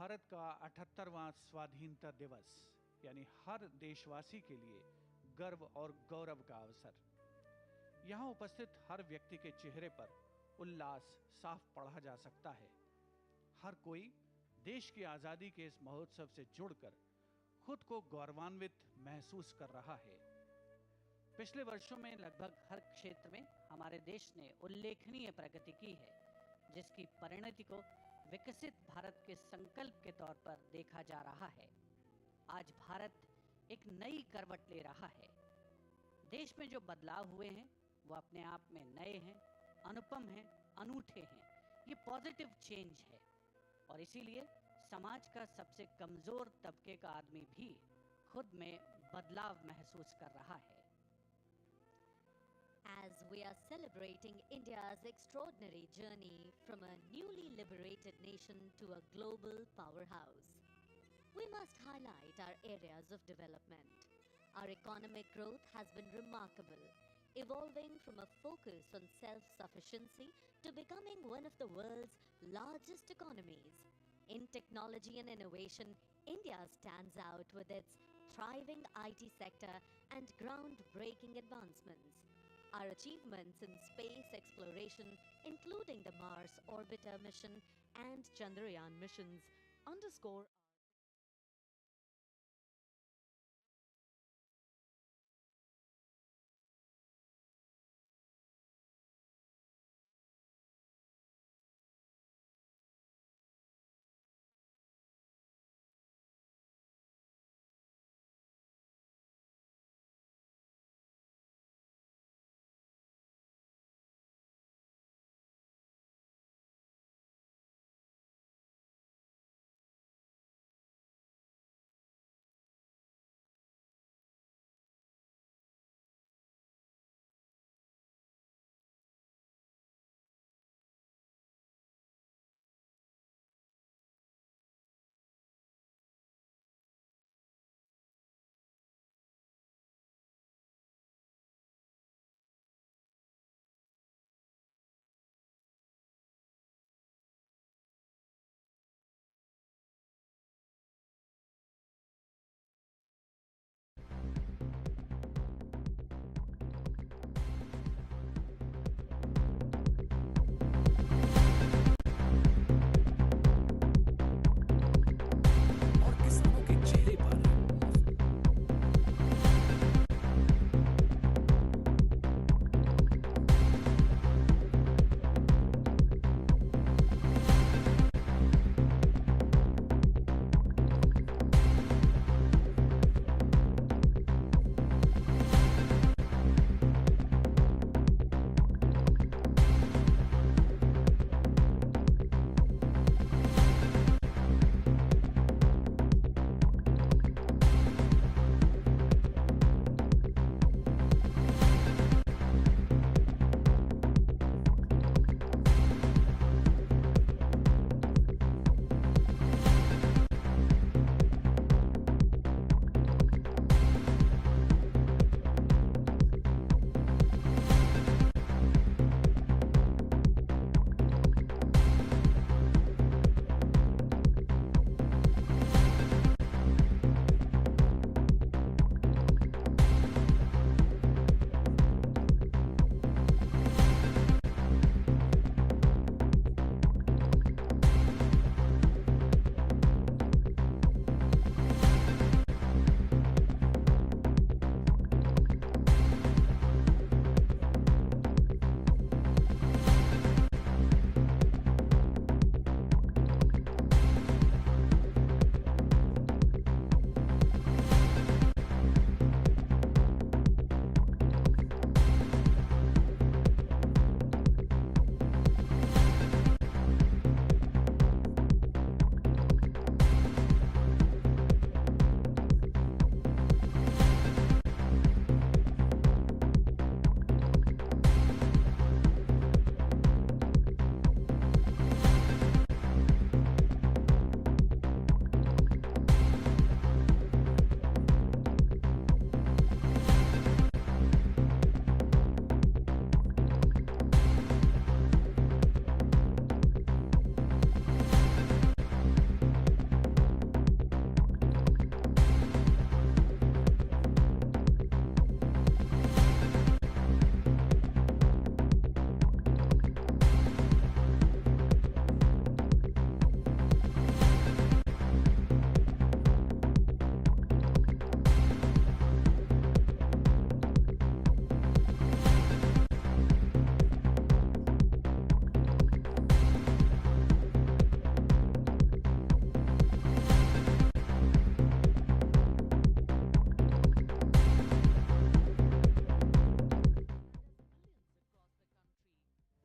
भारत का 78वां स्वाधीनता दिवस, यानी हर देशवासी के लिए गर्व और गौरव का अवसर। यहाँ उपस्थित हर व्यक्ति के चेहरे पर उल्लास साफ पढ़ा जा सकता है। हर कोई देश की आजादी के इस महोत्सव से जुड़कर खुद को गौरवान्वित महसूस कर रहा है। पिछले वर्षों में लगभग हर क्षेत्र में हमारे देश ने उल्लेखनीय प्रगति की है, जिसकी परिणति को विकसित भारत के संकल्प के तौर पर देखा जा रहा है। आज भारत एक नई करवट ले रहा है। देश में जो बदलाव हुए हैं वो अपने आप में नए हैं, अनुपम हैं, अनूठे हैं। ये पॉजिटिव चेंज है और इसीलिए समाज का सबसे कमजोर तबके का आदमी भी खुद में बदलाव महसूस कर रहा है। As we are celebrating India's extraordinary journey from a newly liberated nation to a global powerhouse, we must highlight our areas of development. Our economic growth has been remarkable, evolving from a focus on self-sufficiency to becoming one of the world's largest economies. In technology and innovation, India stands out with its thriving IT sector and groundbreaking advancements. Our achievements in space exploration, including the Mars Orbiter mission and Chandrayaan missions, underscore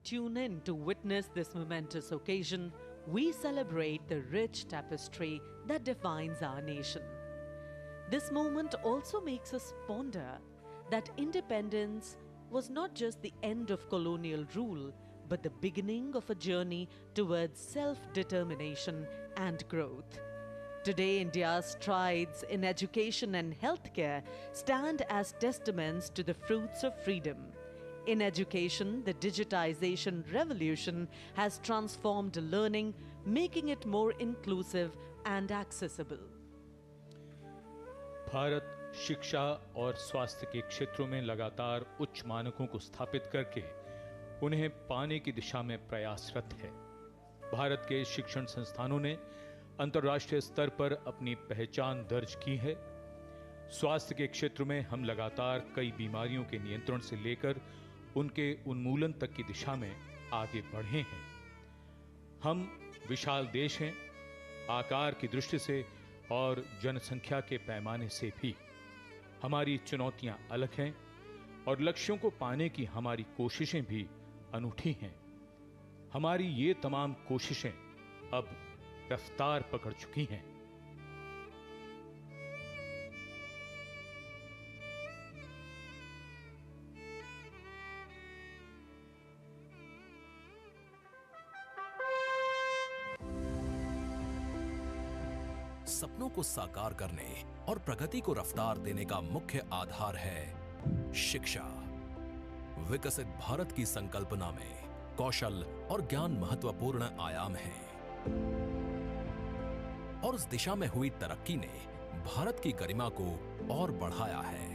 tune in to witness this momentous occasion, we celebrate the rich tapestry that defines our nation. This moment also makes us ponder that independence was not just the end of colonial rule, but the beginning of a journey towards self-determination and growth. Today, India's strides in education and healthcare stand as testaments to the fruits of freedom. In education, the digitization revolution has transformed learning, making it more inclusive and accessible. Bharat शिक्षा और स्वास्थ्य के क्षेत्रों में लगातार उच्च मानकों को स्थापित करके उन्हें पाने की दिशा में प्रयासरत है। भारत के शिक्षण संस्थानों ने अंतर्राष्ट्रीय स्तर पर अपनी पहचान दर्ज की है। स्वास्थ्य के क्षेत्र में हम लगातार कई बीमारियों के नियंत्रण से लेकर उनके उन्मूलन तक की दिशा में आगे बढ़े हैं। हम विशाल देश हैं, आकार की दृष्टि से और जनसंख्या के पैमाने से भी हमारी चुनौतियां अलग हैं और लक्ष्यों को पाने की हमारी कोशिशें भी अनूठी हैं। हमारी ये तमाम कोशिशें अब रफ्तार पकड़ चुकी हैं। सपनों को साकार करने और प्रगति को रफ्तार देने का मुख्य आधार है शिक्षा। विकसित भारत की संकल्पना में कौशल और ज्ञान महत्वपूर्ण आयाम हैं और उस दिशा में हुई तरक्की ने भारत की गरिमा को और बढ़ाया है।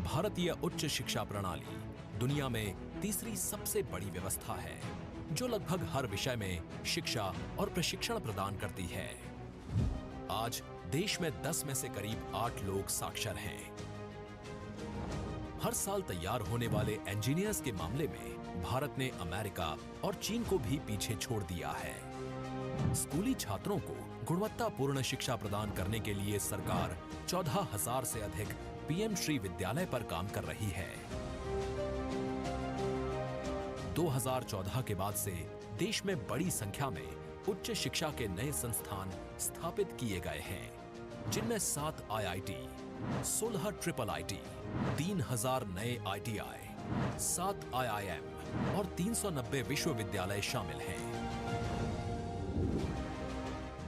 भारतीय उच्च शिक्षा प्रणाली दुनिया में तीसरी सबसे बड़ी व्यवस्था है जो लगभग हर विषय में शिक्षा और प्रशिक्षण प्रदान करती है। आज देश में 10 में से करीब 8 लोग साक्षर हैं। हर साल तैयार होने वाले इंजीनियर्स के मामले में भारत ने अमेरिका और चीन को भी पीछे छोड़ दिया है। स्कूली छात्रों को गुणवत्तापूर्ण शिक्षा प्रदान करने के लिए सरकार 14,000 से अधिक पीएम श्री विद्यालय पर काम कर रही है। 2014 के बाद से देश में बड़ी संख्या में उच्च शिक्षा के नए संस्थान स्थापित किए गए हैं, जिनमें 7 IIT, 16 IIIT, 3,000 नए ITI, 7 IIM और 390 विश्वविद्यालय शामिल हैं।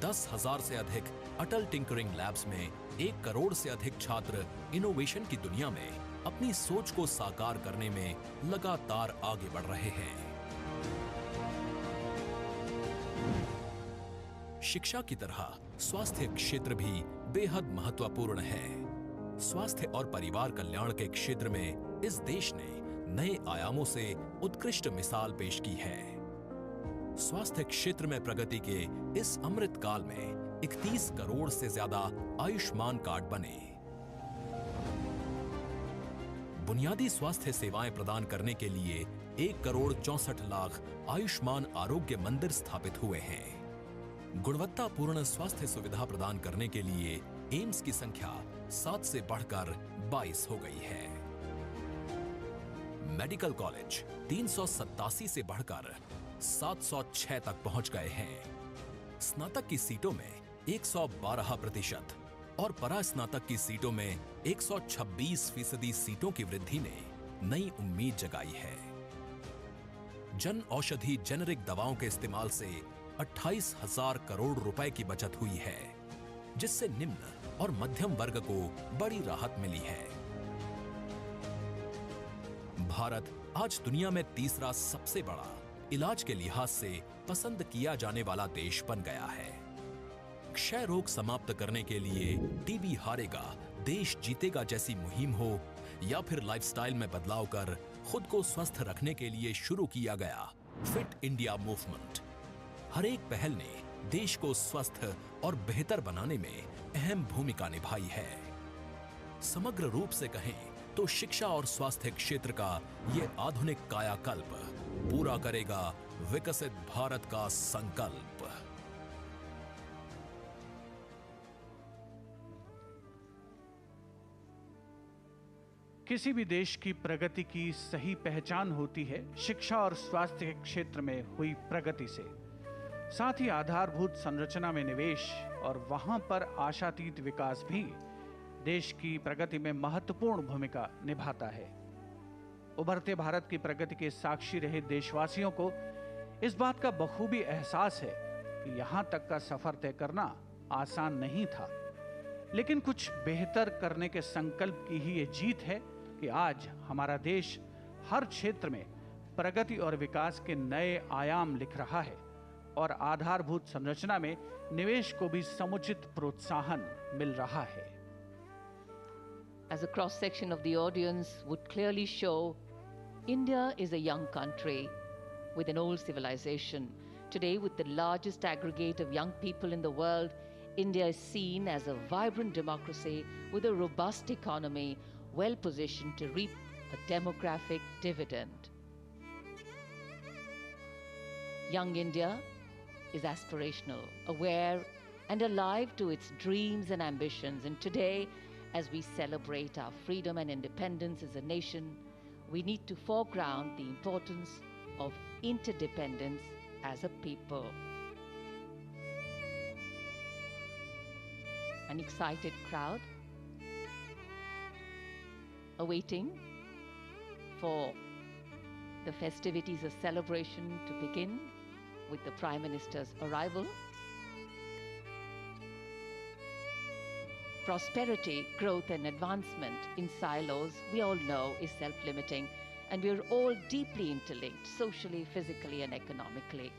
10,000 से अधिक अटल टिंकरिंग लैब्स में 1 करोड़ से अधिक छात्र इनोवेशन की दुनिया में अपनी सोच को साकार करने में लगातार आगे बढ़ रहे हैं। शिक्षा की तरह स्वास्थ्य क्षेत्र भी बेहद महत्वपूर्ण है। स्वास्थ्य और परिवार कल्याण के क्षेत्र में इस देश ने नए आयामों से उत्कृष्ट मिसाल पेश की है। स्वास्थ्य क्षेत्र में प्रगति के इस अमृत काल में 31 करोड़ से ज्यादा आयुष्मान कार्ड बने। बुनियादी स्वास्थ्य सेवाएं प्रदान करने के लिए 1 करोड़ 64 लाख आयुष्मान आरोग्य मंदिर स्थापित हुए हैं। गुणवत्तापूर्ण स्वास्थ्य सुविधा प्रदान करने के लिए एम्स की संख्या 7 से बढ़कर 22 हो गई है। मेडिकल कॉलेज 387 से बढ़कर 706 तक पहुंच गए हैं। स्नातक की सीटों में 112% और परास्नातक की सीटों में 126% सीटों की वृद्धि ने नई उम्मीद जगाई है। जन औषधि जेनेरिक दवाओं के इस्तेमाल से 28,000 करोड़ रुपए की बचत हुई है, जिससे निम्न और मध्यम वर्ग को बड़ी राहत मिली है। भारत आज दुनिया में तीसरा सबसे बड़ा इलाज के लिहाज से पसंद किया जाने वाला देश बन गया है। क्षय रोग समाप्त करने के लिए टीबी हारेगा देश जीतेगा जैसी मुहिम हो या फिर लाइफस्टाइल में बदलाव कर खुद को स्वस्थ रखने के लिए शुरू किया गया फिट इंडिया मूवमेंट, हर एक पहल ने देश को स्वस्थ और बेहतर बनाने में अहम भूमिका निभाई है। समग्र रूप से कहें तो शिक्षा और स्वास्थ्य क्षेत्र का ये आधुनिक कायाकल्प पूरा करेगा विकसित भारत का संकल्प। किसी भी देश की प्रगति की सही पहचान होती है शिक्षा और स्वास्थ्य के क्षेत्र में हुई प्रगति से। साथ ही आधारभूत संरचना में निवेश और वहां पर आशातीत विकास भी देश की प्रगति में महत्वपूर्ण भूमिका निभाता है। उभरते भारत की प्रगति के साक्षी रहे देशवासियों को इस बात का बखूबी एहसास है कि यहां तक का सफर तय करना आसान नहीं था, लेकिन कुछ बेहतर करने के संकल्प की ही ये जीत है कि आज हमारा देश हर क्षेत्र में प्रगति और विकास के नए आयाम लिख रहा है और आधारभूत संरचना में निवेश को भी समुचित प्रोत्साहन मिल रहा है। As a cross section of the audience would clearly show, India is a young country with an old civilization. Today, with the largest aggregate of young people in the world, India is seen as a vibrant democracy with a robust economy, well positioned to reap a demographic dividend. Young India is aspirational, aware, and alive to its dreams and ambitions. And today, as we celebrate our freedom and independence as a nation, we need to foreground the importance of interdependence as a people. An excited crowd awaiting for the festivities of celebration to begin with the Prime Minister's arrival. Prosperity, growth and advancement in silos, we all know, is self-limiting, and we are all deeply interlinked socially, physically and economically.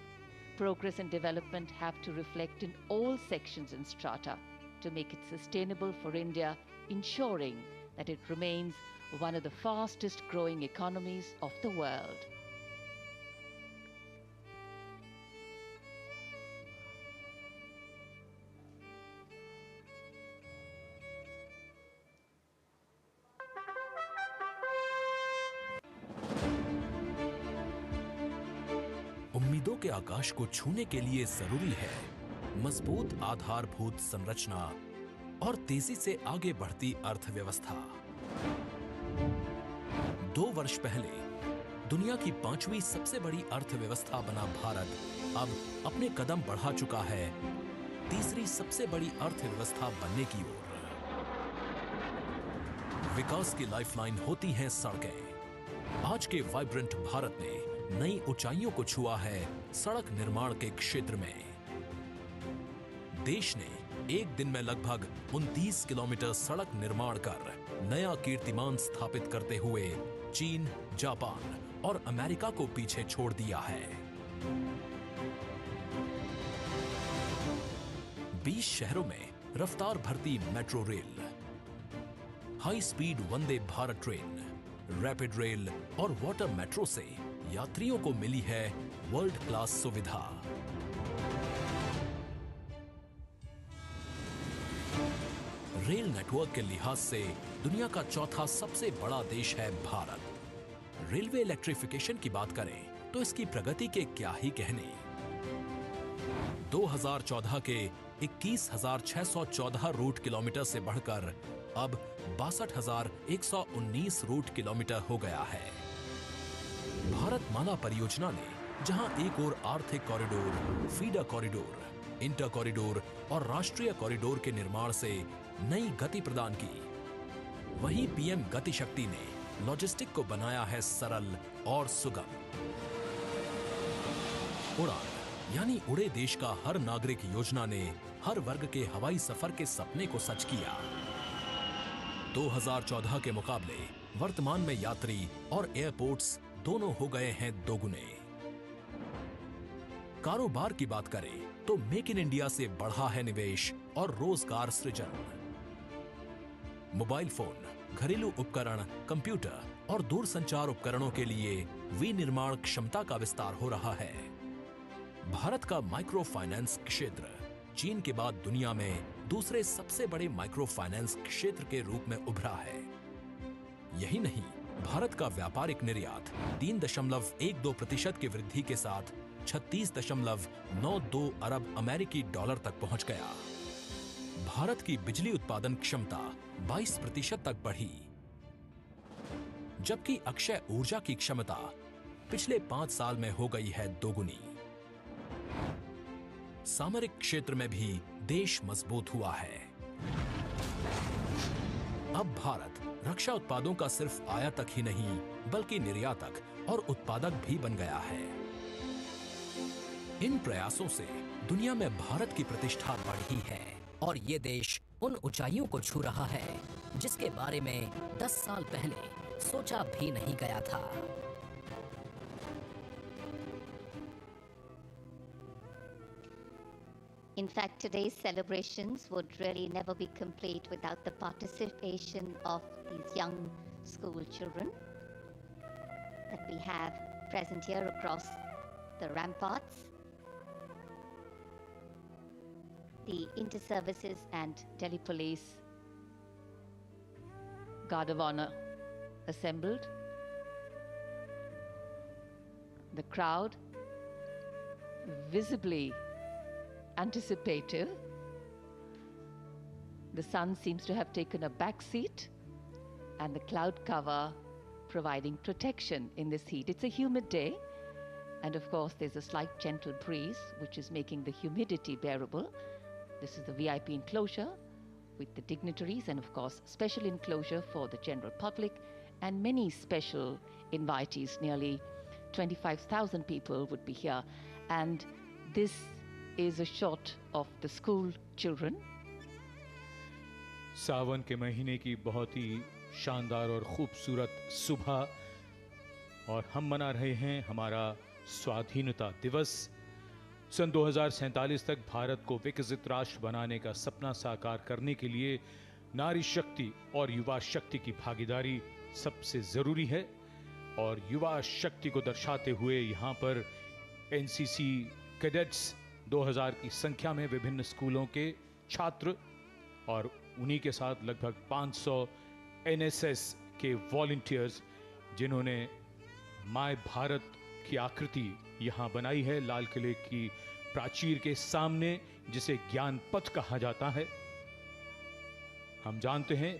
Progress and development have to reflect in all sections and strata to make it sustainable for India, ensuring that it remains one of the fastest growing economies of the world. उम्मीदों के आकाश को छूने के लिए जरूरी है मजबूत आधारभूत संरचना और तेजी से आगे बढ़ती अर्थव्यवस्था। 2 वर्ष पहले दुनिया की 5वीं सबसे बड़ी अर्थव्यवस्था बना भारत अब अपने कदम बढ़ा चुका है 3री सबसे बड़ी अर्थव्यवस्था बनने की ओर। विकास की लाइफलाइन होती हैं सड़कें। आज के वाइब्रेंट भारत ने नई ऊंचाइयों को छुआ है सड़क निर्माण के क्षेत्र में। देश ने एक दिन में लगभग 29 किलोमीटर सड़क निर्माण कर नया कीर्तिमान स्थापित करते हुए चीन, जापान और अमेरिका को पीछे छोड़ दिया है। 20 शहरों में रफ्तार भरती metro rail, high speed Vande Bharat train, rapid rail और वाटर मेट्रो से यात्रियों को मिली है वर्ल्ड क्लास सुविधा। रेल नेटवर्क के लिहाज से दुनिया का चौथा सबसे बड़ा देश है भारत। रेलवे इलेक्ट्रिफिकेशन की बात करें तो इसकी प्रगति के क्या ही कहने। 2014 के 21,614 रूट किलोमीटर से बढ़कर अब 62,119 रूट किलोमीटर हो गया है। भारतमाला परियोजना ने जहां एक ओर आर्थिक corridor, feeder corridor, inter corridor और राष्ट्रीय कॉरिडोर के निर्माण से नई गति प्रदान की, वहीं पीएम गति शक्ति ने लॉजिस्टिक को बनाया है सरल और सुगम। उड़ान यानी उड़े देश का हर नागरिक योजना ने हर वर्ग के हवाई सफर के सपने को सच किया। 2014 के मुकाबले वर्तमान में यात्री और एयरपोर्ट्स दोनों हो गए हैं दोगुने। कारोबार की बात करें तो मेक इन इंडिया से बढ़ा है निवेश और रोजगार सृजन। मोबाइल फोन, घरेलू उपकरण, कंप्यूटर और दूरसंचार उपकरणों के लिए विनिर्माण क्षमता का विस्तार हो रहा है। भारत का माइक्रो फाइनेंस क्षेत्र चीन के बाद दुनिया में दूसरे सबसे बड़े माइक्रो फाइनेंस क्षेत्र के रूप में उभरा है। यही नहीं, भारत का व्यापारिक निर्यात 3.12% की वृद्धि के साथ 36.92 अरब अमेरिकी डॉलर तक पहुंच गया। भारत की बिजली उत्पादन क्षमता 22% तक बढ़ी। जबकि अक्षय ऊर्जा की क्षमता पिछले 5 साल में हो गई है दोगुनी। सामरिक क्षेत्र में भी देश मजबूत हुआ है। अब भारत रक्षा उत्पादों का सिर्फ आयातक ही नहीं बल्कि निर्यातक और उत्पादक भी बन गया है। इन प्रयासों से दुनिया में भारत की प्रतिष्ठा बढ़ी है और ये देश उन ऊंचाइयों को छू रहा है जिसके बारे में 10 साल पहले सोचा भी नहीं गया था। In fact, today's celebrations would really never be complete without the participation of these young school children that we have present here across the ramparts. The inter-services and Delhi Police, Guard of Honor assembled. The crowd visibly anticipative. The sun seems to have taken a back seat and the cloud cover providing protection in this heat. It's a humid day and of course there's a slight gentle breeze which is making the humidity bearable. This is the VIP enclosure with the dignitaries and of course special enclosure for the general public and many special invitees. Nearly 25,000 people would be here, and this is a shot of the school children. सावन के महीने की बहुत ही शानदार और खूबसूरत सुबह, और हम मना रहे हैं हमारा स्वाधीनता दिवस। सन 2047 तक भारत को विकसित राष्ट्र बनाने का सपना साकार करने के लिए नारी शक्ति और युवा शक्ति की भागीदारी सबसे जरूरी है। और युवा शक्ति को दर्शाते हुए यहाँ पर एनसीसी कैडेट्स 2000 की संख्या में विभिन्न स्कूलों के छात्र और उन्हीं के साथ लगभग 500 एनएसएस के वॉलंटियर्स, जिन्होंने माय भारत की आकृति यहाँ बनाई है लाल किले की प्राचीर के सामने, जिसे ज्ञान पथ कहा जाता है। हम जानते हैं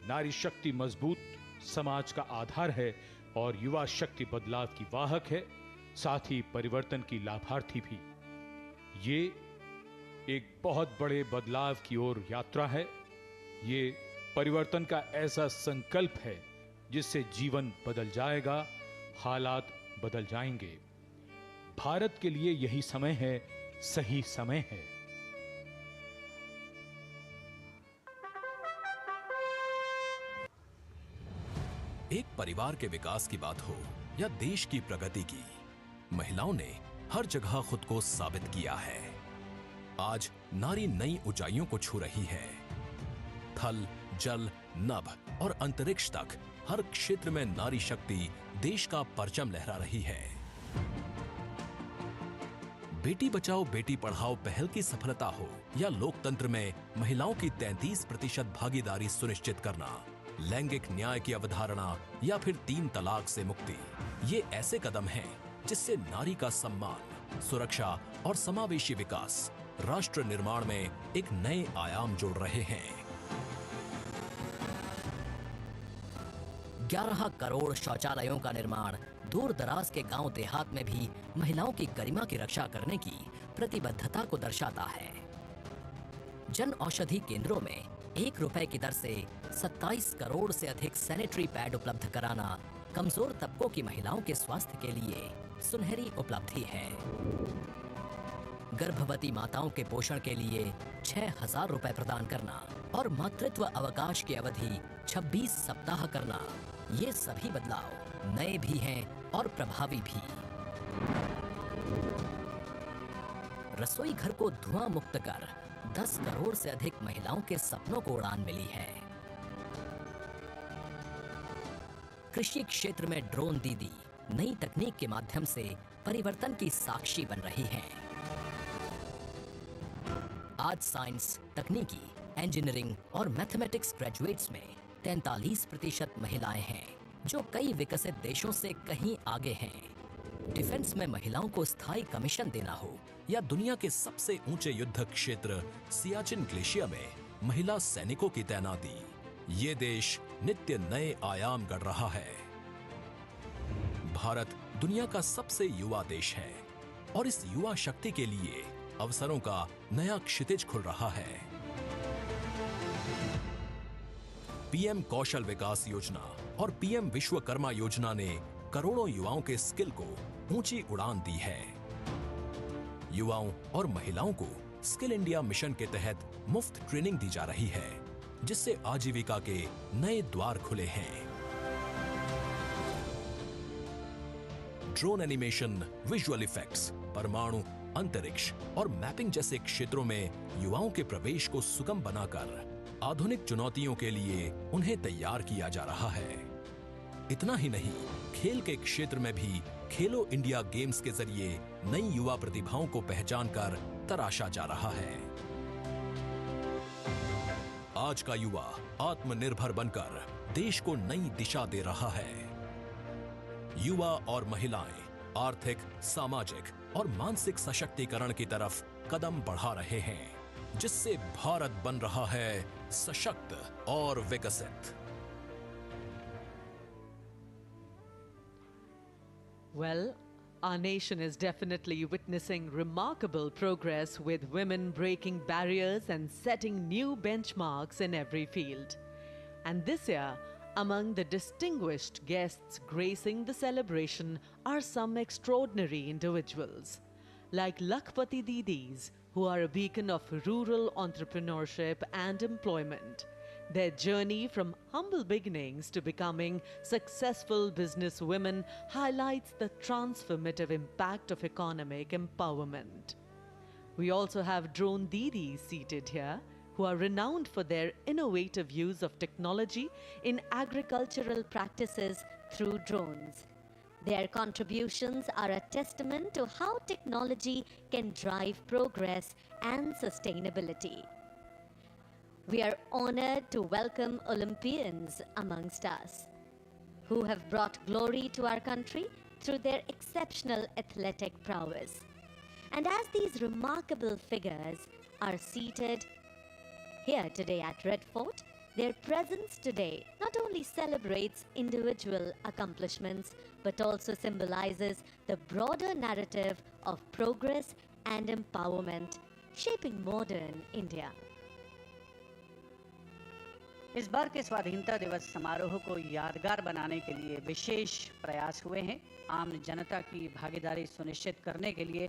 नारी शक्ति मजबूत समाज का आधार है और युवा शक्ति बदलाव की वाहक है, साथ ही परिवर्तन की लाभार्थी भी। ये एक बहुत बड़े बदलाव की ओर यात्रा है। ये परिवर्तन का ऐसा संकल्प है जिससे जीवन बदल जाएगा, हालात बदल जाएंगे। भारत के लिए यही समय है, सही समय है। एक परिवार के विकास की बात हो या देश की प्रगति की, महिलाओं ने हर जगह खुद को साबित किया है। आज नारी नई ऊंचाइयों को छू रही है। थल, जल, नभ और अंतरिक्ष तक हर क्षेत्र में नारी शक्ति देश का परचम लहरा रही है। बेटी बचाओ बेटी पढ़ाओ पहल की सफलता हो या लोकतंत्र में महिलाओं की 33% भागीदारी सुनिश्चित करना, लैंगिक न्याय की अवधारणा या फिर 3 तलाक से मुक्ति, ये ऐसे कदम हैं जिससे नारी का सम्मान, सुरक्षा और समावेशी विकास राष्ट्र निर्माण में एक नए आयाम जोड़ रहे हैं। 11 करोड़ शौचालयों का निर्माण दूर दराज के गांव देहात में भी महिलाओं की गरिमा की रक्षा करने की प्रतिबद्धता को दर्शाता है। जन औषधि केंद्रों में 1 रुपए की दर से 27 करोड़ से अधिक सैनिटरी पैड उपलब्ध कराना कमजोर तबकों की महिलाओं के स्वास्थ्य के लिए सुनहरी उपलब्धि है। गर्भवती माताओं के पोषण के लिए 6,000 रुपए प्रदान करना और मातृत्व अवकाश की अवधि 26 सप्ताह करना, ये सभी बदलाव नए भी हैं और प्रभावी भी। रसोई घर को धुआं मुक्त कर 10 करोड़ से अधिक महिलाओं के सपनों को उड़ान मिली है। कृषि क्षेत्र में ड्रोन दीदी नई तकनीक के माध्यम से परिवर्तन की साक्षी बन रही हैं। आज साइंस, तकनीकी, इंजीनियरिंग और मैथमेटिक्स ग्रेजुएट्स में 43% महिलाएं हैं, जो कई विकसित देशों से कहीं आगे हैं। डिफेंस में महिलाओं को स्थायी कमीशन देना हो या दुनिया के सबसे ऊंचे युद्ध क्षेत्र सियाचिन ग्लेशियर में महिला सैनिकों की तैनाती, ये देश नित्य नए आयाम गढ़ रहा है। भारत दुनिया का सबसे युवा देश है और इस युवा शक्ति के लिए अवसरों का नया क्षितिज खुल रहा है। पीएम कौशल विकास योजना और पीएम विश्वकर्मा योजना ने करोड़ों युवाओं के स्किल को ऊंची उड़ान दी है। युवाओं और महिलाओं को स्किल इंडिया मिशन के तहत मुफ्त ट्रेनिंग दी जा रही है, जिससे आजीविका के नए द्वार खुले हैं। ड्रोन एनिमेशन, विजुअल इफेक्ट्स, परमाणु, अंतरिक्ष और मैपिंग जैसे क्षेत्रों में युवाओं के प्रवेश को सुगम बनाकर आधुनिक चुनौतियों के लिए उन्हें तैयार किया जा रहा है। इतना ही नहीं, खेल के क्षेत्र में भी खेलो इंडिया गेम्स के जरिए नई युवा प्रतिभाओं को पहचान कर तराशा जा रहा है। आज का युवा आत्मनिर्भर बनकर देश को नई दिशा दे रहा है। युवा और महिलाएं आर्थिक, सामाजिक और मानसिक सशक्तिकरण की तरफ कदम बढ़ा रहे हैं, जिससे भारत बन रहा है सशक्त और विकसित। Well, our nation is definitely witnessing remarkable progress with women breaking barriers and setting new benchmarks in every field. And this year, among the distinguished guests gracing the celebration are some extraordinary individuals, like Lakhpati Didis, who are a beacon of rural entrepreneurship and employment. Their journey from humble beginnings to becoming successful businesswomen highlights the transformative impact of economic empowerment. We also have drone Didis seated here, who are renowned for their innovative use of technology in agricultural practices through drones. Their contributions are a testament to how technology can drive progress and sustainability. We are honored to welcome Olympians amongst us, who have brought glory to our country through their exceptional athletic prowess. And as these remarkable figures are seated here today at Red Fort, their presence today not only celebrates individual accomplishments but also symbolizes the broader narrative of progress and empowerment shaping modern India. इस बार के स्वाधीनता दिवस समारोह को यादगार बनाने के लिए विशेष प्रयास हुए हैं। आम जनता की भागीदारी सुनिश्चित करने के लिए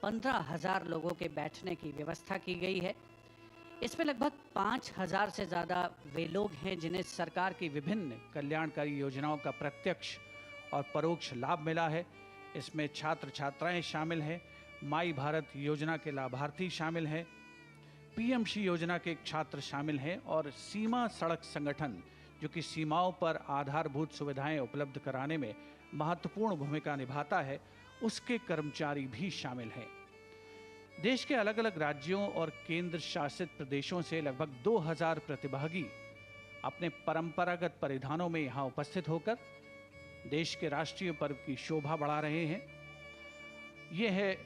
15,000 लोगों के बैठने की व्यवस्था की गई है। इसमें लगभग 5,000 से ज़्यादा वे लोग हैं जिन्हें सरकार की विभिन्न कल्याणकारी योजनाओं का प्रत्यक्ष और परोक्ष लाभ मिला है। इसमें छात्र छात्राएं शामिल हैं, माई भारत योजना के लाभार्थी शामिल हैं, पीएमसी योजना के छात्र शामिल हैं और सीमा सड़क संगठन, जो कि सीमाओं पर आधारभूत सुविधाएं उपलब्ध कराने में महत्वपूर्ण भूमिका निभाता है, उसके कर्मचारी भी शामिल हैं। देश के अलग अलग राज्यों और केंद्र शासित प्रदेशों से लगभग 2000 प्रतिभागी अपने परंपरागत परिधानों में यहाँ उपस्थित होकर देश के राष्ट्रीय पर्व की शोभा बढ़ा रहे हैं। ये है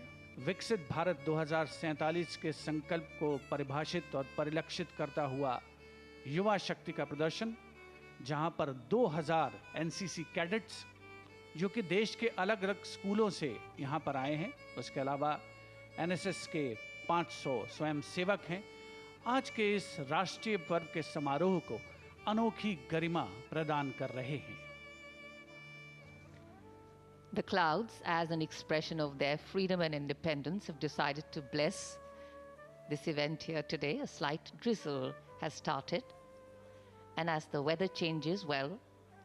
विकसित भारत 2047 के संकल्प को परिभाषित और परिलक्षित करता हुआ युवा शक्ति का प्रदर्शन, जहां पर 2000 एनसीसी कैडेट्स, जो कि देश के अलग अलग स्कूलों से यहां पर आए हैं, उसके अलावा एनएसएस के 500 स्वयंसेवक हैं, आज के इस राष्ट्रीय पर्व के समारोह को अनोखी गरिमा प्रदान कर रहे हैं। The clouds, as an expression of their freedom and independence, have decided to bless this event here today. A slight drizzle has started. And as the weather changes, well,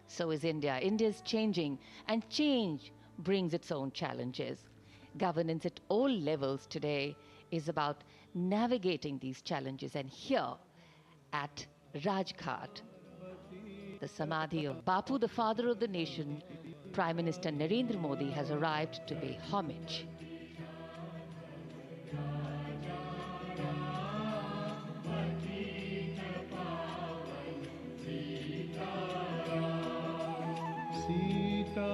so is India. India is changing, and change brings its own challenges. Governance at all levels today is about navigating these challenges. And here at Rajghat, the Samadhi of Bapu, the father of the nation, Prime Minister Narendra Modi has arrived to pay homage. Sita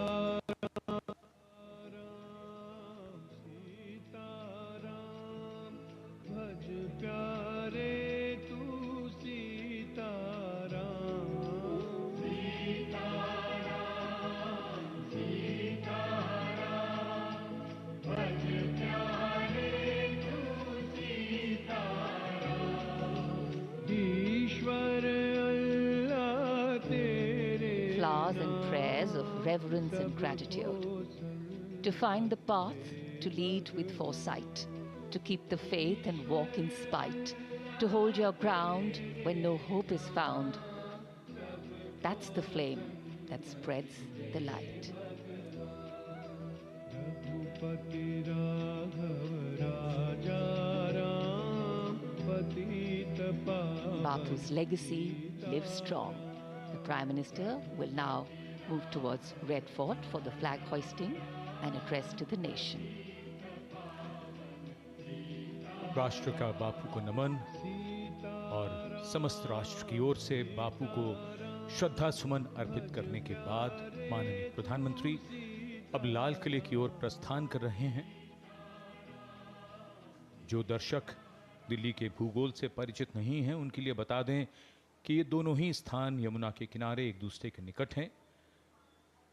prayers of reverence and gratitude. To find the path, to lead with foresight, to keep the faith and walk in spite, to hold your ground when no hope is found. That's the flame that spreads the light. Bapu's legacy lives strong. The Prime Minister will now move towards Red Fort for the flag hoisting and address to the nation. राष्ट्र का बापू को नमन और समस्त राष्ट्र की ओर से बापू को श्रद्धा सुमन अर्पित करने के बाद माननीय प्रधानमंत्री अब लाल किले की ओर प्रस्थान कर रहे हैं। जो दर्शक दिल्ली के भूगोल से परिचित नहीं हैं उनके लिए बता दें कि ये दोनों ही स्थान यमुना के किनारे एक दूसरे के निकट हैं।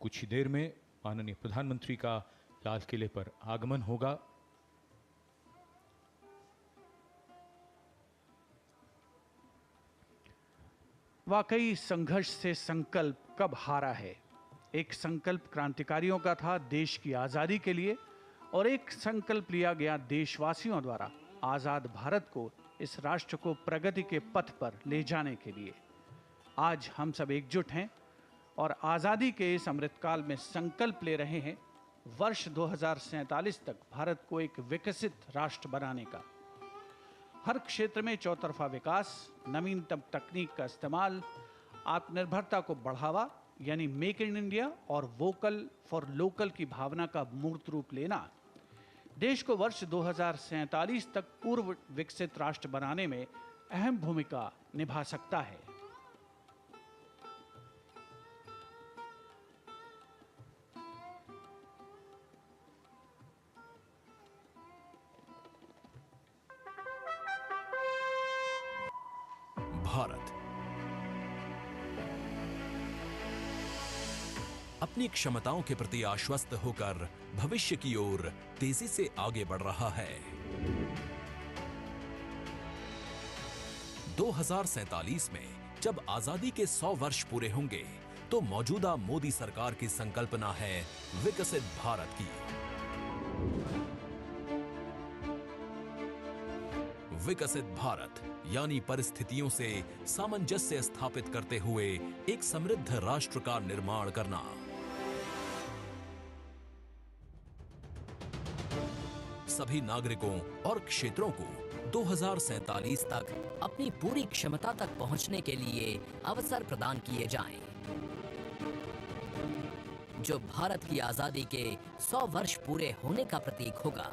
कुछ ही देर में माननीय प्रधानमंत्री का लाल किले पर आगमन होगा। वाकई संघर्ष से संकल्प कब हारा है। एक संकल्प क्रांतिकारियों का था देश की आज़ादी के लिए और एक संकल्प लिया गया देशवासियों द्वारा आज़ाद भारत को, इस राष्ट्र को प्रगति के पथ पर ले जाने के लिए। आज हम सब एकजुट हैं और आज़ादी के इस अमृतकाल में संकल्प ले रहे हैं वर्ष 2047 तक भारत को एक विकसित राष्ट्र बनाने का। हर क्षेत्र में चौतरफा विकास, नवीनतम तकनीक का इस्तेमाल, आत्मनिर्भरता को बढ़ावा यानी मेक इन इंडिया और वोकल फॉर लोकल की भावना का मूर्त रूप लेना देश को वर्ष 2047 तक पूर्व विकसित राष्ट्र बनाने में अहम भूमिका निभा सकता है। भारत अपनी क्षमताओं के प्रति आश्वस्त होकर भविष्य की ओर तेजी से आगे बढ़ रहा है। 2047 में जब आजादी के 100 वर्ष पूरे होंगे तो मौजूदा मोदी सरकार की संकल्पना है विकसित भारत की। विकसित भारत यानी परिस्थितियों से सामंजस्य स्थापित करते हुए एक समृद्ध राष्ट्र का निर्माण करना। सभी नागरिकों और क्षेत्रों को 2047 तक अपनी पूरी क्षमता तक पहुंचने के लिए अवसर प्रदान किए जाएं, जो भारत की आजादी के 100 वर्ष पूरे होने का प्रतीक होगा।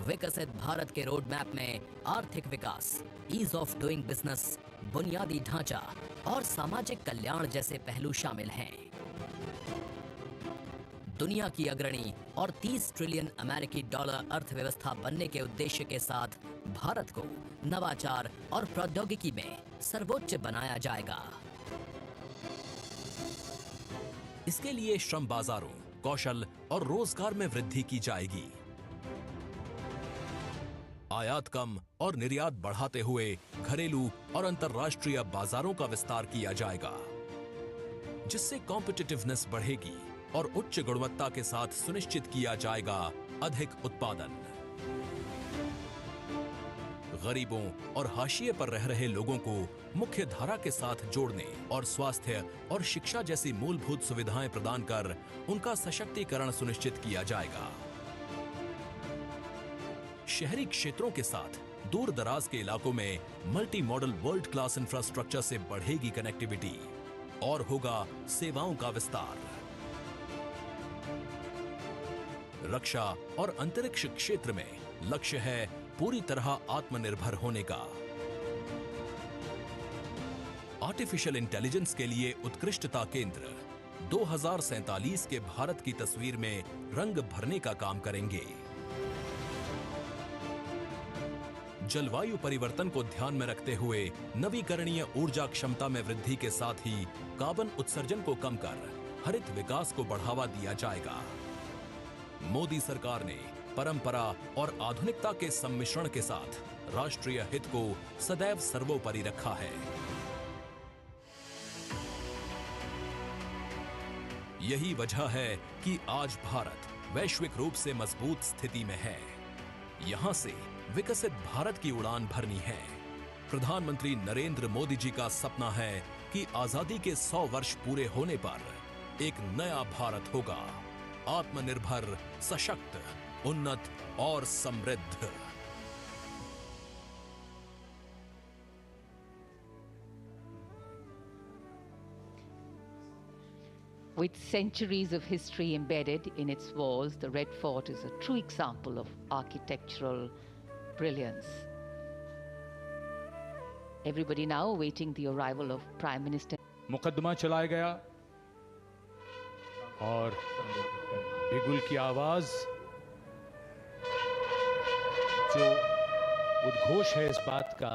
विकसित भारत के रोड मैप में आर्थिक विकास, ईज ऑफ डूइंग बिजनेस, बुनियादी ढांचा और सामाजिक कल्याण जैसे पहलू शामिल हैं। दुनिया की अग्रणी और 30 ट्रिलियन अमेरिकी डॉलर अर्थव्यवस्था बनने के उद्देश्य के साथ भारत को नवाचार और प्रौद्योगिकी में सर्वोच्च बनाया जाएगा। इसके लिए श्रम बाजारों, कौशल और रोजगार में वृद्धि की जाएगी। आयात कम और निर्यात बढ़ाते हुए घरेलू और अंतर्राष्ट्रीय बाजारों का विस्तार किया जाएगा, जिससे कॉम्पिटिटिवनेस बढ़ेगी और उच्च गुणवत्ता के साथ सुनिश्चित किया जाएगा अधिक उत्पादन। गरीबों और हाशिए पर रह रहे लोगों को मुख्य धारा के साथ जोड़ने और स्वास्थ्य और शिक्षा जैसी मूलभूत सुविधाएं प्रदान कर उनका सशक्तिकरण सुनिश्चित किया जाएगा। शहरी क्षेत्रों के साथ दूर दराज के इलाकों में multi modal world class infrastructure से बढ़ेगी कनेक्टिविटी और होगा सेवाओं का विस्तार। रक्षा और अंतरिक्ष क्षेत्र में लक्ष्य है पूरी तरह आत्मनिर्भर होने का। आर्टिफिशियल इंटेलिजेंस के लिए उत्कृष्टता केंद्र 2047 के भारत की तस्वीर में रंग भरने का काम करेंगे। जलवायु परिवर्तन को ध्यान में रखते हुए नवीकरणीय ऊर्जा क्षमता में वृद्धि के साथ ही कार्बन उत्सर्जन को कम कर हरित विकास को बढ़ावा दिया जाएगा। मोदी सरकार ने परंपरा और आधुनिकता के सम्मिश्रण के साथ राष्ट्रीय हित को सदैव सर्वोपरि रखा है। यही वजह है कि आज भारत वैश्विक रूप से मजबूत स्थिति में है। यहाँ से विकसित भारत की उड़ान भरनी है। प्रधानमंत्री नरेंद्र मोदी जी का सपना है कि आजादी के 100 वर्ष पूरे होने पर एक नया भारत होगा, आत्मनिर्भर, सशक्त, उन्नत और समृद्ध। With centuries of history embedded in its walls, the Red Fort is a true example of architectural brilliance. Everybody now awaiting the arrival of Prime Minister. मुकदमा चलाया गया और बिगुल की आवाज जो उद्घोष है इस बात का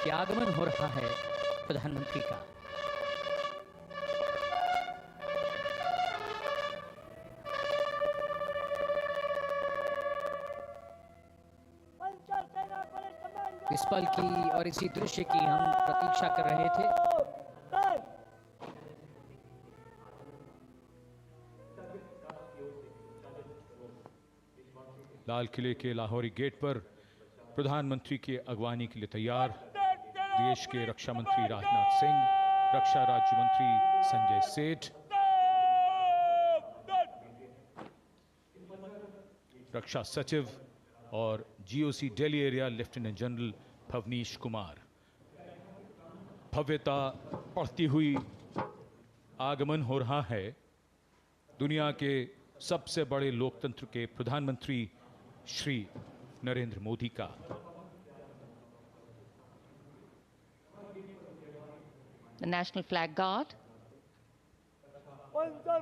कि आगमन हो रहा है प्रधानमंत्री का। इस पल की और इसी दृश्य की हम प्रतीक्षा कर रहे थे। लाल किले के लाहौरी गेट पर प्रधानमंत्री की अगवानी के लिए तैयार देश के रक्षा मंत्री राजनाथ सिंह, रक्षा राज्य मंत्री संजय सेठ, रक्षा सचिव और GOC Delhi area lieutenant general Bhavnish Kumar. भव्यता बढ़ती हुई आगमन हो रहा है दुनिया के सबसे बड़े लोकतंत्र के प्रधानमंत्री श्री नरेंद्र मोदी का। The National Flag Guard,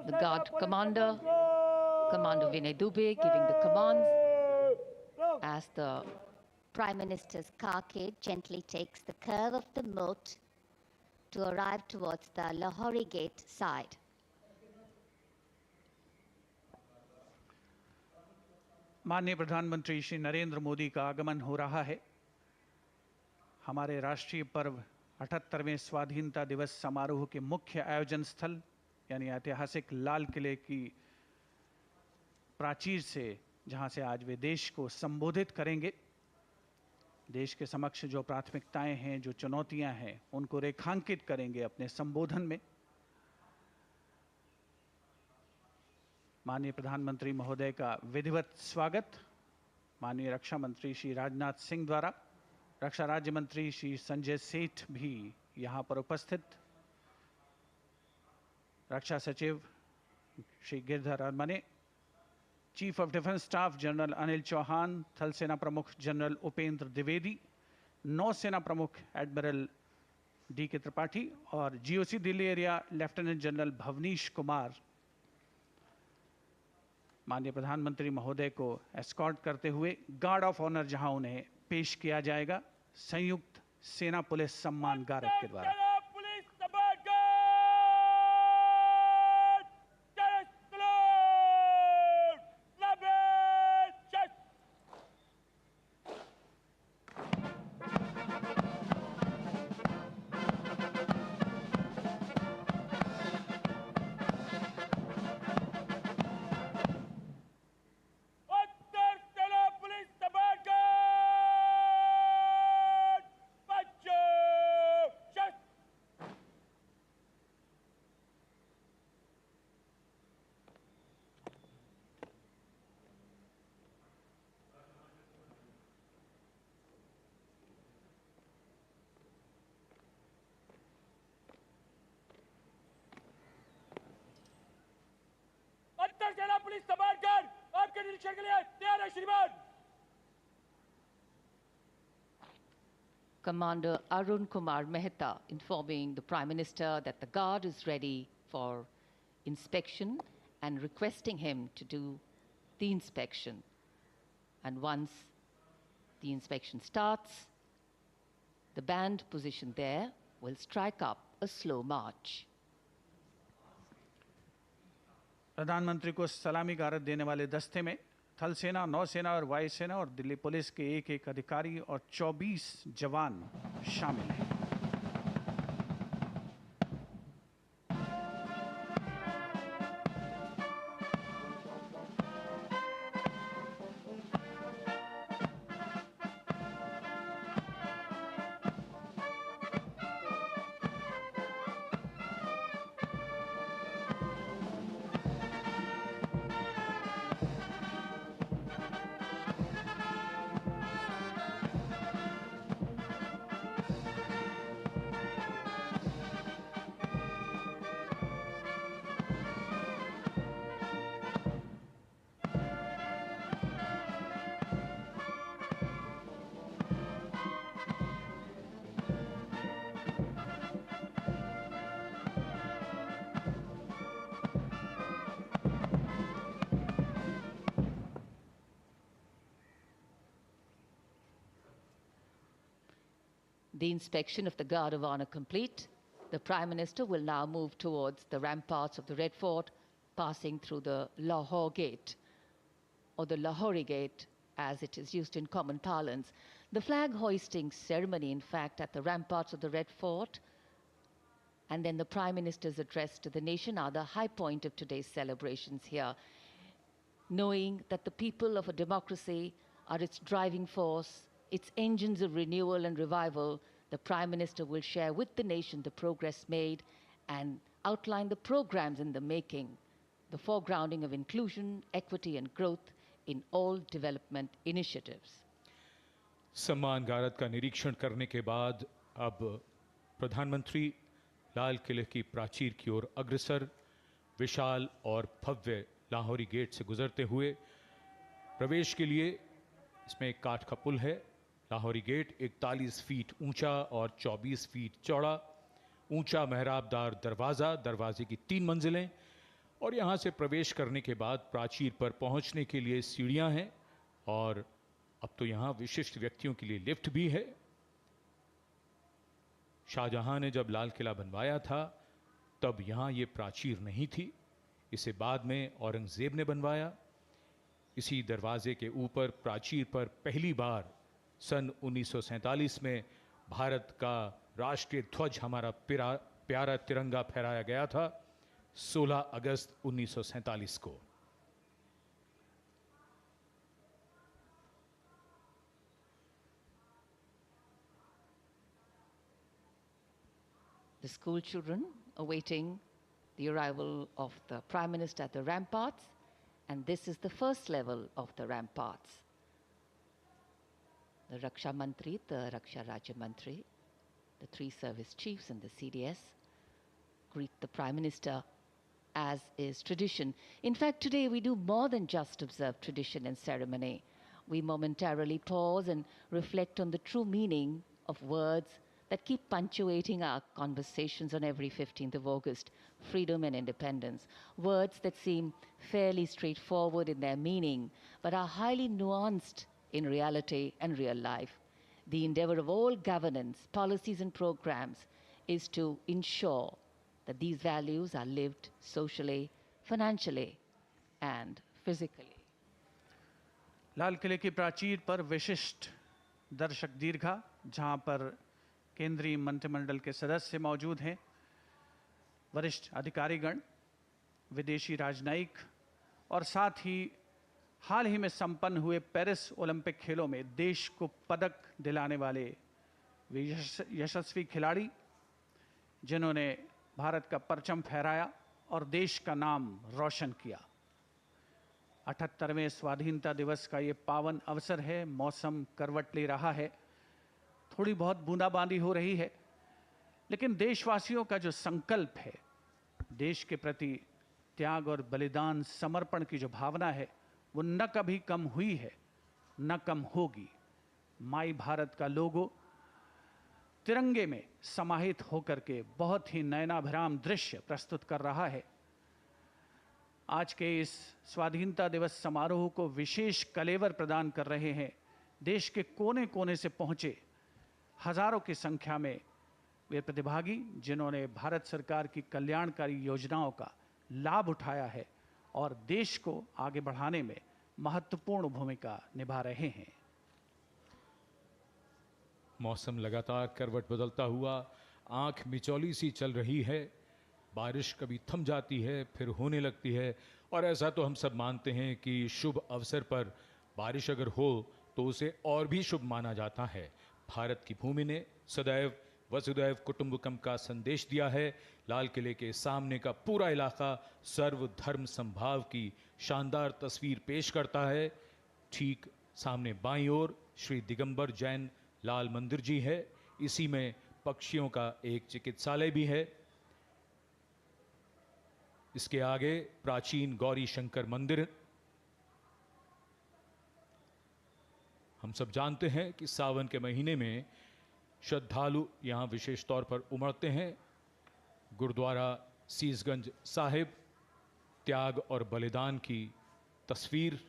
the Guard Commander, Commander Vinay Dubey giving the commands as the Prime Minister's carcade gently takes the curve of the moat to arrive towards the Lahori Gate side. माननीय प्रधानमंत्री श्री नरेंद्र मोदी का आगमन हो रहा है। हमारे राष्ट्रीय पर्व 78वें स्वाधीनता दिवस समारोह के मुख्य आयोजन स्थल यानी ऐतिहासिक लाल किले की प्राचीर से, जहां से आज वे देश को संबोधित करेंगे। देश के समक्ष जो प्राथमिकताएं हैं, जो चुनौतियां हैं, उनको रेखांकित करेंगे अपने संबोधन में। माननीय प्रधानमंत्री महोदय का विधिवत स्वागत माननीय रक्षा मंत्री श्री राजनाथ सिंह द्वारा, रक्षा राज्य मंत्री श्री संजय सेठ भी यहां पर उपस्थित, रक्षा सचिव Shri Giridhar Aramane, chief of defence staff general Anil Chauhan, थल सेना प्रमुख जनरल उपेंद्र द्विवेदी, नौसेना प्रमुख एडमिरल डी के त्रिपाठी और GOC Delhi area lieutenant general Bhavnish Kumar माननीय प्रधानमंत्री महोदय को एस्कॉर्ट करते हुए गार्ड ऑफ ऑनर जहां उन्हें पेश किया जाएगा संयुक्त सेना पुलिस सम्मान गारद के द्वारा। Commander Arun Kumar Mehta informing the Prime Minister that the Guard is ready for inspection and requesting him to do the inspection. And once the inspection starts, the band positioned there will strike up a slow march. प्रधानमंत्री को सलामी गारद देने वाले दस्ते में थल सेना, नौसेना और वायुसेना और दिल्ली पुलिस के एक अधिकारी और 24 जवान शामिल हैं। The inspection of the Guard of Honor complete, the Prime Minister will now move towards the ramparts of the Red Fort, passing through the Lahore Gate, or the Lahori Gate, as it is used in common parlance. The flag hoisting ceremony, in fact, at the ramparts of the Red Fort, and then the Prime Minister's address to the nation are the high point of today's celebrations here. Knowing that the people of a democracy are its driving force, its engines of renewal and revival, the Prime Minister will share with the nation the progress made and outline the programs in the making, the foregrounding of inclusion, equity and growth in all development initiatives. सम्मान गारद का निरीक्षण करने के बाद अब प्रधानमंत्री लाल किले की प्राचीर की ओर अग्रसर, विशाल और भव्य लाहौरी गेट से गुजरते हुए प्रवेश के लिए इसमें एक काठ का पुल है। लाहौरी गेट 41 फीट ऊंचा और 24 फीट चौड़ा, ऊंचा मेहराबदार दरवाज़ा, दरवाजे की 3 मंजिलें, और यहाँ से प्रवेश करने के बाद प्राचीर पर पहुँचने के लिए सीढ़ियाँ हैं, और अब तो यहाँ विशिष्ट व्यक्तियों के लिए लिफ्ट भी है। शाहजहां ने जब लाल किला बनवाया था तब यहाँ ये प्राचीर नहीं थी, इसे बाद में औरंगजेब ने बनवाया। इसी दरवाजे के ऊपर प्राचीर पर पहली बार सन 1947 में भारत का राष्ट्रीय ध्वज, हमारा प्यारा तिरंगा फहराया गया था 16 अगस्त 1947 को। The school children awaiting the arrival of the Prime Minister at the ramparts, and this is the first level of the ramparts. The Raksha Mantri, the Raksha Rajya Mantri, the 3 service chiefs and the CDS greet the Prime Minister as is tradition. In fact, today we do more than just observe tradition and ceremony. We momentarily pause and reflect on the true meaning of words that keep punctuating our conversations on every 15th of August, freedom and independence. Words that seem fairly straightforward in their meaning, but are highly nuanced in reality and real life. The endeavor of all governance, policies and programs is to ensure that these values are lived socially, financially and physically. लाल किले की प्राचीर पर विशिष्ट दर्शक दीर्घा, जहां पर केंद्रीय मंत्रिमंडल के सदस्य मौजूद हैं, वरिष्ठ अधिकारीगण, विदेशी राजनयिक और साथ ही हाल ही में संपन्न हुए पेरिस ओलंपिक खेलों में देश को पदक दिलाने वाले यशस्वी खिलाड़ी, जिन्होंने भारत का परचम फहराया और देश का नाम रोशन किया। 78वें स्वाधीनता दिवस का ये पावन अवसर है। मौसम करवट ले रहा है, थोड़ी बहुत बूंदाबांदी हो रही है, लेकिन देशवासियों का जो संकल्प है, देश के प्रति त्याग और बलिदान, समर्पण की जो भावना है, वो न कभी कम हुई है, न कम होगी। माई भारत का लोगो तिरंगे में समाहित होकर के बहुत ही नयनाभिराम दृश्य प्रस्तुत कर रहा है। आज के इस स्वाधीनता दिवस समारोह को विशेष कलेवर प्रदान कर रहे हैं देश के कोने कोने से पहुंचे हजारों की संख्या में वे प्रतिभागी, जिन्होंने भारत सरकार की कल्याणकारी योजनाओं का लाभ उठाया है और देश को आगे बढ़ाने में महत्वपूर्ण भूमिका निभा रहे हैं। मौसम लगातार करवट बदलता हुआ आंख मिचौली सी चल रही है। बारिश कभी थम जाती है, फिर होने लगती है, और ऐसा तो हम सब मानते हैं कि शुभ अवसर पर बारिश अगर हो तो उसे और भी शुभ माना जाता है। भारत की भूमि ने सदैव वसुदैव कुटुंबकम का संदेश दिया है। लाल किले के सामने का पूरा इलाका सर्वधर्म समभाव की शानदार तस्वीर पेश करता है। ठीक सामने बाईं ओर श्री दिगंबर जैन लाल मंदिर जी है। इसी में पक्षियों का एक चिकित्सालय भी है। इसके आगे प्राचीन गौरी शंकर मंदिर। हम सब जानते हैं कि सावन के महीने में श्रद्धालु यहां विशेष तौर पर उमड़ते हैं। गुरुद्वारा सीसगंज साहिब, त्याग और बलिदान की तस्वीर।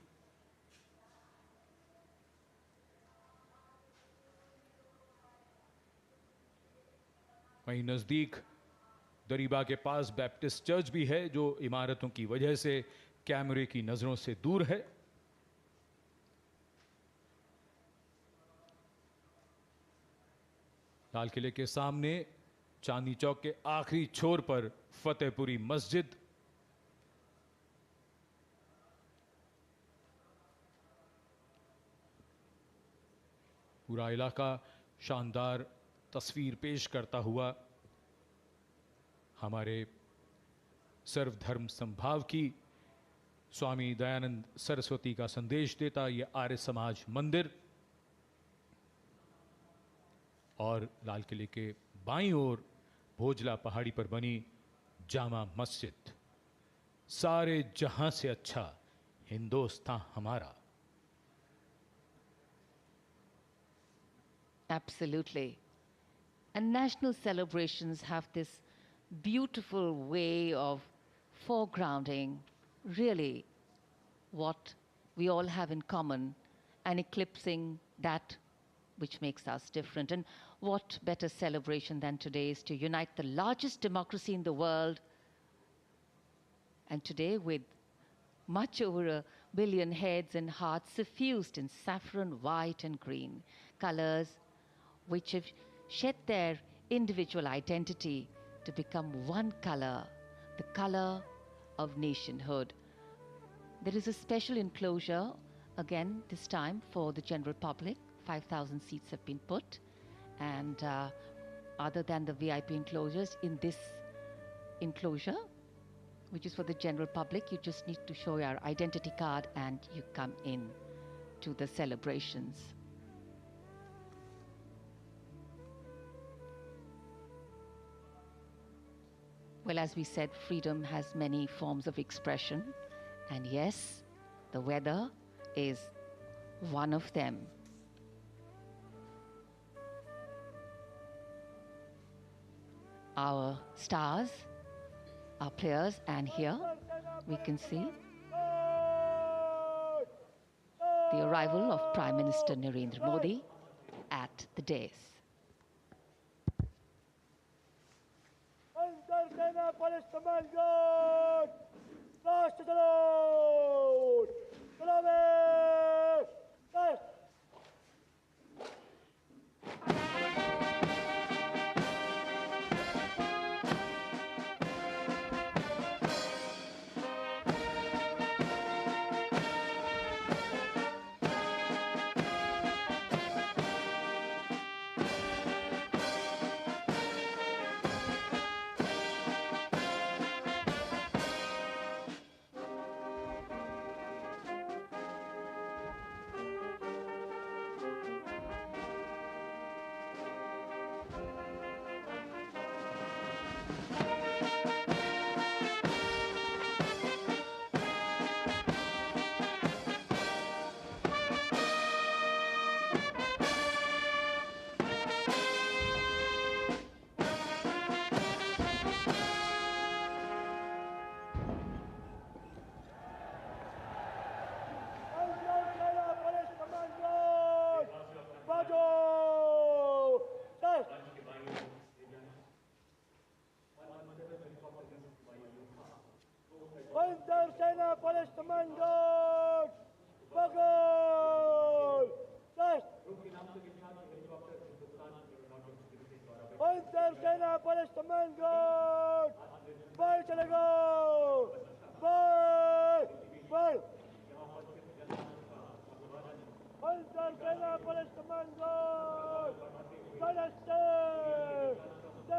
वहीं नजदीक दरीबा के पास बैप्टिस्ट चर्च भी है, जो इमारतों की वजह से कैमरे की नजरों से दूर है। लाल किले के सामने चांदनी चौक के आखिरी छोर पर फतेहपुरी मस्जिद, पूरा इलाका शानदार तस्वीर पेश करता हुआ हमारे सर्वधर्म संभाव की, स्वामी दयानंद सरस्वती का संदेश देता ये आर्य समाज मंदिर, और लाल किले के बाईं ओर भोजला पहाड़ी पर बनी जामा मस्जिद। सारे जहां से अच्छा हिंदुस्तान हमारा। Absolutely. And national celebrations have this beautiful way of foregrounding really what we all have in common and eclipsing that which makes us different. And what better celebration than today's to unite the largest democracy in the world, and today with much over 1 billion heads and hearts suffused in saffron, white and green colors, which have shed their individual identity to become one color, the color of nationhood. There is a special enclosure, again this time for the general public. 5,000 seats have been put, and other than the VIP enclosures, in this enclosure, which is for the general public, you just need to show your identity card and you come in to the celebrations. Well, as we said, freedom has many forms of expression, and yes, the weather is one of them. Our stars, our players, and here we can see the arrival of Prime Minister Narendra Modi at the dais.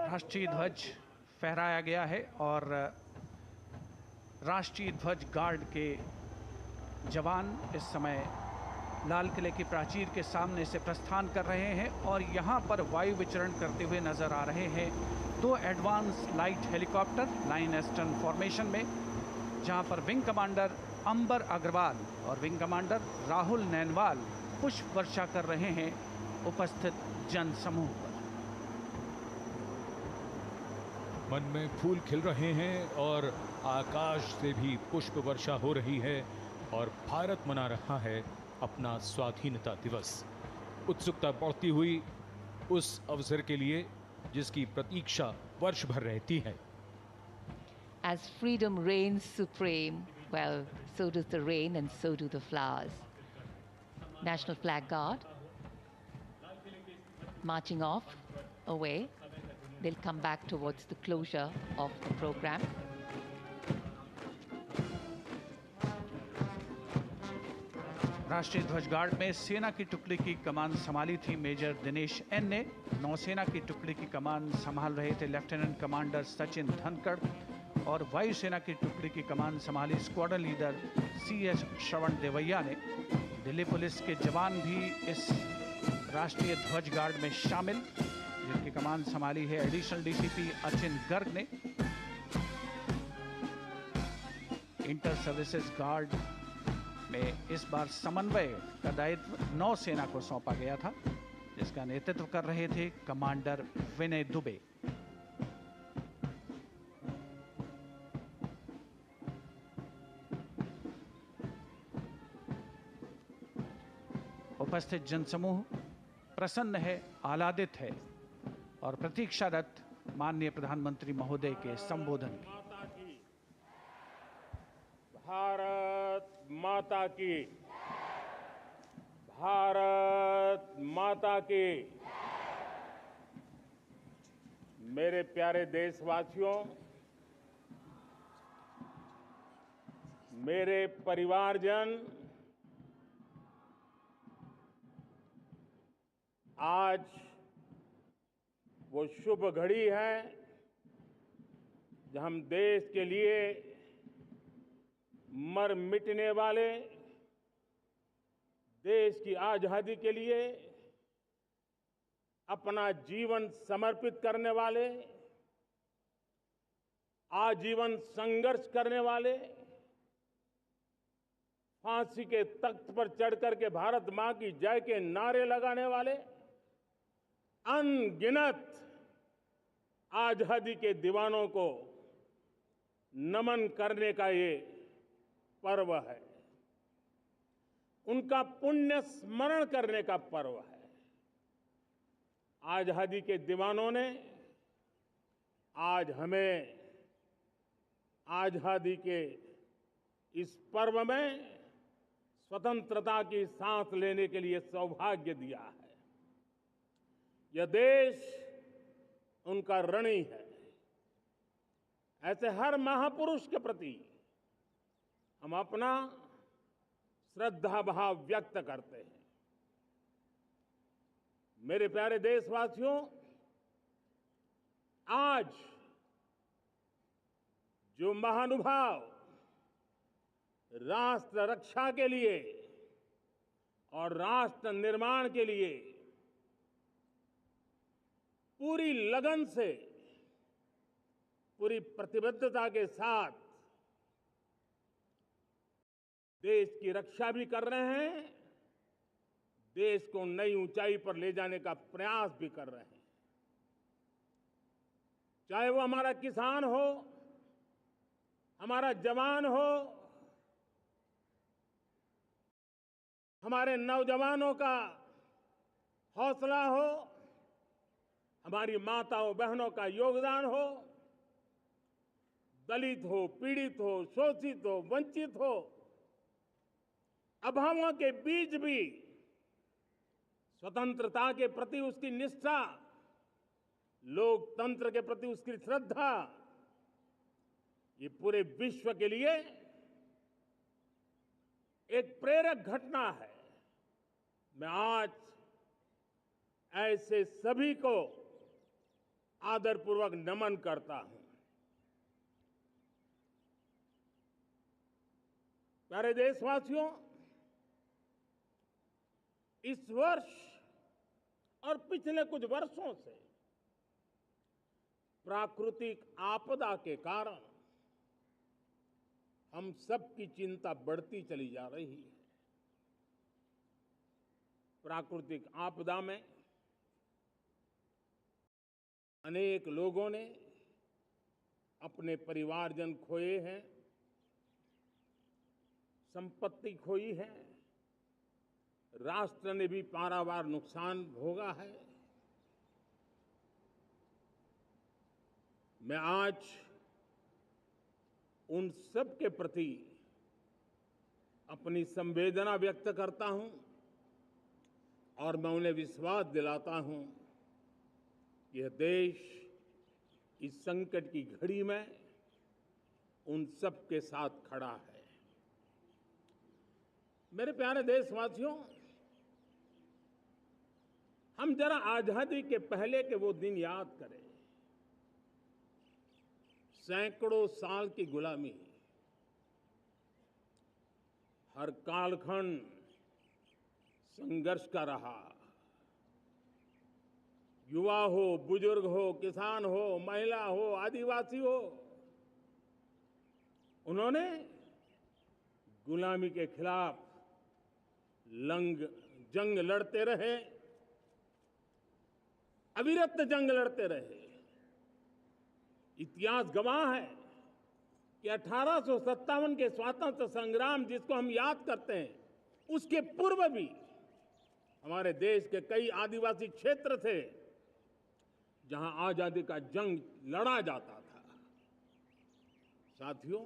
राष्ट्रीय ध्वज फहराया गया है और राष्ट्रीय ध्वज guard के जवान इस समय लाल किले की प्राचीर के सामने से प्रस्थान कर रहे हैं और यहाँ पर वायु विचरण करते हुए नजर आ रहे हैं 2 advance light helicopter line astern formation में, जहाँ पर विंग कमांडर अंबर अग्रवाल और विंग कमांडर राहुल नैनवाल पुष्प वर्षा कर रहे हैं उपस्थित जन समूह पर। मन में फूल खिल रहे हैं और आकाश से भी पुष्प वर्षा हो रही है और भारत मना रहा है अपना स्वाधीनता दिवस। उत्सुकता बढ़ती हुई उस अवसर के लिए जिसकी प्रतीक्षा वर्ष भर रहती है। As freedom reigns supreme, well, so does the rain and so do the flowers. National Flag Guard marching off, away. They'll come back towards the closure of the program. राष्ट्रीय ध्वज गार्ड में सेना की टुकड़ी की कमान संभाली थी मेजर दिनेश एन ने। नौसेना की टुकड़ी की कमान संभाल रहे थे लेफ्टिनेंट कमांडर सचिन धनखड़ और वायुसेना की टुकड़ी की कमान संभाली स्क्वाड्रन लीडर CS श्रवण देवैया ने। दिल्ली पुलिस के जवान भी इस राष्ट्रीय ध्वज गार्ड में शामिल, जिनकी कमान संभाली है एडिशनल DCP अचिन गर्ग ने। इंटर सर्विसेज गार्ड में इस बार समन्वय का दायित्व नौसेना को सौंपा गया था, जिसका नेतृत्व कर रहे थे कमांडर विनय दुबे। उपस्थित जनसमूह प्रसन्न है, आह्लादित है और प्रतीक्षारत माननीय प्रधानमंत्री महोदय के संबोधन की। भारत माता की, भारत माता की। मेरे प्यारे देशवासियों, मेरे परिवारजन, आज वो शुभ घड़ी है जब हम देश के लिए मर मिटने वाले, देश की आजादी के लिए अपना जीवन समर्पित करने वाले, आजीवन संघर्ष करने वाले, फांसी के तख्त पर चढ़कर के भारत मां की जय के नारे लगाने वाले अनगिनत आजादी के दीवानों को नमन करने का ये पर्व है, उनका पुण्य स्मरण करने का पर्व है। आजादी के दीवानों ने आज हमें आजादी के इस पर्व में स्वतंत्रता की सांस लेने के लिए सौभाग्य दिया है। यह देश उनका ऋणी है। ऐसे हर महापुरुष के प्रति हम अपना श्रद्धा भाव व्यक्त करते हैं। मेरे प्यारे देशवासियों, आज जो महानुभाव राष्ट्र रक्षा के लिए और राष्ट्र निर्माण के लिए पूरी लगन से, पूरी प्रतिबद्धता के साथ देश की रक्षा भी कर रहे हैं, देश को नई ऊंचाई पर ले जाने का प्रयास भी कर रहे हैं। चाहे वो हमारा किसान हो, हमारा जवान हो, हमारे नौजवानों का हौसला हो, हमारी माताओं बहनों का योगदान हो, दलित हो, पीड़ित हो, शोषित हो, वंचित हो, अभावों के बीच भी स्वतंत्रता के प्रति उसकी निष्ठा, लोकतंत्र के प्रति उसकी श्रद्धा, ये पूरे विश्व के लिए एक प्रेरक घटना है। मैं आज ऐसे सभी को आदरपूर्वक नमन करता हूं। प्यारे देशवासियों, इस वर्ष और पिछले कुछ वर्षों से प्राकृतिक आपदा के कारण हम सबकी चिंता बढ़ती चली जा रही है। प्राकृतिक आपदा में अनेक लोगों ने अपने परिवारजन खोए हैं, संपत्ति खोई है, राष्ट्र ने भी पारावार नुकसान भोगा है। मैं आज उन सब के प्रति अपनी संवेदना व्यक्त करता हूं और मैं उन्हें विश्वास दिलाता हूं कि यह देश इस संकट की घड़ी में उन सब के साथ खड़ा है। मेरे प्यारे देशवासियों, हम जरा आजादी के पहले के वो दिन याद करें। सैकड़ों साल की गुलामी, हर कालखंड संघर्ष का रहा। युवा हो, बुजुर्ग हो, किसान हो, महिला हो, आदिवासी हो, उन्होंने गुलामी के खिलाफ जंग लड़ते रहे, अविरत जंग लड़ते रहे। इतिहास गवाह है कि 1857 के स्वातंत्र संग्राम जिसको हम याद करते हैं, उसके पूर्व भी हमारे देश के कई आदिवासी क्षेत्र थे जहां आजादी का जंग लड़ा जाता था। साथियों,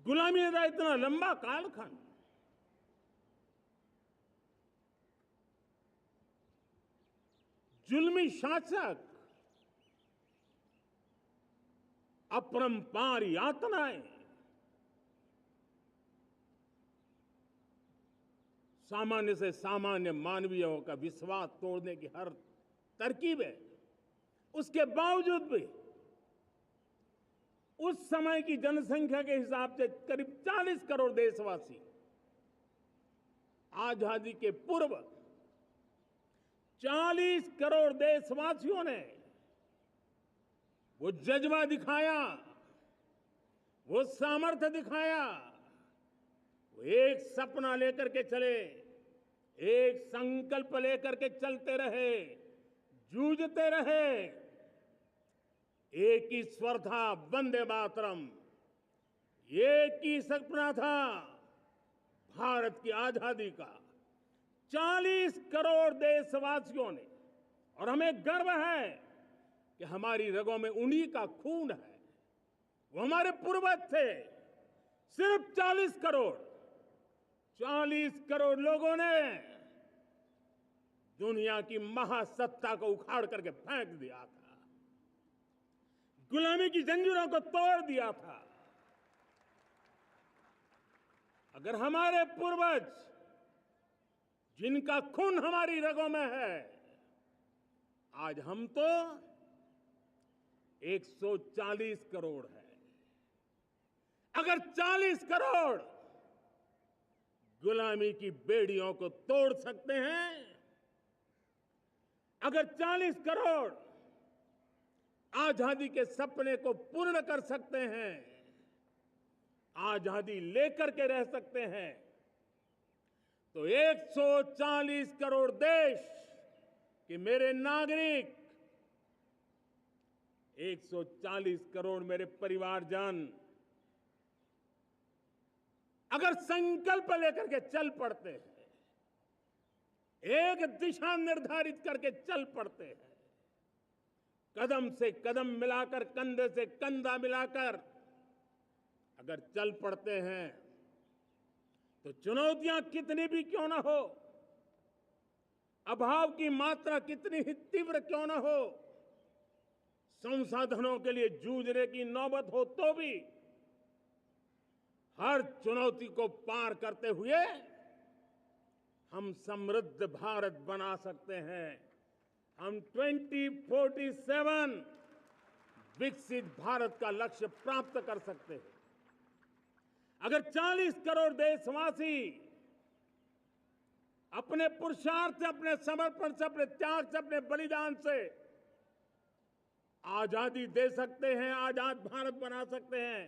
गुलामी का इतना लंबा कालखंड, जुल्मी शासक, अपरंपार यातनाएं, सामान्य से सामान्य मानवीयों का विश्वास तोड़ने की हर तरकीब है। उसके बावजूद भी उस समय की जनसंख्या के हिसाब से करीब 40 करोड़ देशवासी आजादी के पूर्व 40 करोड़ देशवासियों ने वो जज्बा दिखाया, वो सामर्थ्य दिखाया, वो एक सपना लेकर के चले, एक संकल्प लेकर के चलते रहे, जूझते रहे। एक ही स्वर था, वंदे मातरम। एक ही सपना था, भारत की आजादी का। 40 करोड़ देशवासियों ने, और हमें गर्व है कि हमारी रगों में उन्हीं का खून है। वो हमारे पूर्वज थे। सिर्फ 40 करोड़ लोगों ने दुनिया की महासत्ता को उखाड़ करके फेंक दिया था, गुलामी की जंजीरों को तोड़ दिया था। अगर हमारे पूर्वज, जिनका खून हमारी रगों में है, आज हम तो 140 करोड़ है। अगर 40 करोड़ गुलामी की बेड़ियों को तोड़ सकते हैं, अगर 40 करोड़ आजादी के सपने को पूर्ण कर सकते हैं, आजादी लेकर के रह सकते हैं, तो 140 करोड़ देश के मेरे नागरिक, 140 करोड़ मेरे परिवारजन अगर संकल्प लेकर के चल पड़ते हैं, एक दिशा निर्धारित करके चल पड़ते हैं, कदम से कदम मिलाकर, कंधे से कंधा मिलाकर अगर चल पड़ते हैं, तो चुनौतियां कितनी भी क्यों ना हो, अभाव की मात्रा कितनी ही तीव्र क्यों ना हो, संसाधनों के लिए जूझने की नौबत हो तो भी हर चुनौती को पार करते हुए हम समृद्ध भारत बना सकते हैं। हम 2047 विकसित भारत का लक्ष्य प्राप्त कर सकते हैं। अगर 40 करोड़ देशवासी अपने पुरुषार्थ से, अपने समर्पण से, अपने त्याग से, अपने बलिदान से आजादी दे सकते हैं, आजाद भारत बना सकते हैं,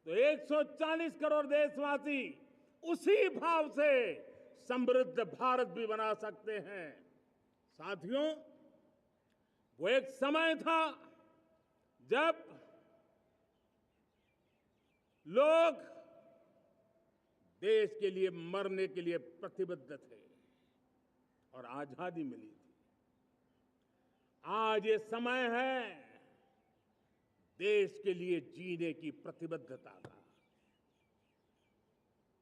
तो 140 करोड़ देशवासी उसी भाव से समृद्ध भारत भी बना सकते हैं। साथियों, वो एक समय था जब लोग देश के लिए मरने के लिए प्रतिबद्ध थे और आजादी मिली थी। आज ये समय है देश के लिए जीने की प्रतिबद्धता का।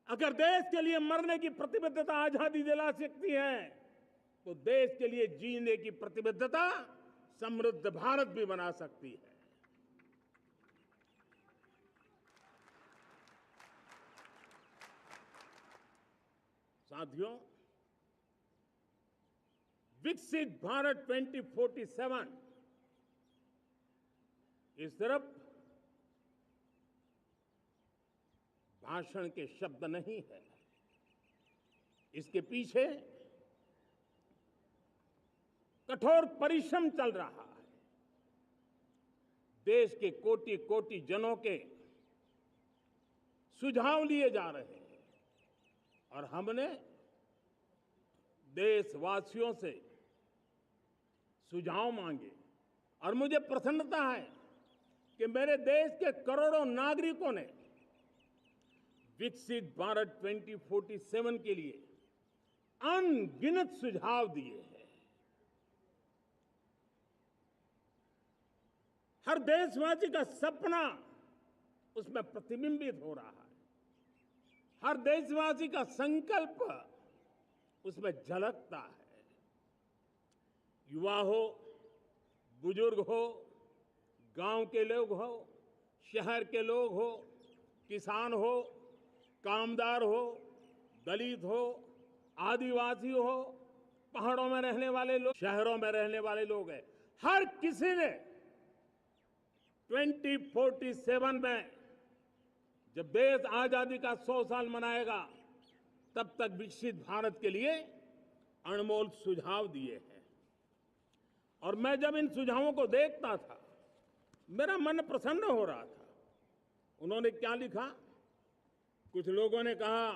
अगर देश के लिए मरने की प्रतिबद्धता आजादी दिला सकती है, तो देश के लिए जीने की प्रतिबद्धता समृद्ध भारत भी बना सकती है। साथियों, विकसित भारत 2047 ये सिर्फ भाषण के शब्द नहीं है। इसके पीछे कठोर परिश्रम चल रहा है। देश के कोटि कोटि जनों के सुझाव लिए जा रहे हैं और हमने देशवासियों से सुझाव मांगे। और मुझे प्रसन्नता है कि मेरे देश के करोड़ों नागरिकों ने विकसित भारत 2047 के लिए अनगिनत सुझाव दिए हैं। हर देशवासी का सपना उसमें प्रतिबिंबित हो रहा है। हर देशवासी का संकल्प उसमें झलकता है। युवा हो, बुजुर्ग हो, गांव के लोग हो, शहर के लोग हो, किसान हो, कामदार हो, दलित हो, आदिवासी हो, पहाड़ों में रहने वाले लोग, शहरों में रहने वाले लोग हैं। हर किसी ने 2047 में जब देश आजादी का 100 साल मनाएगा, तब तक विकसित भारत के लिए अनमोल सुझाव दिए हैं। और मैं जब इन सुझावों को देखता था, मेरा मन प्रसन्न हो रहा था। उन्होंने क्या लिखा? कुछ लोगों ने कहा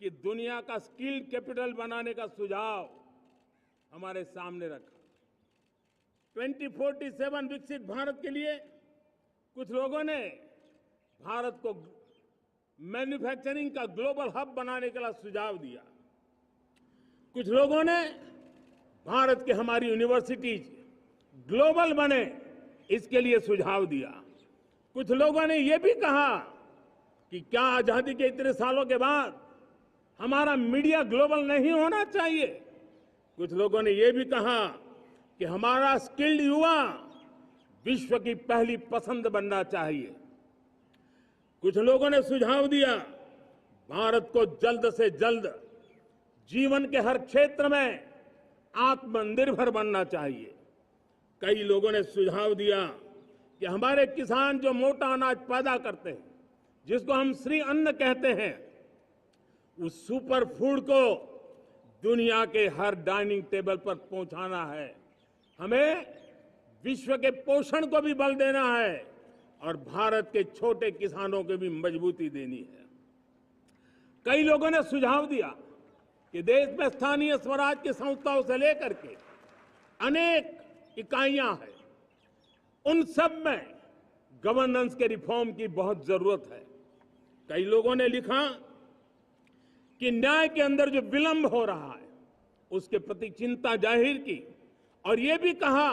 कि दुनिया का स्किल कैपिटल बनाने का सुझाव हमारे सामने रखा। 2047 विकसित भारत के लिए कुछ लोगों ने भारत को मैन्युफैक्चरिंग का ग्लोबल हब बनाने का सुझाव दिया। कुछ लोगों ने भारत के हमारी यूनिवर्सिटीज ग्लोबल बने, इसके लिए सुझाव दिया। कुछ लोगों ने यह भी कहा कि क्या आजादी के इतने सालों के बाद हमारा मीडिया ग्लोबल नहीं होना चाहिए। कुछ लोगों ने यह भी कहा कि हमारा स्किल्ड युवा विश्व की पहली पसंद बनना चाहिए। कुछ लोगों ने सुझाव दिया भारत को जल्द से जल्द जीवन के हर क्षेत्र में आत्मनिर्भर बनना चाहिए। कई लोगों ने सुझाव दिया कि हमारे किसान जो मोटा अनाज पैदा करते हैं, जिसको हम श्री अन्न कहते हैं, उस सुपर फूड को दुनिया के हर डाइनिंग टेबल पर पहुंचाना है। हमें विश्व के पोषण को भी बल देना है और भारत के छोटे किसानों को भी मजबूती देनी है। कई लोगों ने सुझाव दिया कि देश में स्थानीय स्वराज की संस्थाओं से लेकर के अनेक इकाइयां हैं, उन सब में गवर्नेंस के रिफॉर्म की बहुत जरूरत है। कई लोगों ने लिखा कि न्याय के अंदर जो विलंब हो रहा है, उसके प्रति चिंता जाहिर की और ये भी कहा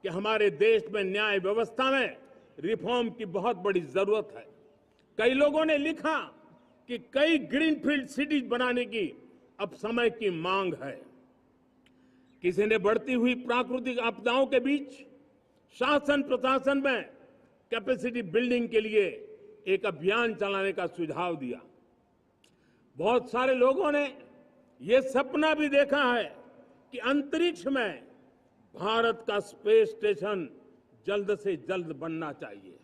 कि हमारे देश में न्याय व्यवस्था में रिफॉर्म की बहुत बड़ी जरूरत है। कई लोगों ने लिखा कि कई ग्रीनफील्ड सिटीज बनाने की अब समय की मांग है। किसी ने बढ़ती हुई प्राकृतिक आपदाओं के बीच शासन प्रशासन में कैपेसिटी बिल्डिंग के लिए एक अभियान चलाने का सुझाव दिया। बहुत सारे लोगों ने यह सपना भी देखा है कि अंतरिक्ष में भारत का स्पेस स्टेशन जल्द से जल्द बनना चाहिए।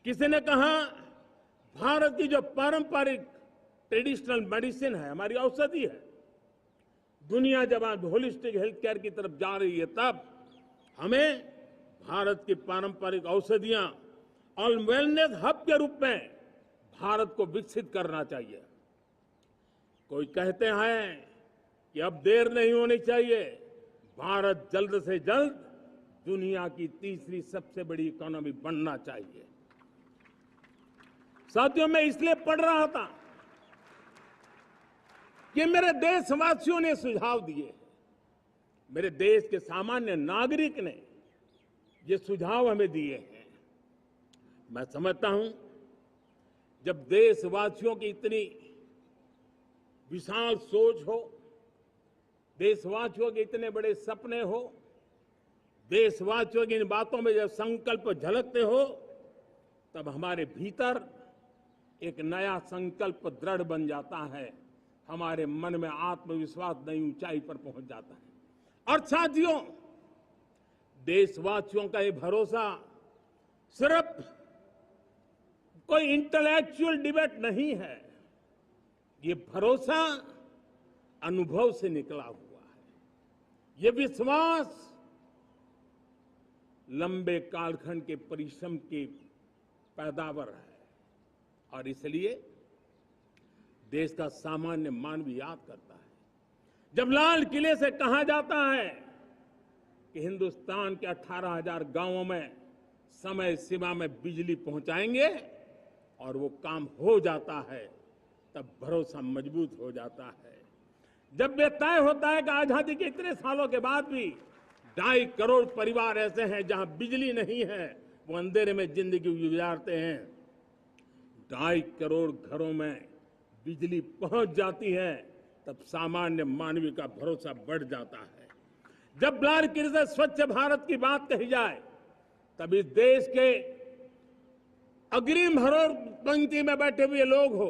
किसी ने कहा भारत की जो पारंपरिक ट्रेडिशनल मेडिसिन है, हमारी औषधि है, दुनिया जब आज होलिस्टिक हेल्थ केयर की तरफ जा रही है, तब हमें भारत की पारंपरिक औषधियां और वेलनेस हब के रूप में भारत को विकसित करना चाहिए। कोई कहते हैं कि अब देर नहीं होनी चाहिए, भारत जल्द से जल्द दुनिया की तीसरी सबसे बड़ी इकोनॉमी बनना चाहिए। साथियों, मैं इसलिए पढ़ रहा था कि मेरे देशवासियों ने सुझाव दिए मेरे देश के सामान्य नागरिक ने ये सुझाव हमें दिए हैं। मैं समझता हूं जब देशवासियों की इतनी विशाल सोच हो, देशवासियों के इतने बड़े सपने हो, देशवासियों की इन बातों में जब संकल्प झलकते हो, तब हमारे भीतर एक नया संकल्प दृढ़ बन जाता है, हमारे मन में आत्मविश्वास नई ऊंचाई पर पहुंच जाता है। और साथियों, देशवासियों का ये भरोसा सिर्फ कोई इंटेलेक्चुअल डिबेट नहीं है, ये भरोसा अनुभव से निकला हुआ है। ये विश्वास लंबे कालखंड के परिश्रम की पैदावार है। और इसलिए देश का सामान्य मानव याद करता है जब लाल किले से कहा जाता है कि हिंदुस्तान के 18,000 गांवों में समय सीमा में बिजली पहुंचाएंगे, और वो काम हो जाता है, तब भरोसा मजबूत हो जाता है। जब ये तय होता है कि आजादी के इतने सालों के बाद भी 2.5 करोड़ परिवार ऐसे हैं जहां बिजली नहीं है, वो अंधेरे में जिंदगी गुजारते हैं, 2.5 करोड़ घरों में बिजली पहुंच जाती है, तब सामान्य मानवीय का भरोसा बढ़ जाता है। जब लाल किले से स्वच्छ भारत की बात कही जाए, तब इस देश के अग्रिम हरोड़ पंक्ति में बैठे हुए लोग हो,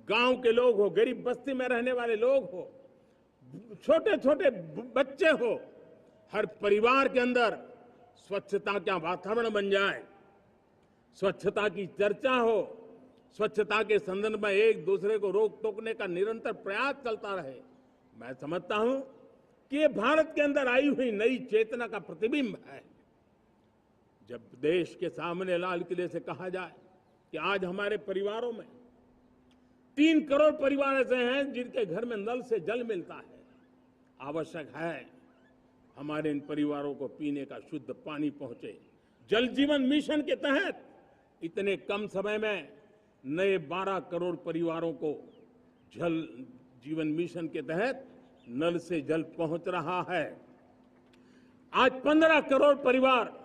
गांव के लोग हो, गरीब बस्ती में रहने वाले लोग हो, छोटे छोटे बच्चे हो, हर परिवार के अंदर स्वच्छता का वातावरण बन जाए, स्वच्छता की चर्चा हो, स्वच्छता के संदर्भ में एक दूसरे को रोक टोकने का निरंतर प्रयास चलता रहे। मैं समझता हूं कि ये भारत के अंदर आई हुई नई चेतना का प्रतिबिंब है। जब देश के सामने लाल किले से कहा जाए कि आज हमारे परिवारों में 3 करोड़ परिवार ऐसे हैं जिनके घर में नल से जल मिलता है, आवश्यक है हमारे इन परिवारों को पीने का शुद्ध पानी पहुंचे। जल जीवन मिशन के तहत इतने कम समय में नए 12 करोड़ परिवारों को जल जीवन मिशन के तहत नल से जल पहुंच रहा है। आज 15 करोड़ परिवार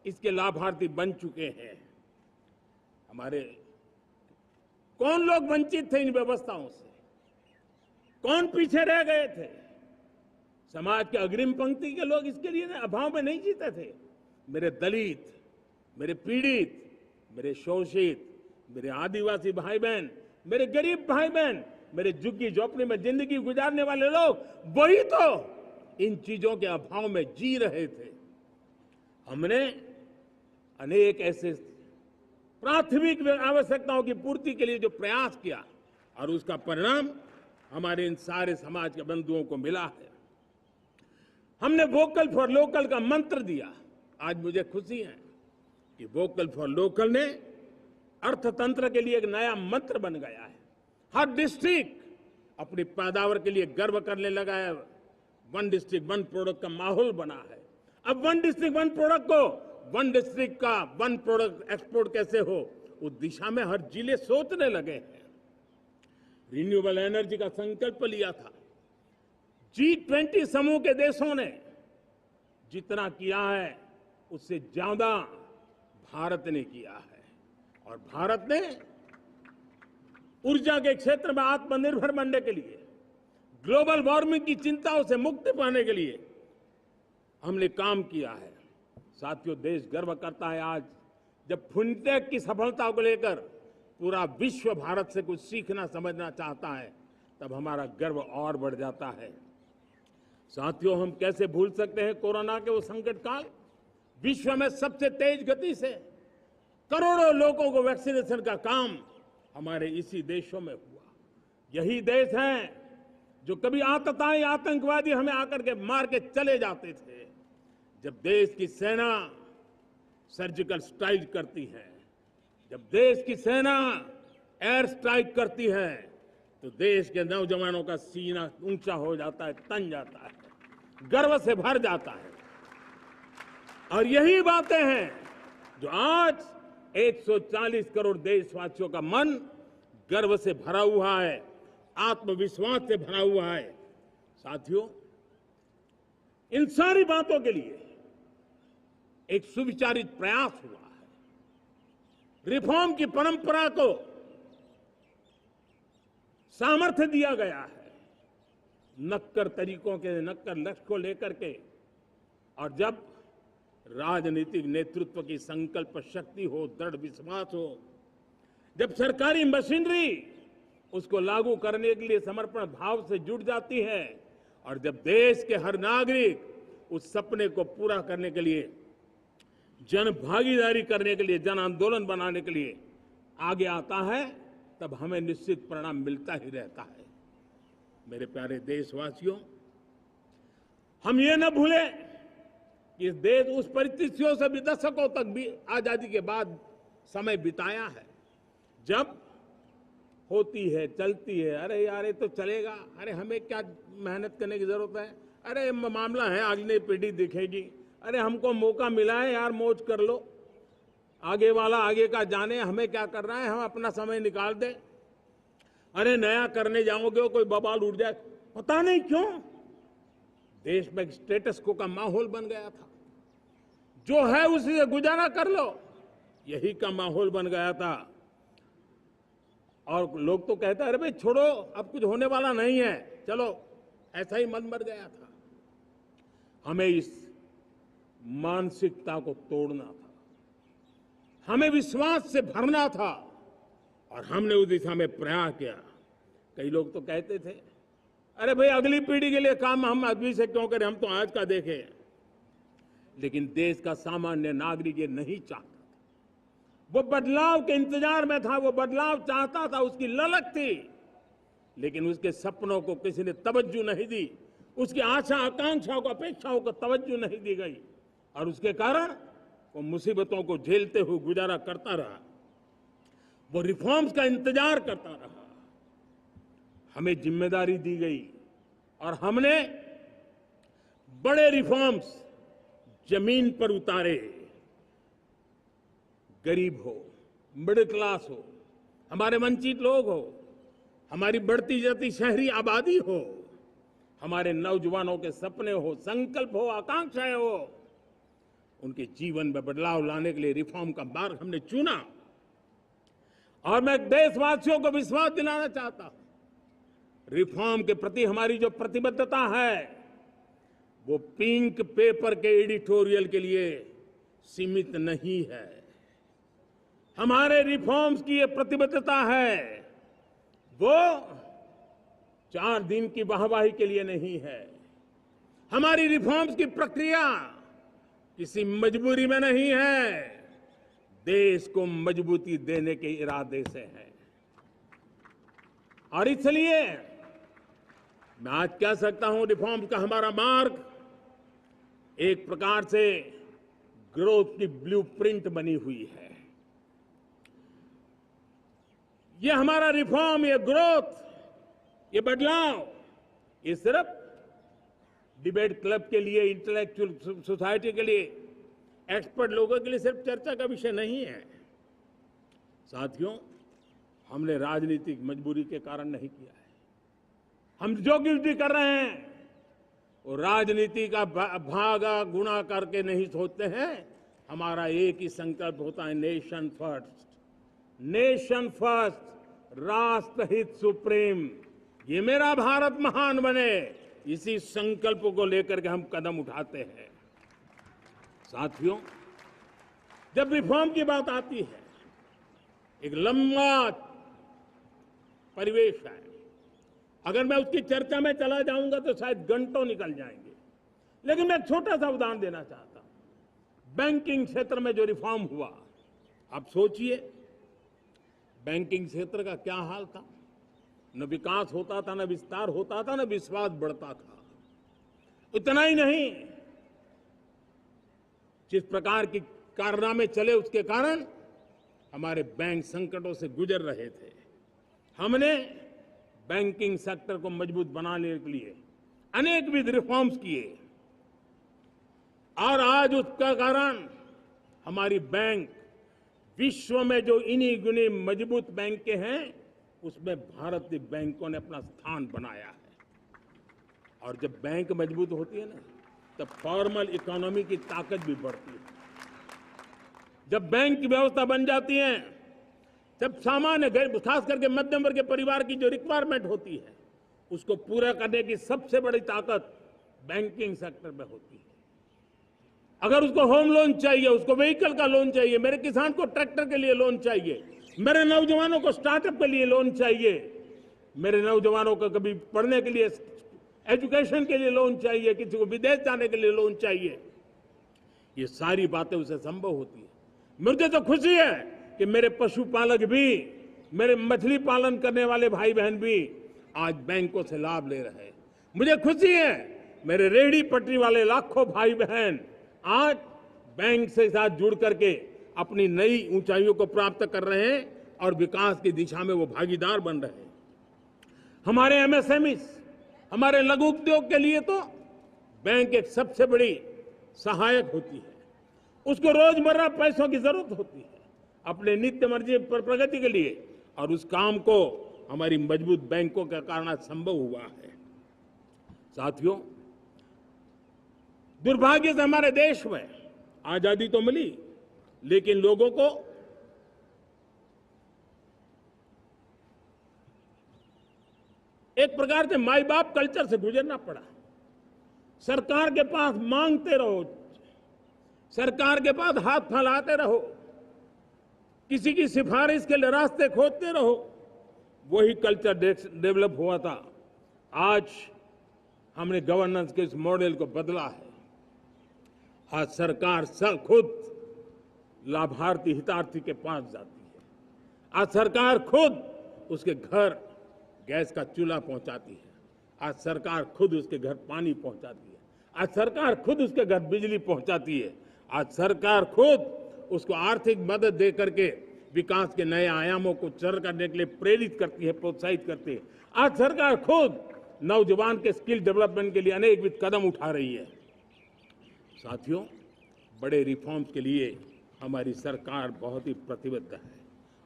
इसके लाभार्थी बन चुके हैं। हमारे कौन लोग वंचित थे इन व्यवस्थाओं से, कौन पीछे रह गए थे? समाज के अग्रिम पंक्ति के लोग इसके लिए अभाव में नहीं जीते थे। मेरे दलित, मेरे पीड़ित, मेरे शोषित, मेरे आदिवासी भाई बहन, मेरे गरीब भाई बहन, मेरे झुग्गी झोपड़ी में जिंदगी गुजारने वाले लोग, वही तो इन चीजों के अभाव में जी रहे थे। हमने अनेक ऐसे प्राथमिक आवश्यकताओं की पूर्ति के लिए जो प्रयास किया, और उसका परिणाम हमारे इन सारे समाज के बंधुओं को मिला है। हमने वोकल फॉर लोकल का मंत्र दिया। आज मुझे खुशी है कि वोकल फॉर लोकल ने अर्थतंत्र के लिए एक नया मंत्र बन गया है। हर डिस्ट्रिक्ट अपनी पैदावार के लिए गर्व करने लगा है। 1 डिस्ट्रिक्ट 1 प्रोडक्ट का माहौल बना है। अब 1 डिस्ट्रिक्ट 1 प्रोडक्ट को 1 डिस्ट्रिक्ट का 1 प्रोडक्ट एक्सपोर्ट कैसे हो, उस दिशा में हर जिले सोचने लगे हैं। रिन्यूएबल एनर्जी का संकल्प लिया था। G20 समूह के देशों ने जितना किया है उससे ज्यादा भारत ने किया है, और भारत ने ऊर्जा के क्षेत्र में आत्मनिर्भर बनने के लिए, ग्लोबल वार्मिंग की चिंताओं से मुक्ति पाने के लिए हमने काम किया है। साथियों, देश गर्व करता है आज जब फिनटेक की सफलता को लेकर पूरा विश्व भारत से कुछ सीखना समझना चाहता है, तब हमारा गर्व और बढ़ जाता है। साथियों, हम कैसे भूल सकते हैं कोरोना के वो संकट काल। विश्व में सबसे तेज गति से करोड़ों लोगों को वैक्सीनेशन का काम हमारे इसी देशों में हुआ। यही देश हैं जो कभी आतताई आतंकवादी हमें आकर के मार के चले जाते थे। जब देश की सेना सर्जिकल स्ट्राइक करती है, जब देश की सेना एयर स्ट्राइक करती है, तो देश के नौजवानों का सीना ऊंचा हो जाता है, तन जाता है, गर्व से भर जाता है। और यही बातें हैं जो आज 140 करोड़ देशवासियों का मन गर्व से भरा हुआ है, आत्मविश्वास से भरा हुआ है। साथियों, इन सारी बातों के लिए एक सुविचारित प्रयास हुआ है। रिफॉर्म की परंपरा को सामर्थ्य दिया गया है, नक्कर तरीकों के, नक्कर लक्ष्य को लेकर के। और जब राजनीतिक नेतृत्व की संकल्प शक्ति हो, दृढ़ विश्वास हो, जब सरकारी मशीनरी उसको लागू करने के लिए समर्पण भाव से जुट जाती है, और जब देश के हर नागरिक उस सपने को पूरा करने के लिए, जन भागीदारी करने के लिए, जन आंदोलन बनाने के लिए आगे आता है, तब हमें निश्चित परिणाम मिलता ही रहता है। मेरे प्यारे देशवासियों, हम ये न भूलें कि इस देश उस परिस्थितियों से भी दशकों तक भी आजादी के बाद समय बिताया है, जब होती है, चलती है, अरे यार ये तो चलेगा, अरे हमें क्या मेहनत करने की जरूरत है, अरे मामला है अगली पीढ़ी दिखेगी, अरे हमको मौका मिला है यार, मौज कर लो, आगे वाला आगे का जाने, हमें क्या करना है, हम अपना समय निकाल दें। अरे नया करने जाओगे कोई बवाल उठ जाए, पता नहीं क्यों देश में स्टेटस को का माहौल बन गया था। जो है उसी से गुजारा कर लो, यही का माहौल बन गया था। और लोग तो कहते हैं अरे भाई छोड़ो, अब कुछ होने वाला नहीं है, चलो, ऐसा ही मन मर गया था। हमें इस मानसिकता को तोड़ना था, हमें विश्वास से भरना था, और हमने उस दिशा में प्रयास किया। कई लोग तो कहते थे अरे भाई अगली पीढ़ी के लिए काम हम अभी से क्यों करें, हम तो आज का देखें। लेकिन देश का सामान्य नागरिक ये नहीं चाहता, वो बदलाव के इंतजार में था, वो बदलाव चाहता था, उसकी ललक थी, लेकिन उसके सपनों को किसी ने तवज्जो नहीं दी, उसकी आशा आकांक्षाओं को, अपेक्षाओं को तवज्जो नहीं दी गई, और उसके कारण वो मुसीबतों को झेलते हुए गुजारा करता रहा, वो रिफॉर्म्स का इंतजार करता रहा। हमें जिम्मेदारी दी गई और हमने बड़े रिफॉर्म्स जमीन पर उतारे। गरीब हो, मिडिल क्लास हो, हमारे वंचित लोग हो, हमारी बढ़ती जाती शहरी आबादी हो, हमारे नौजवानों के सपने हो, संकल्प हो, आकांक्षाएं हो, उनके जीवन में बदलाव लाने के लिए रिफॉर्म का मार्ग हमने चुना। और मैं देशवासियों को विश्वास दिलाना चाहता हूं, रिफॉर्म के प्रति हमारी जो प्रतिबद्धता है वो पिंक पेपर के एडिटोरियल के लिए सीमित नहीं है। हमारे रिफॉर्म्स की ये प्रतिबद्धता है, वो 4 दिन की वाहवाही के लिए नहीं है। हमारी रिफॉर्म्स की प्रक्रिया किसी मजबूरी में नहीं है, देश को मजबूती देने के इरादे से है। और इसलिए मैं आज कह सकता हूं, रिफॉर्म का हमारा मार्ग एक प्रकार से ग्रोथ की ब्लूप्रिंट बनी हुई है। ये हमारा रिफॉर्म, ये ग्रोथ, ये बदलाव, ये सिर्फ डिबेट क्लब के लिए, इंटेलेक्चुअल सोसाइटी के लिए, एक्सपर्ट लोगों के लिए सिर्फ चर्चा का विषय नहीं है। साथियों, हमने राजनीतिक मजबूरी के कारण नहीं किया है। हम जो कुछ भी कर रहे हैं वो राजनीति का भागा गुणा करके नहीं सोचते हैं। हमारा एक ही संकल्प होता है, नेशन फर्स्ट, नेशन फर्स्ट, राष्ट्र हित सुप्रीम, ये मेरा भारत महान बने, इसी संकल्प को लेकर के हम कदम उठाते हैं। साथियों, जब रिफॉर्म की बात आती है, एक लंबा परिवेश है। अगर मैं उसकी चर्चा में चला जाऊंगा तो शायद घंटों निकल जाएंगे, लेकिन मैं छोटा सा उदाहरण देना चाहता हूं। बैंकिंग क्षेत्र में जो रिफॉर्म हुआ, आप सोचिए बैंकिंग क्षेत्र का क्या हाल था। न विकास होता था, न विस्तार होता था, न विश्वास बढ़ता था। इतना ही नहीं, जिस प्रकार की कारनामे चले उसके कारण हमारे बैंक संकटों से गुजर रहे थे। हमने बैंकिंग सेक्टर को मजबूत बनाने के लिए अनेकविध रिफॉर्म्स किए, और आज उसका कारण हमारी बैंक विश्व में जो इन्हीं गुनी मजबूत बैंक के हैं, उसमें भारतीय बैंकों ने अपना स्थान बनाया है। और जब बैंक मजबूत होती है ना, तब फॉर्मल इकोनॉमी की ताकत भी बढ़ती है। जब बैंक की व्यवस्था बन जाती है, जब सामान्य खास करके मध्यम वर्ग के परिवार की जो रिक्वायरमेंट होती है, उसको पूरा करने की सबसे बड़ी ताकत बैंकिंग सेक्टर में होती है। अगर उसको होम लोन चाहिए, उसको व्हीकल का लोन चाहिए, मेरे किसान को ट्रैक्टर के लिए लोन चाहिए, मेरे नौजवानों को स्टार्टअप के लिए लोन चाहिए, मेरे नौजवानों को कभी पढ़ने के लिए, एजुकेशन के लिए लोन चाहिए, किसी को विदेश जाने के लिए लोन चाहिए, ये सारी बातें उसे संभव होती है। मुझे तो खुशी है कि मेरे पशुपालक भी, मेरे मछली पालन करने वाले भाई बहन भी आज बैंकों से लाभ ले रहे हैं। मुझे खुशी है मेरे रेहड़ी पटरी वाले लाखों भाई बहन आज बैंक से साथ जुड़ करके अपनी नई ऊंचाइयों को प्राप्त कर रहे हैं और विकास की दिशा में वो भागीदार बन रहे हैं। हमारे एमएसएमई, हमारे लघु उद्योग के लिए तो बैंक एक सबसे बड़ी सहायक होती है। उसको रोजमर्रा पैसों की जरूरत होती है अपने नित्य मर्जी पर प्रगति के लिए, और उस काम को हमारी मजबूत बैंकों के कारण संभव हुआ है। साथियों, दुर्भाग्य से हमारे देश में आजादी तो मिली, लेकिन लोगों को एक प्रकार से माई बाप कल्चर से गुजरना पड़ा। सरकार के पास मांगते रहो, सरकार के पास हाथ फैलाते रहो, किसी की सिफारिश के लिए रास्ते खोजते रहो, वही कल्चर डेवलप हुआ था। आज हमने गवर्नेंस के इस मॉडल को बदला है। आज सरकार खुद लाभार्थी हितार्थी के पास जाती है। आज सरकार खुद उसके घर गैस का चूल्हा पहुंचाती है। आज सरकार खुद उसके घर पानी पहुंचाती है। आज सरकार खुद उसके घर बिजली पहुंचाती है। आज सरकार खुद उसको आर्थिक मदद दे करके विकास के नए आयामों को चर करने के लिए प्रेरित करती है, प्रोत्साहित करती है। आज सरकार खुद नौजवान के स्किल डेवलपमेंट के लिए अनेकविध कदम उठा रही है। साथियों, बड़े रिफॉर्म्स के लिए हमारी सरकार बहुत ही प्रतिबद्ध है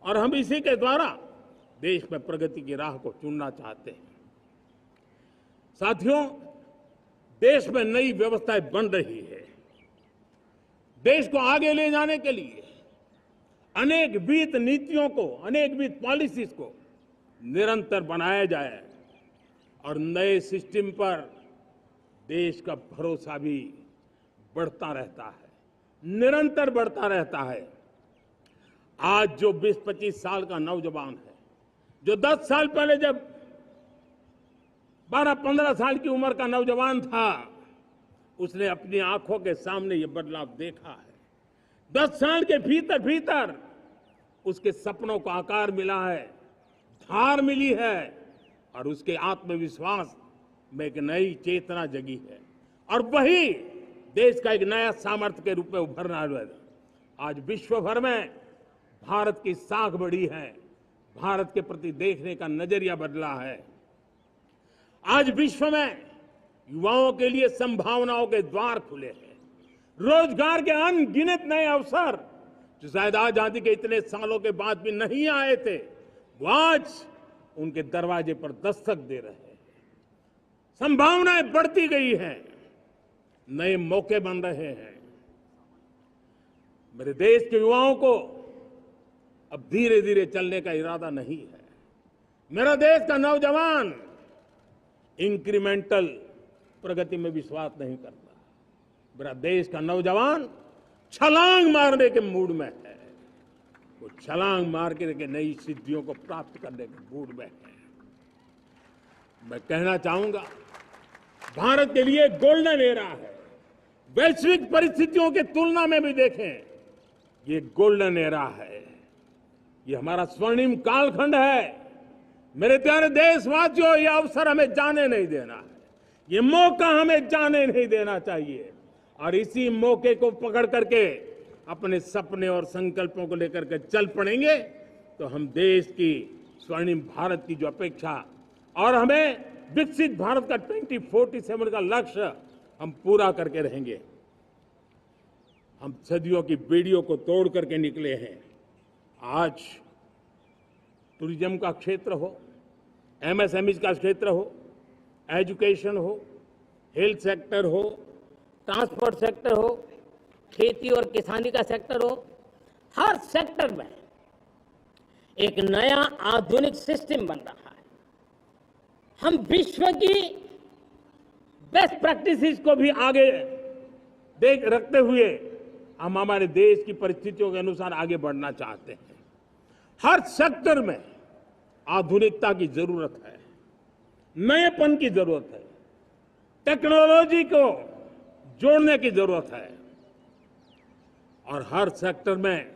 और हम इसी के द्वारा देश में प्रगति की राह को चुनना चाहते हैं। साथियों, देश में नई व्यवस्थाएं बन रही है। देश को आगे ले जाने के लिए अनेक वित्त नीतियों को, अनेक वित्त पॉलिसीज को निरंतर बनाया जाए और नए सिस्टम पर देश का भरोसा भी बढ़ता रहता है, निरंतर बढ़ता रहता है। आज जो 20-25 साल का नौजवान है, जो 10 साल पहले जब 12-15 साल की उम्र का नौजवान था, उसने अपनी आंखों के सामने ये बदलाव देखा है। 10 साल के भीतर भीतर उसके सपनों को आकार मिला है, धार मिली है और उसके आत्मविश्वास में एक नई चेतना जगी है और वही देश का एक नया सामर्थ्य के रूप में उभरना है। आज विश्व भर में भारत की साख बढ़ी है, भारत के प्रति देखने का नजरिया बदला है। आज विश्व में युवाओं के लिए संभावनाओं के द्वार खुले हैं, रोजगार के अनगिनत नए अवसर जो शायद आजादी के इतने सालों के बाद भी नहीं आए थे, वो आज उनके दरवाजे पर दस्तक दे रहे हैं। संभावनाएं बढ़ती गई हैं, नए मौके बन रहे हैं। मेरे देश के युवाओं को अब धीरे धीरे चलने का इरादा नहीं है। मेरा देश का नौजवान इंक्रीमेंटल प्रगति में विश्वास नहीं करता। मेरा देश का नौजवान छलांग मारने के मूड में है। वो छलांग मार के नई सिद्धियों को प्राप्त करने के मूड में है। मैं कहना चाहूंगा, भारत के लिए गोल्डन एरा है। वैश्विक परिस्थितियों की तुलना में भी देखें, ये गोल्डन एरा है, ये हमारा स्वर्णिम कालखंड है। मेरे प्यारे देशवासियों, ये अवसर हमें जाने नहीं देना है, ये मौका हमें जाने नहीं देना चाहिए और इसी मौके को पकड़ करके अपने सपने और संकल्पों को लेकर के चल पड़ेंगे तो हम देश की स्वर्णिम भारत की जो अपेक्षा और हमें विकसित भारत का 2047 का लक्ष्य हम पूरा करके रहेंगे। हम सदियों की बेड़ियों को तोड़ करके निकले हैं। आज टूरिज्म का क्षेत्र हो, एमएसएमई का क्षेत्र हो, एजुकेशन हो, हेल्थ सेक्टर हो, ट्रांसपोर्ट सेक्टर हो, खेती और किसानी का सेक्टर हो, हर सेक्टर में एक नया आधुनिक सिस्टम बन रहा है। हम विश्व की बेस्ट प्रैक्टिसेस को भी आगे देख रखते हुए हम हमारे देश की परिस्थितियों के अनुसार आगे बढ़ना चाहते हैं। हर सेक्टर में आधुनिकता की जरूरत है, नएपन की जरूरत है, टेक्नोलॉजी को जोड़ने की जरूरत है और हर सेक्टर में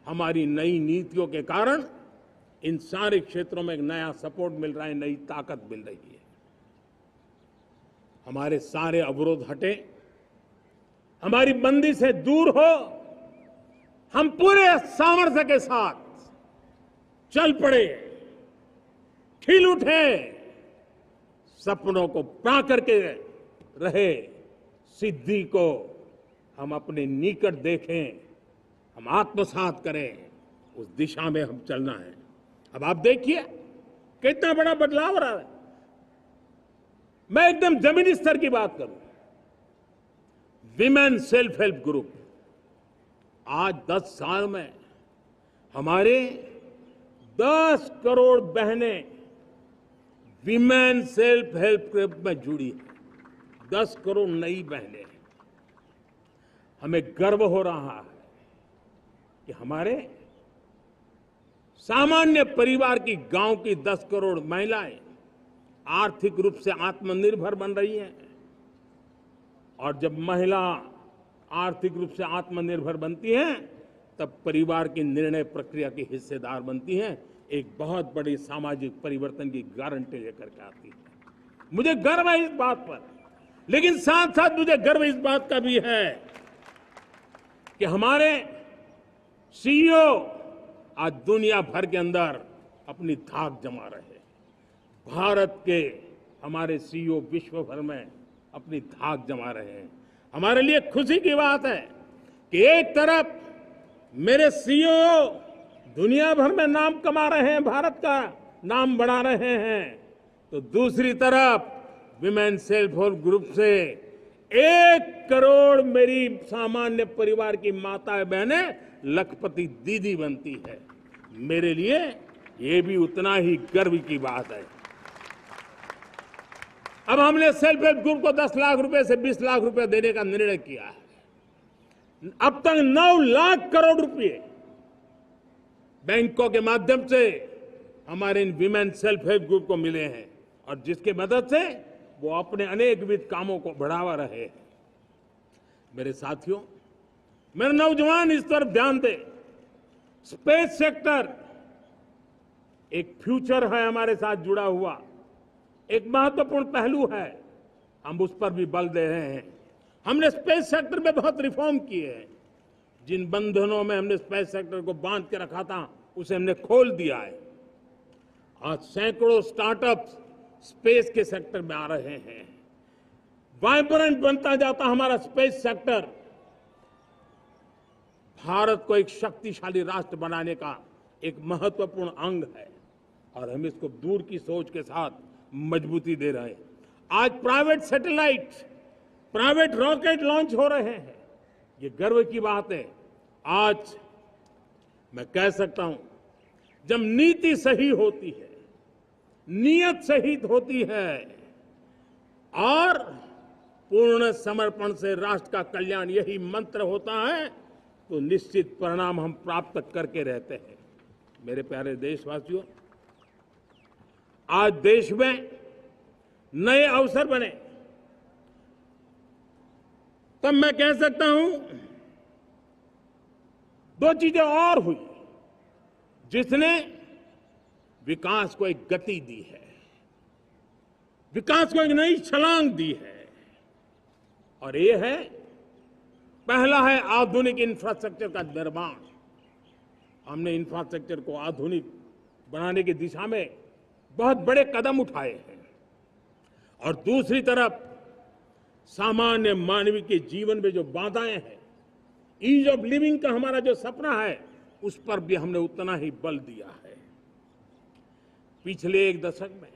हमारी नई नीतियों के कारण इन सारे क्षेत्रों में एक नया सपोर्ट मिल रहा है, नई ताकत मिल रही है। हमारे सारे अवरोध हटे, हमारी बंदी से दूर हो, हम पूरे सामर्थ्य के साथ चल पड़े, खिल उठे, सपनों को पा करके रहे, सिद्धि को हम अपने निकट देखें, हम आत्मसात करें, उस दिशा में हम चलना है। अब आप देखिए कितना बड़ा बदलाव हो रहा है। मैं एकदम जमीनी स्तर की बात करूं, विमेन सेल्फ हेल्प ग्रुप आज 10 साल में हमारे 10 करोड़ बहनें विमेन सेल्फ हेल्प ग्रुप में जुड़ी है। 10 करोड़ नई बहनें। हमें गर्व हो रहा है कि हमारे सामान्य परिवार की, गांव की 10 करोड़ महिलाएं आर्थिक रूप से आत्मनिर्भर बन रही हैं। और जब महिला आर्थिक रूप से आत्मनिर्भर बनती हैं, तब परिवार की निर्णय प्रक्रिया की हिस्सेदार बनती हैं, एक बहुत बड़ी सामाजिक परिवर्तन की गारंटी लेकर के आती है। मुझे गर्व है इस बात पर, लेकिन साथ साथ मुझे गर्व इस बात का भी है कि हमारे सीईओ आज दुनिया भर के अंदर अपनी धाक जमा रहे हैं। भारत के हमारे सीईओ विश्व भर में अपनी धाक जमा रहे हैं। हमारे लिए खुशी की बात है कि एक तरफ मेरे सीईओ दुनिया भर में नाम कमा रहे हैं, भारत का नाम बढ़ा रहे हैं, तो दूसरी तरफ विमेन सेल्फ हेल्प ग्रुप से 1 करोड़ मेरी सामान्य परिवार की माताएं बहनें लखपति दीदी बनती है। मेरे लिए ये भी उतना ही गर्व की बात है। अब हमने सेल्फ हेल्प ग्रुप को 10 लाख रुपए से 20 लाख रुपए देने का निर्णय किया है। अब तक 9 लाख करोड़ रुपए बैंकों के माध्यम से हमारे इन विमेन सेल्फ हेल्प ग्रुप को मिले हैं और जिसकी मदद से वो अपने अनेकविध कामों को बढ़ावा रहे हैं। मेरे साथियों, मेरे नौजवान इस तरफ ध्यान दें। स्पेस सेक्टर एक फ्यूचर है हमारे साथ जुड़ा हुआ, एक महत्वपूर्ण पहलू है, हम उस पर भी बल दे रहे हैं। हमने स्पेस सेक्टर में बहुत रिफॉर्म किए हैं। जिन बंधनों में हमने स्पेस सेक्टर को बांध के रखा था, उसे हमने खोल दिया है। आज सैकड़ों स्टार्टअप्स स्पेस के सेक्टर में आ रहे हैं। वाइब्रेंट बनता जाता हमारा स्पेस सेक्टर भारत को एक शक्तिशाली राष्ट्र बनाने का एक महत्वपूर्ण अंग है और हम इसको दूर की सोच के साथ मजबूती दे रहे हैं। आज private satellite, private rocket launch हो रहे हैं, ये गर्व की बात है। आज मैं कह सकता हूं, जब नीति सही होती है, नियत सही होती है और पूर्ण समर्पण से राष्ट्र का कल्याण यही मंत्र होता है, तो निश्चित परिणाम हम प्राप्त करके रहते हैं। मेरे प्यारे देशवासियों, आज देश में नए अवसर बने, तब मैं कह सकता हूं 2 चीजें और हुई जिसने विकास को एक गति दी है, विकास को एक नई छलांग दी है। और ये है, पहला है आधुनिक इंफ्रास्ट्रक्चर का निर्माण। हमने इंफ्रास्ट्रक्चर को आधुनिक बनाने की दिशा में बहुत बड़े कदम उठाए हैं। और दूसरी तरफ सामान्य मानवीय के जीवन में जो बाधाएं हैं, ईज ऑफ लिविंग का हमारा जो सपना है, उस पर भी हमने उतना ही बल दिया है। पिछले 1 दशक में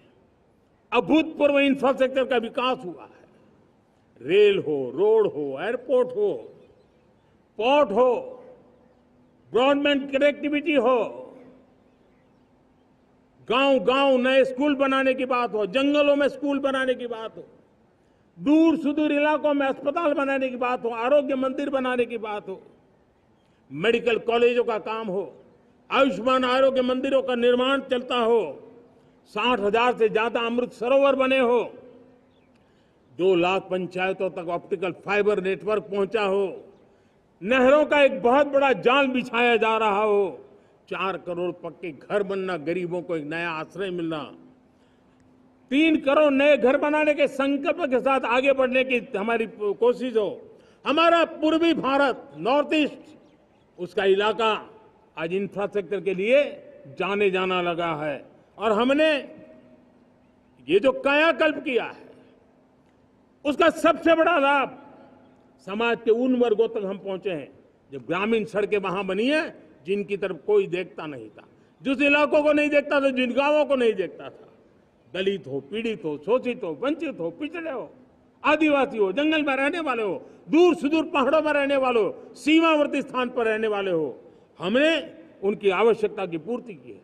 अभूतपूर्व इंफ्रास्ट्रक्चर का विकास हुआ है। रेल हो, रोड हो, एयरपोर्ट हो, पोर्ट हो, ब्रॉडबैंड कनेक्टिविटी हो, गांव-गांव नए स्कूल बनाने की बात हो, जंगलों में स्कूल बनाने की बात हो, दूर सुदूर इलाकों में अस्पताल बनाने की बात हो, आरोग्य मंदिर बनाने की बात हो, मेडिकल कॉलेजों का काम हो, आयुष्मान आरोग्य मंदिरों का निर्माण चलता हो, 60,000 से ज्यादा अमृत सरोवर बने हो, 2 लाख पंचायतों तक ऑप्टिकल फाइबर नेटवर्क पहुंचा हो, नहरों का एक बहुत बड़ा जाल बिछाया जा रहा हो, 4 करोड़ पक्के घर बनना, गरीबों को एक नया आश्रय मिलना, 3 करोड़ नए घर बनाने के संकल्प के साथ आगे बढ़ने की हमारी कोशिश हो। हमारा पूर्वी भारत, नॉर्थ ईस्ट, उसका इलाका आज इंफ्रास्ट्रक्चर के लिए जाने जाना लगा है और हमने ये जो कायाकल्प किया है उसका सबसे बड़ा लाभ समाज के उन वर्गों तक हम पहुंचे हैं जब ग्रामीण सड़कें वहां बनी है जिनकी तरफ कोई देखता नहीं था, जिस इलाकों को नहीं देखता था, जिन गांवों को नहीं देखता था, दलित हो, पीड़ित हो, शोषित हो, वंचित हो, पिछड़े हो, आदिवासी हो, जंगल में रहने वाले हो, दूर सुदूर पहाड़ों में रहने वाले हो, सीमावर्ती स्थान पर रहने वाले हो, हमने उनकी आवश्यकता की पूर्ति की है।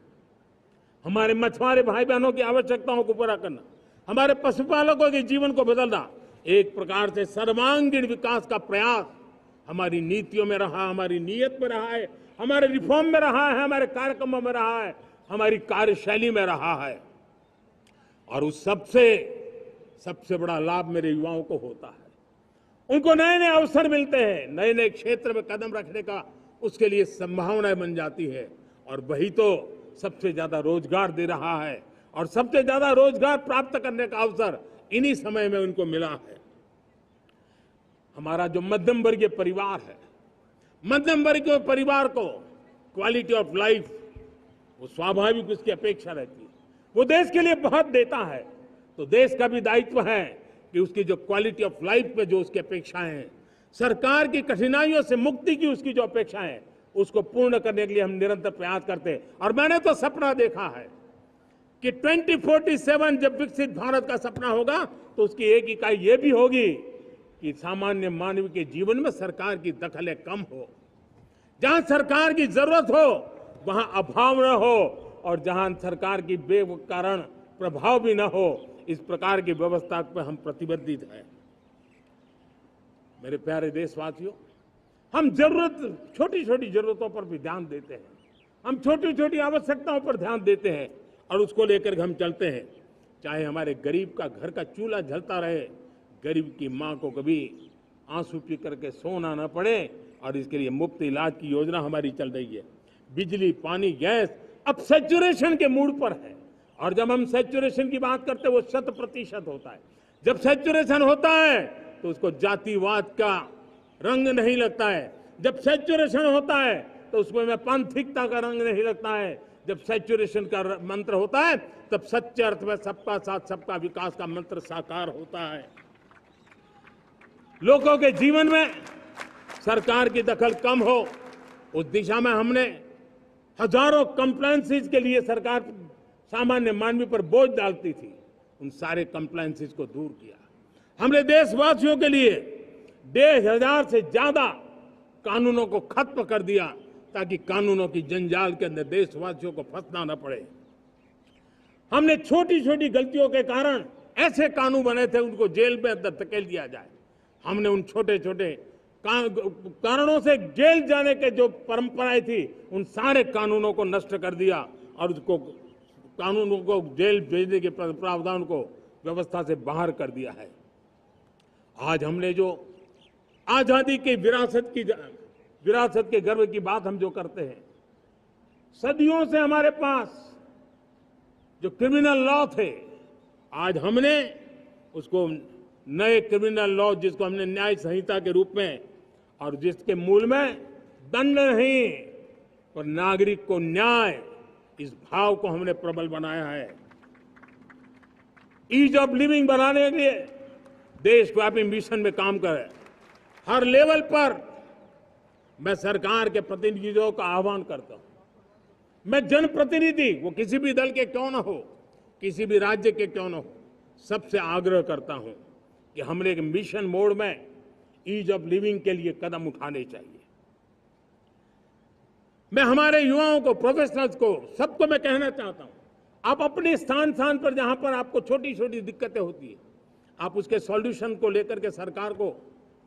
हमारे मछुआरे भाई बहनों की आवश्यकताओं को पूरा करना, हमारे पशुपालकों के जीवन को बदलना, एक प्रकार से सर्वांगीण विकास का प्रयास हमारी नीतियों में रहा, हमारी नीयत में रहा है, हमारे रिफॉर्म में रहा है, हमारे कार्यक्रमों में रहा है, हमारी कार्यशैली में रहा है। और उस सबसे बड़ा लाभ मेरे युवाओं को होता है। उनको नए नए अवसर मिलते हैं, नए नए क्षेत्र में कदम रखने का उसके लिए संभावनाएं बन जाती है और वही तो सबसे ज्यादा रोजगार दे रहा है और सबसे ज्यादा रोजगार प्राप्त करने का अवसर इन्हीं समय में उनको मिला है। हमारा जो मध्यम वर्गीय परिवार है, मध्यम वर्गीय परिवार को क्वालिटी ऑफ लाइफ वो स्वाभाविक उसकी अपेक्षा रहती है, वो देश के लिए बहुत देता है, तो देश का भी दायित्व है कि उसकी जो क्वालिटी ऑफ लाइफ पे जो उसकी अपेक्षाएं हैं, सरकार की कठिनाइयों से मुक्ति की उसकी जो अपेक्षाएं हैं, उसको पूर्ण करने के लिए हम निरंतर प्रयास करते हैं। और मैंने तो सपना देखा है कि 2047 जब विकसित भारत का सपना होगा तो उसकी एक इकाई ये भी होगी कि सामान्य मानव के जीवन में सरकार की दखलें कम हो, जहां सरकार की जरूरत हो वहां अभाव न हो और जहां सरकार की बेकारण प्रभाव भी न हो, इस प्रकार की व्यवस्था पर हम प्रतिबद्ध हैं। मेरे प्यारे देशवासियों, हम छोटी छोटी जरूरतों पर भी ध्यान देते हैं, हम छोटी छोटी आवश्यकताओं पर ध्यान देते हैं और उसको लेकर हम चलते हैं। चाहे हमारे गरीब का घर का चूल्हा जलता रहे, गरीब की मां को कभी आंसू पी करके सोना न पड़े, और इसके लिए मुफ्त इलाज की योजना हमारी चल रही है। बिजली, पानी, गैस अब सैचुरेशन के मूड पर है, और जब हम सैचुरेशन की बात करते हैं वो 100% होता है। जब सैचुरेशन होता है तो उसको जातिवाद का रंग नहीं लगता है, जब सैचुरेशन होता है तो उसमें पांथिकता का रंग नहीं लगता है, जब सैचुरेशन का मंत्र होता है तब सच्चे अर्थ में सबका साथ सबका विकास का मंत्र साकार होता है। लोगों के जीवन में सरकार की दखल कम हो, उस दिशा में हमने हजारों कंप्लायंसेस के लिए सरकार सामान्य मानवीय पर बोझ डालती थी, उन सारे कंप्लायंसेस को दूर किया। हमने देशवासियों के लिए 1,500 से ज्यादा कानूनों को खत्म कर दिया ताकि कानूनों की जंजाल के अंदर देशवासियों को फंसना न पड़े। हमने छोटी छोटी गलतियों के कारण ऐसे कानून बने थे उनको जेल में अंदर धकेल दिया जाए। हमने उन छोटे छोटे कारणों से जेल जाने के जो परंपराएं थी उन सारे कानूनों को नष्ट कर दिया और उसको कानूनों को जेल भेजने के प्रावधान को व्यवस्था से बाहर कर दिया है। आज हमने जो आजादी की विरासत के गर्व की बात हम जो करते हैं, सदियों से हमारे पास जो क्रिमिनल लॉ थे, आज हमने उसको नए क्रिमिनल लॉ जिसको हमने न्याय संहिता के रूप में, और जिसके मूल में दंड नहीं पर नागरिक को न्याय, इस भाव को हमने प्रबल बनाया है। ईज ऑफ लिविंग बनाने के लिए देशव्यापी मिशन में काम कर हर लेवल पर मैं सरकार के प्रतिनिधियों का आह्वान करता हूं। मैं जनप्रतिनिधि, वो किसी भी दल के क्यों न हो, किसी भी राज्य के क्यों न हो, सबसे आग्रह करता हूं कि हमने एक मिशन मोड में ईज ऑफ लिविंग के लिए कदम उठाने चाहिए। मैं हमारे युवाओं को, प्रोफेशनल्स को, सबको मैं कहना चाहता हूं, आप अपने स्थान पर जहां पर आपको छोटी छोटी दिक्कतें होती है, आप उसके सॉल्यूशन को लेकर के सरकार को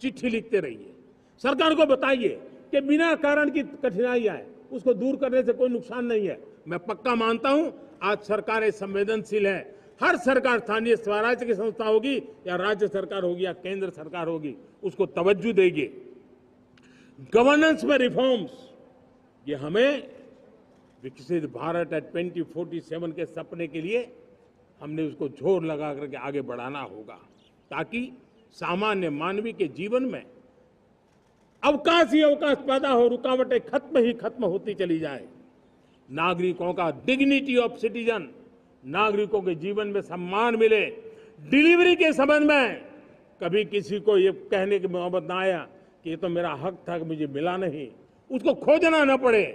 चिट्ठी लिखते रहिए। सरकार को बताइए कि बिना कारण की कठिनाई आए उसको दूर करने से कोई नुकसान नहीं है। मैं पक्का मानता हूं आज सरकारें संवेदनशील है। हर सरकार, स्थानीय स्वराज्य की संस्था होगी या राज्य सरकार होगी या केंद्र सरकार होगी, उसको तवज्जो देगी। गवर्नेंस में रिफॉर्म्स, ये हमें विकसित भारत 2047 के सपने के लिए हमने उसको जोर लगा करके आगे बढ़ाना होगा, ताकि सामान्य मानवीय के जीवन में अवकाश ही अवकाश पैदा हो, रुकावटें खत्म होती चली जाए। नागरिकों का डिग्निटी ऑफ सिटीजन, नागरिकों के जीवन में सम्मान मिले। डिलीवरी के संबंध में कभी किसी को ये कहने की नौबत ना आया कि ये तो मेरा हक था कि मुझे मिला नहीं, उसको खोजना न पड़े।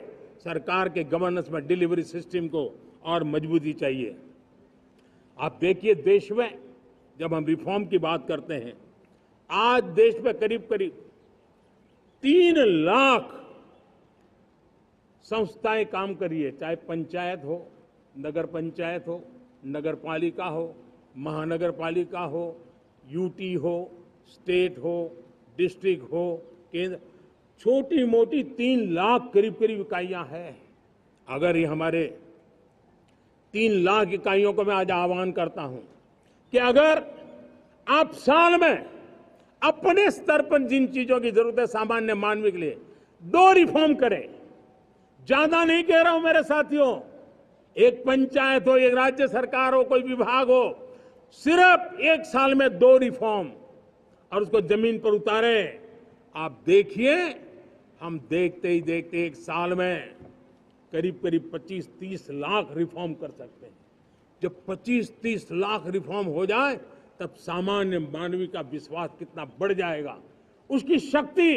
सरकार के गवर्नेंस में डिलीवरी सिस्टम को और मजबूती चाहिए। आप देखिए, देश में जब हम रिफॉर्म की बात करते हैं, आज देश में करीब 3 लाख संस्थाएं काम कर रही है, चाहे पंचायत हो, नगर पंचायत हो, नगर पालिका हो, महानगर पालिका हो, यूटी हो, स्टेट हो, डिस्ट्रिक्ट हो, केंद्र, छोटी मोटी 3 लाख करीब इकाइयां हैं। अगर ये हमारे 3 लाख इकाइयों को मैं आज आह्वान करता हूं कि अगर आप साल में अपने स्तर पर जिन चीजों की जरूरत है सामान्य मानव के लिए, 2 रिफॉर्म करें। ज्यादा नहीं कह रहा हूं मेरे साथियों, एक पंचायत हो, एक राज्य सरकार हो, कोई विभाग हो, सिर्फ 1 साल में 2 रिफॉर्म और उसको जमीन पर उतारें। आप देखिए, हम देखते ही देखते 1 साल में करीब 25-30 लाख रिफॉर्म कर सकते हैं। जब 25-30 लाख रिफॉर्म हो जाए तब सामान्य मानवीय का विश्वास कितना बढ़ जाएगा, उसकी शक्ति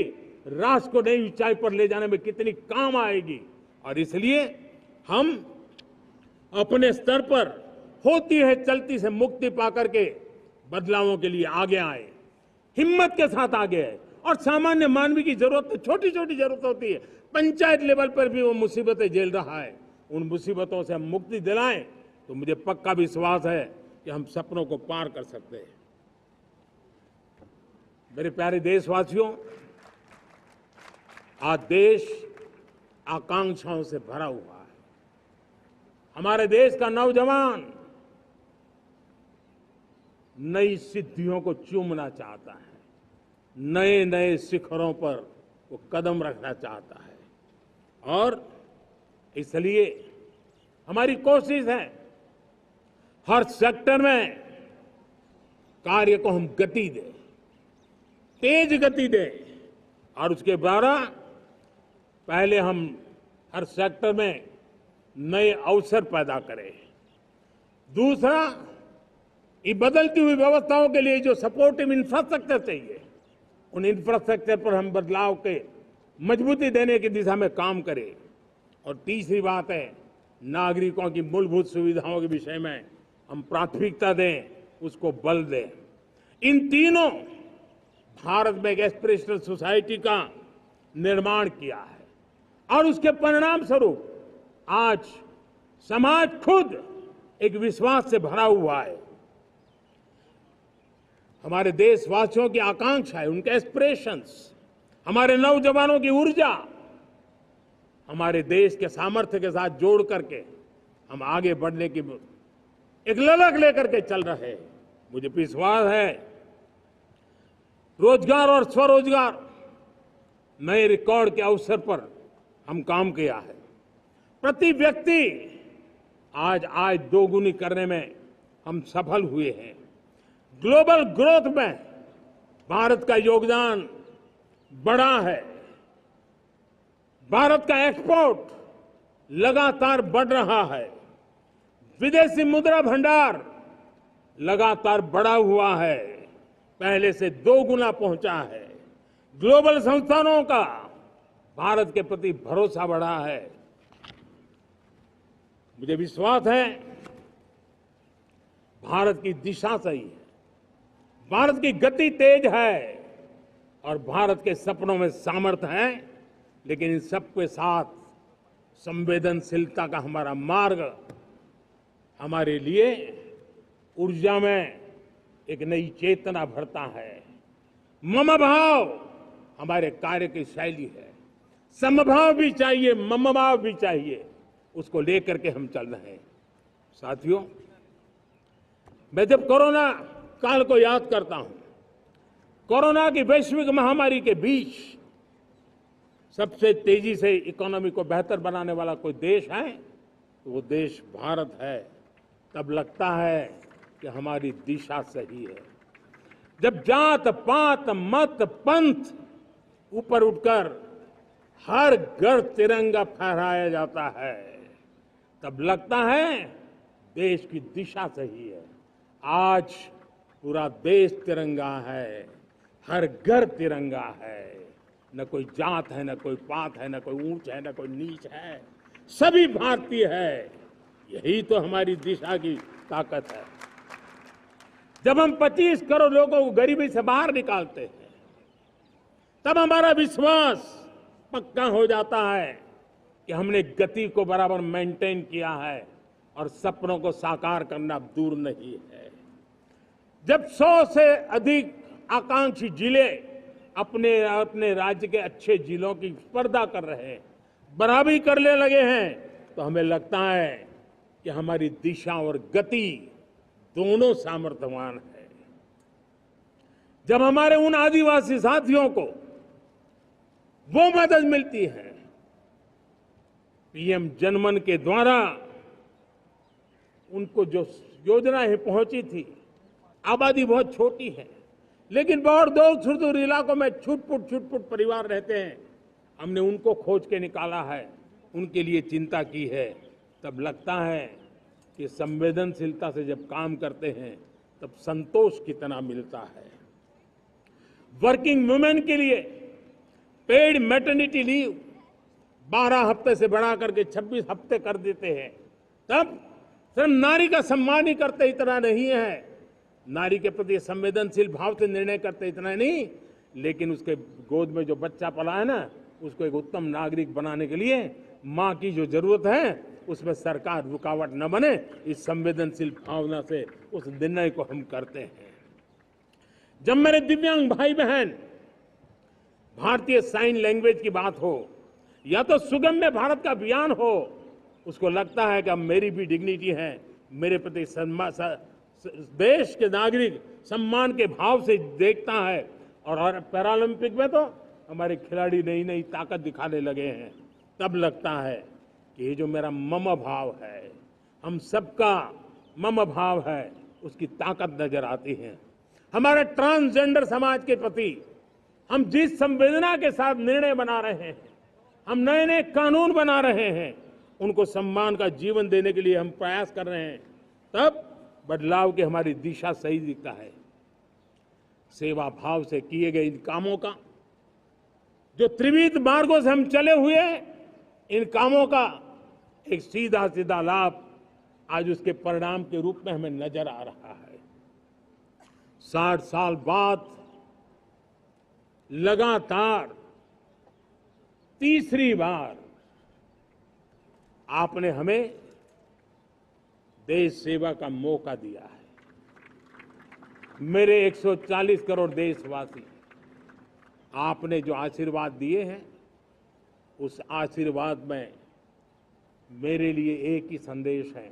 राष्ट्र को नई ऊंचाई पर ले जाने में कितनी काम आएगी। और इसलिए हम अपने स्तर पर होती है चलती से मुक्ति पाकर के बदलावों के लिए आगे आए, हिम्मत के साथ आगे आए। और सामान्य मानवीय की जरूरत, छोटी छोटी जरूरत होती है, पंचायत लेवल पर भी वो मुसीबतें झेल रहा है, उन मुसीबतों से हम मुक्ति दिलाएं तो मुझे पक्का विश्वास है कि हम सपनों को पार कर सकते हैं। मेरे प्यारे देशवासियों, आज देश आकांक्षाओं से भरा हुआ है। हमारे देश का नौजवान नई सिद्धियों को चूमना चाहता है, नए नए शिखरों पर वो कदम रखना चाहता है। और इसलिए हमारी कोशिश है हर सेक्टर में कार्य को हम गति दें, तेज गति दें, और उसके द्वारा पहले हम हर सेक्टर में नए अवसर पैदा करें। दूसरा, ये बदलती हुई व्यवस्थाओं के लिए जो सपोर्टिव इंफ्रास्ट्रक्चर चाहिए, उन इंफ्रास्ट्रक्चर पर हम बदलाव के मजबूती देने की दिशा में काम करें। और तीसरी बात है, नागरिकों की मूलभूत सुविधाओं के विषय में हम प्राथमिकता दें, उसको बल दें। इन तीनों भारत में एक एस्पिरेशनल सोसाइटी का निर्माण किया है और उसके परिणाम स्वरूप आज समाज खुद एक विश्वास से भरा हुआ है। हमारे देशवासियों की आकांक्षा है, उनके एस्पिरेशंस, हमारे नौजवानों की ऊर्जा, हमारे देश के सामर्थ्य के साथ जोड़ करके हम आगे बढ़ने की एक ललक लेकर के चल रहे हैं। मुझे विश्वास है रोजगार और स्वरोजगार नए रिकॉर्ड के अवसर पर हम काम किया है। प्रति व्यक्ति आज आय दोगुनी करने में हम सफल हुए हैं। ग्लोबल ग्रोथ में भारत का योगदान बड़ा है। भारत का एक्सपोर्ट लगातार बढ़ रहा है। विदेशी मुद्रा भंडार लगातार बढ़ा हुआ है, पहले से 2 गुना पहुंचा है। ग्लोबल संस्थानों का भारत के प्रति भरोसा बढ़ा है। मुझे विश्वास है भारत की दिशा सही है, भारत की गति तेज है और भारत के सपनों में सामर्थ्य है, लेकिन इन सबके साथ संवेदनशीलता का हमारा मार्ग हमारे लिए ऊर्जा में एक नई चेतना भरता है। मम भाव हमारे कार्य की शैली है। समभाव भी चाहिए, मम भाव भी चाहिए, उसको लेकर के हम चल रहे हैं। साथियों, मैं जब कोरोना काल को याद करता हूं, कोरोना की वैश्विक महामारी के बीच सबसे तेजी से इकोनॉमी को बेहतर बनाने वाला कोई देश है तो वो देश भारत है। तब लगता है कि हमारी दिशा सही है। जब जात पात मत पंथ ऊपर उठकर हर घर तिरंगा फहराया जाता है, तब लगता है देश की दिशा सही है। आज पूरा देश तिरंगा है, हर घर तिरंगा है। न कोई जात है, न कोई पात है, न कोई ऊंच है, न कोई नीच है, सभी भारतीय है। यही तो हमारी दिशा की ताकत है। जब हम 25 करोड़ लोगों को गरीबी से बाहर निकालते हैं, तब हमारा विश्वास पक्का हो जाता है कि हमने गति को बराबर मेंटेन किया है और सपनों को साकार करना दूर नहीं है। जब 100 से अधिक आकांक्षी जिले अपने अपने राज्य के अच्छे जिलों की स्पर्धा कर रहे हैं, बराबरी करने लगे हैं, तो हमें लगता है कि हमारी दिशा और गति दोनों सामर्थ्यवान है। जब हमारे उन आदिवासी साथियों को वो मदद मिलती है, पीएम जनमन के द्वारा उनको जो योजनाएं पहुंची थी, आबादी बहुत छोटी है, लेकिन बहुत दूर सुदूर इलाकों में छुटपुट परिवार रहते हैं, हमने उनको खोज के निकाला है, उनके लिए चिंता की है। तब लगता है कि संवेदनशीलता से जब काम करते हैं तब संतोष कितना मिलता है। वर्किंग वुमेन के लिए पेड मैटरनिटी लीव 12 हफ्ते से बढ़ा करके 26 हफ्ते कर देते हैं। तब सिर्फ नारी का सम्मान ही करते इतना नहीं है, नारी के प्रति संवेदनशील भाव से निर्णय करते इतना नहीं, लेकिन उसके गोद में जो बच्चा पला है ना, उसको एक उत्तम नागरिक बनाने के लिए माँ की जो जरूरत है उसमें सरकार रुकावट न बने, इस संवेदनशील भावना से उस निर्णय को हम करते हैं। जब मेरे दिव्यांग भाई बहन भारतीय साइन लैंग्वेज की बात हो या तो सुगम्य भारत का अभियान हो, उसको लगता है कि अब मेरी भी डिग्निटी है, मेरे प्रति देश के नागरिक सम्मान के भाव से देखता है। और पैरालंपिक में तो हमारे खिलाड़ी नई नई ताकत दिखाने लगे हैं। तब लगता है कि ये जो मेरा मम भाव है, हम सबका मम भाव है, उसकी ताकत नजर आती है। हमारे ट्रांसजेंडर समाज के प्रति हम जिस संवेदना के साथ निर्णय बना रहे हैं, हम नए नए कानून बना रहे हैं, उनको सम्मान का जीवन देने के लिए हम प्रयास कर रहे हैं, तब बदलाव की हमारी दिशा सही दिखता है। सेवा भाव से किए गए इन कामों का जो त्रिविध मार्गों से हम चले हुए, इन कामों का एक सीधा सीधा लाभ आज उसके परिणाम के रूप में हमें नजर आ रहा है। 60 साल बाद लगातार तीसरी बार आपने हमें देश सेवा का मौका दिया है। मेरे 140 करोड़ देशवासी, आपने जो आशीर्वाद दिए हैं, उस आशीर्वाद में मेरे लिए एक ही संदेश है,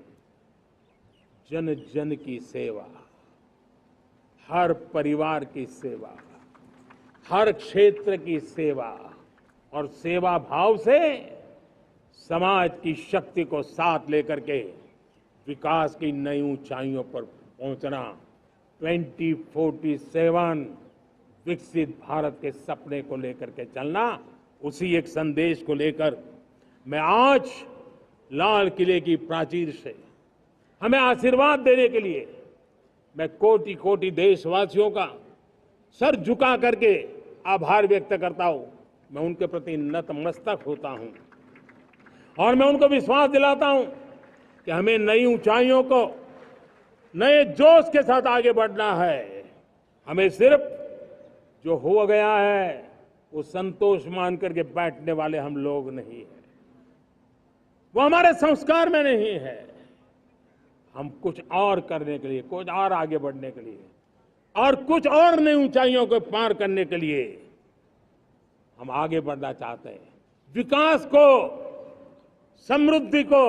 जन जन की सेवा, हर परिवार की सेवा, हर क्षेत्र की सेवा और सेवा भाव से समाज की शक्ति को साथ लेकर के विकास की नई ऊंचाइयों पर पहुंचना। 2047 विकसित भारत के सपने को लेकर के चलना, उसी एक संदेश को लेकर मैं आज लाल किले की प्राचीर से हमें आशीर्वाद देने के लिए मैं कोटि कोटि देशवासियों का सर झुका करके आभार व्यक्त करता हूं। मैं उनके प्रति नतमस्तक होता हूं और मैं उनको विश्वास दिलाता हूं कि हमें नई ऊंचाइयों को नए जोश के साथ आगे बढ़ना है। हमें सिर्फ जो हो गया है वो संतोष मान करके बैठने वाले हम लोग नहीं हैं। वो हमारे संस्कार में नहीं है। हम कुछ और करने के लिए, कुछ और आगे बढ़ने के लिए और कुछ और नई ऊंचाइयों को पार करने के लिए हम आगे बढ़ना चाहते हैं। विकास को, समृद्धि को,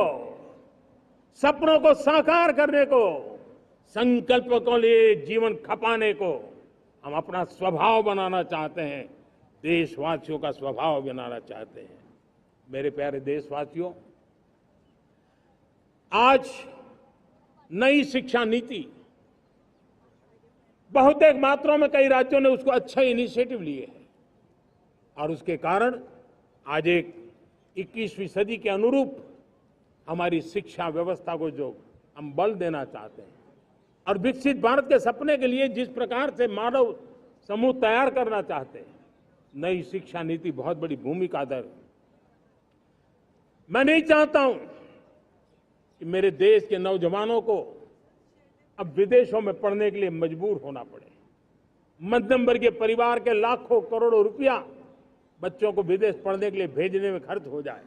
सपनों को साकार करने को, संकल्प को लिए जीवन खपाने को हम अपना स्वभाव बनाना चाहते हैं। देशवासियों का स्वभाव बनाना चाहते हैं। मेरे प्यारे देशवासियों, आज नई शिक्षा नीति बहुत एक मात्रा में कई राज्यों ने उसको अच्छा इनिशिएटिव लिए हैं और उसके कारण आज एक 21वीं सदी के अनुरूप हमारी शिक्षा व्यवस्था को जो हम बल देना चाहते हैं और विकसित भारत के सपने के लिए जिस प्रकार से मानव समूह तैयार करना चाहते हैं, नई शिक्षा नीति बहुत बड़ी भूमिका अदा। मैं नहीं चाहता हूं कि मेरे देश के नौजवानों को अब विदेशों में पढ़ने के लिए मजबूर होना पड़े। मध्यम वर्गीय परिवार के लाखों करोड़ों रुपया बच्चों को विदेश पढ़ने के लिए भेजने में खर्च हो जाए।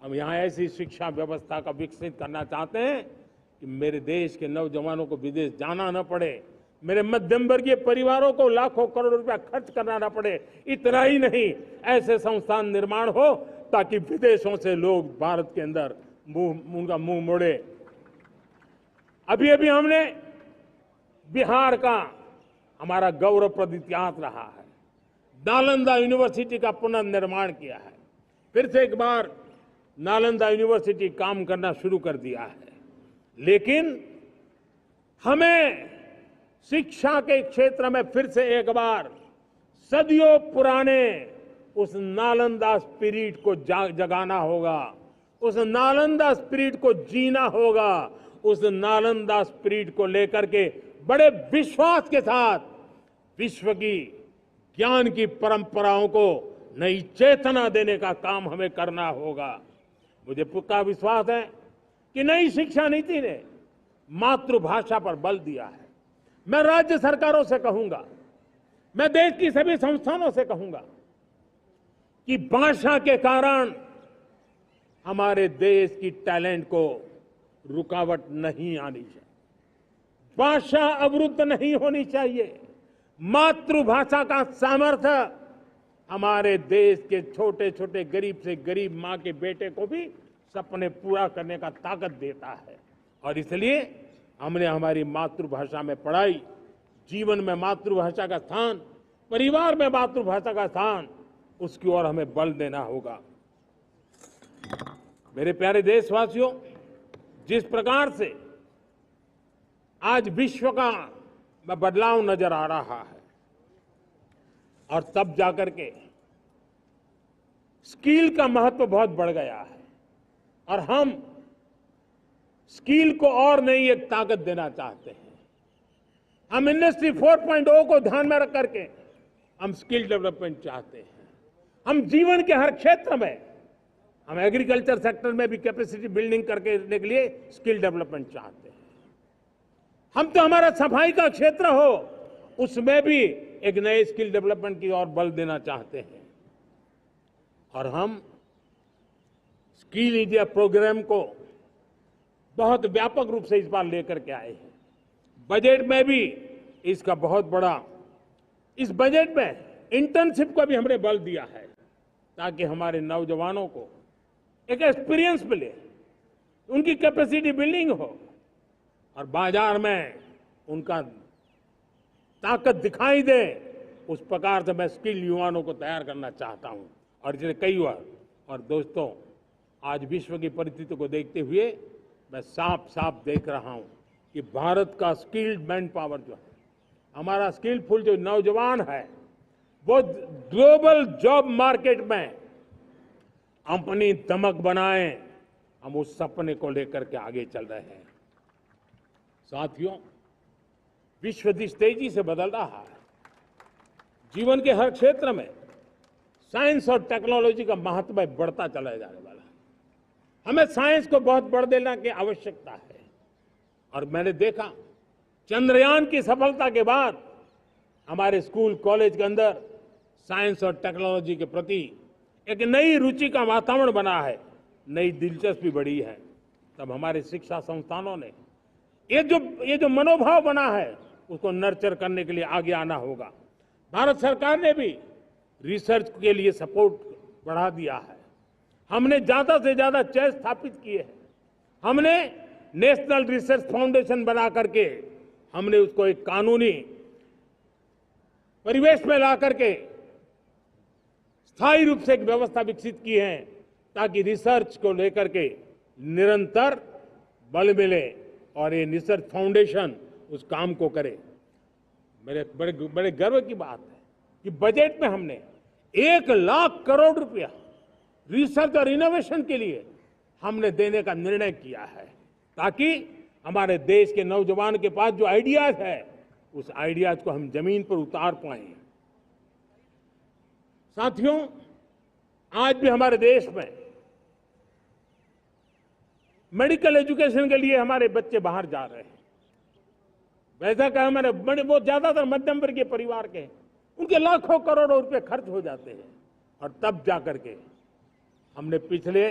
हम यहाँ ऐसी शिक्षा व्यवस्था का विकसित करना चाहते हैं कि मेरे देश के नौजवानों को विदेश जाना न पड़े, मेरे मध्यम वर्गीय परिवारों को लाखों करोड़ रुपया खर्च करना न पड़े। इतना ही नहीं, ऐसे संस्थान निर्माण हो ताकि विदेशों से लोग भारत के अंदर उनका मुंह मोड़े। अभी अभी हमने बिहार का हमारा गौरवप्रद इतिहास रहा है। नालंदा यूनिवर्सिटी का पुनर्निर्माण किया है। फिर से एक बार नालंदा यूनिवर्सिटी काम करना शुरू कर दिया है। लेकिन हमें शिक्षा के क्षेत्र में फिर से एक बार सदियों पुराने उस नालंदा स्पिरिट को जगाना होगा, उस नालंदा स्पिरिट को जीना होगा, उस नालंदा स्पिरिट को लेकर के बड़े विश्वास के साथ विश्व की ज्ञान की परंपराओं को नई चेतना देने का काम हमें करना होगा। मुझे पक्का विश्वास है कि नई शिक्षा नीति ने मातृभाषा पर बल दिया है। मैं राज्य सरकारों से कहूंगा, मैं देश की सभी संस्थानों से कहूंगा कि भाषा के कारण हमारे देश की टैलेंट को रुकावट नहीं आनी चाहिए, भाषा अवरुद्ध नहीं होनी चाहिए। मातृभाषा का सामर्थ्य हमारे देश के छोटे छोटे गरीब से गरीब मां के बेटे को भी सपने पूरा करने का ताकत देता है। और इसलिए हमने हमारी मातृभाषा में पढ़ाई, जीवन में मातृभाषा का स्थान, परिवार में मातृभाषा का स्थान, उसकी ओर हमें बल देना होगा। मेरे प्यारे देशवासियों, जिस प्रकार से आज विश्व का बदलाव नजर आ रहा है और तब जाकर के स्किल का महत्व बहुत बढ़ गया है और हम स्किल को और नई एक ताकत देना चाहते हैं। हम इंडस्ट्री 4.0 को ध्यान में रख करके हम स्किल डेवलपमेंट चाहते हैं। हम जीवन के हर क्षेत्र में, हम एग्रीकल्चर सेक्टर में भी कैपेसिटी बिल्डिंग करके देने के लिए स्किल डेवलपमेंट चाहते हैं। हम तो हमारा सफाई का क्षेत्र हो उसमें भी एक नए स्किल डेवलपमेंट की ओर बल देना चाहते हैं। और हम स्किल इंडिया प्रोग्राम को बहुत व्यापक रूप से इस बार लेकर के आए हैं। बजट में भी इसका बहुत बड़ा, इस बजट में इंटर्नशिप को भी हमने बल दिया है ताकि हमारे नौजवानों को एक एक्सपीरियंस मिले, उनकी कैपेसिटी बिल्डिंग हो और बाजार में उनका ताकत दिखाई दे। उस प्रकार से मैं स्किल युवाओं को तैयार करना चाहता हूं। और इसलिए कई बार, और दोस्तों, आज विश्व की परिस्थिति को देखते हुए मैं साफ साफ देख रहा हूं कि भारत का स्किल्ड मैन पावर जो है, हमारा स्किलफुल जो नौजवान है, वो ग्लोबल जॉब मार्केट में अपनी दमक बनाए। हम उस सपने को लेकर के आगे चल रहे हैं। साथियों, विश्व जिस तेजी से बदल रहा है, जीवन के हर क्षेत्र में साइंस और टेक्नोलॉजी का महत्व बढ़ता चला जाने वाला है। हमें साइंस को बहुत बढ़ देने की आवश्यकता है। और मैंने देखा चंद्रयान की सफलता के बाद हमारे स्कूल कॉलेज के अंदर साइंस और टेक्नोलॉजी के प्रति एक नई रुचि का वातावरण बना है, नई दिलचस्पी बढ़ी है, तब हमारे शिक्षा संस्थानों ने ये जो मनोभाव बना है उसको नर्चर करने के लिए आगे आना होगा। भारत सरकार ने भी रिसर्च के लिए सपोर्ट बढ़ा दिया है। हमने ज्यादा से ज्यादा चेस स्थापित किए हैं। हमने नेशनल रिसर्च फाउंडेशन बना करके हमने उसको एक कानूनी परिवेश में ला करके स्थायी रूप से एक व्यवस्था विकसित की है ताकि रिसर्च को लेकर के निरंतर बल मिले और ये रिसर्च फाउंडेशन उस काम को करे। मेरे बड़े गर्व की बात है कि बजट में हमने 1 लाख करोड़ रुपया रिसर्च और इनोवेशन के लिए हमने देने का निर्णय किया है ताकि हमारे देश के नौजवान के पास जो आइडियाज है उस आइडियाज को हम जमीन पर उतार पाए। साथियों, आज भी हमारे देश में मेडिकल एजुकेशन के लिए हमारे बच्चे बाहर जा रहे हैं। वैसा कहा हमारे वो ज्यादातर मध्यम वर्गीय परिवार के, उनके लाखों करोड़ों रुपए खर्च हो जाते हैं और तब जाकर के हमने पिछले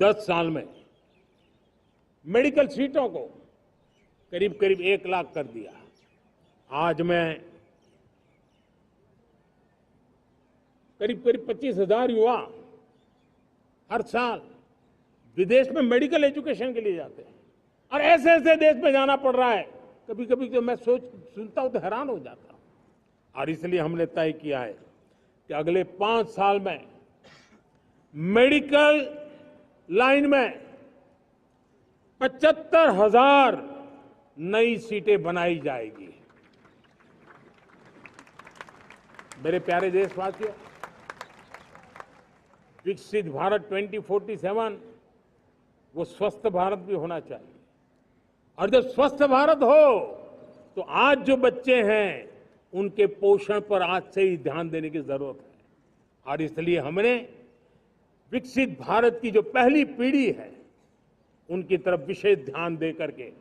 10 साल में मेडिकल सीटों को करीब 1 लाख कर दिया। आज मैं करीब 25,000 युवा हर साल विदेश में मेडिकल एजुकेशन के लिए जाते हैं और ऐसे ऐसे देश में जाना पड़ रहा है, कभी कभी तो मैं सुनता हूं तो हैरान हो जाता हूं। और इसलिए हमने तय किया है कि अगले 5 साल में मेडिकल लाइन में 75,000 नई सीटें बनाई जाएगी। मेरे प्यारे देशवासियों, विकसित भारत 2047 वो स्वस्थ भारत भी होना चाहिए और जब स्वस्थ भारत हो तो आज जो बच्चे हैं उनके पोषण पर आज से ही ध्यान देने की जरूरत है। और इसलिए हमने विकसित भारत की जो पहली पीढ़ी है उनकी तरफ विशेष ध्यान दे करके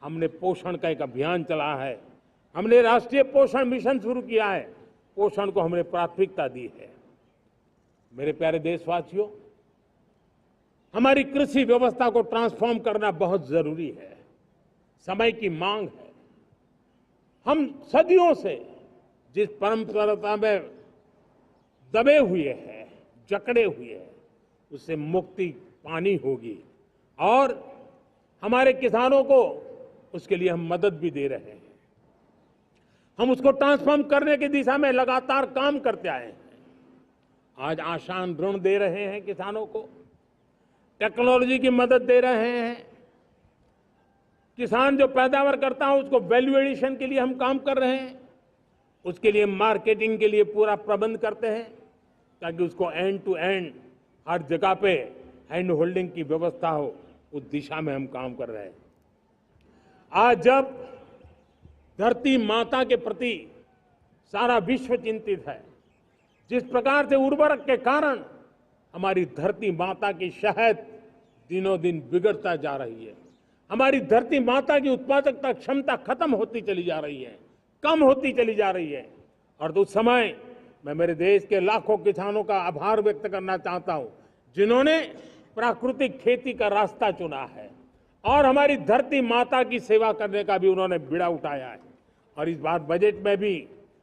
हमने पोषण का एक अभियान चला है। हमने राष्ट्रीय पोषण मिशन शुरू किया है, पोषण को हमने प्राथमिकता दी है। मेरे प्यारे देशवासियों, हमारी कृषि व्यवस्था को ट्रांसफॉर्म करना बहुत जरूरी है, समय की मांग है। हम सदियों से जिस परंपरा में दबे हुए हैं, जकड़े हुए हैं, उससे मुक्ति पानी होगी और हमारे किसानों को उसके लिए हम मदद भी दे रहे हैं। हम उसको ट्रांसफॉर्म करने की दिशा में लगातार काम करते आए हैं। आज आसान ऋण दे रहे हैं किसानों को, टेक्नोलॉजी की मदद दे रहे हैं। किसान जो पैदावार करता है उसको वैल्यू एडिशन के लिए हम काम कर रहे हैं, उसके लिए मार्केटिंग के लिए पूरा प्रबंध करते हैं ताकि उसको एंड टू एंड हर जगह पे हैंड होल्डिंग की व्यवस्था हो, उस दिशा में हम काम कर रहे हैं। आज जब धरती माता के प्रति सारा विश्व चिंतित है, जिस प्रकार से उर्वरक के कारण हमारी धरती माता की शहद दिनों दिन बिगड़ता जा रही है, हमारी धरती माता की उत्पादकता क्षमता खत्म होती चली जा रही है, कम होती चली जा रही है। और उस समय मैं मेरे देश के लाखों किसानों का आभार व्यक्त करना चाहता हूं जिन्होंने प्राकृतिक खेती का रास्ता चुना है और हमारी धरती माता की सेवा करने का भी उन्होंने बीड़ा उठाया है। और इस बार बजट में भी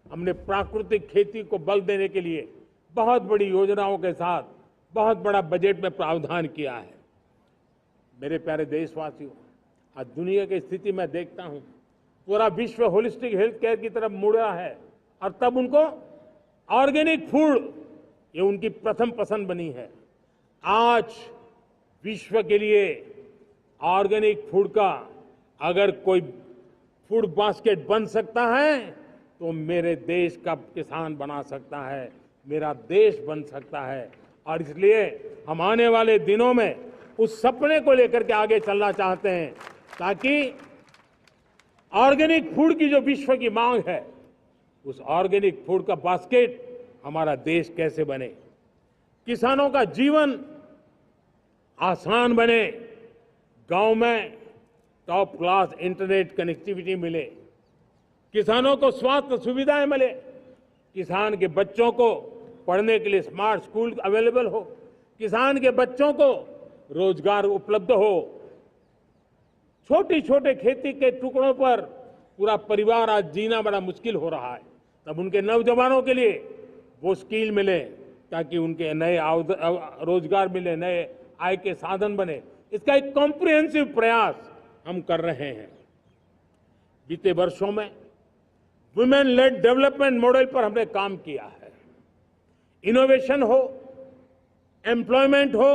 हमने प्राकृतिक खेती को बल देने के लिए बहुत बड़ी योजनाओं के साथ बहुत बड़ा बजट में प्रावधान किया है। मेरे प्यारे देशवासियों, आज दुनिया की स्थिति में देखता हूं, पूरा विश्व होलिस्टिक हेल्थ केयर की तरफ मुड़ रहा है और तब उनको ऑर्गेनिक फूड ये उनकी प्रथम पसंद बनी है। आज विश्व के लिए ऑर्गेनिक फूड का अगर कोई फूड बास्केट बन सकता है तो मेरे देश का किसान बना सकता है, मेरा देश बन सकता है। और इसलिए हम आने वाले दिनों में उस सपने को लेकर के आगे चलना चाहते हैं ताकि ऑर्गेनिक फूड की जो विश्व की मांग है, उस ऑर्गेनिक फूड का बास्केट हमारा देश कैसे बने, किसानों का जीवन आसान बने, गांव में टॉप क्लास इंटरनेट कनेक्टिविटी मिले, किसानों को स्वास्थ्य सुविधाएं मिले, किसान के बच्चों को पढ़ने के लिए स्मार्ट स्कूल अवेलेबल हो, किसान के बच्चों को रोजगार उपलब्ध हो। छोटी छोटे खेती के टुकड़ों पर पूरा परिवार आज जीना बड़ा मुश्किल हो रहा है, तब उनके नौजवानों के लिए वो स्किल मिले ताकि उनके नए रोजगार मिले, नए आय के साधन बने। इसका एक कॉम्प्रिहेंसिव प्रयास हम कर रहे हैं। बीते वर्षों में वुमेन लेड डेवलपमेंट मॉडल पर हमने काम किया है। इनोवेशन हो, एम्प्लॉयमेंट हो,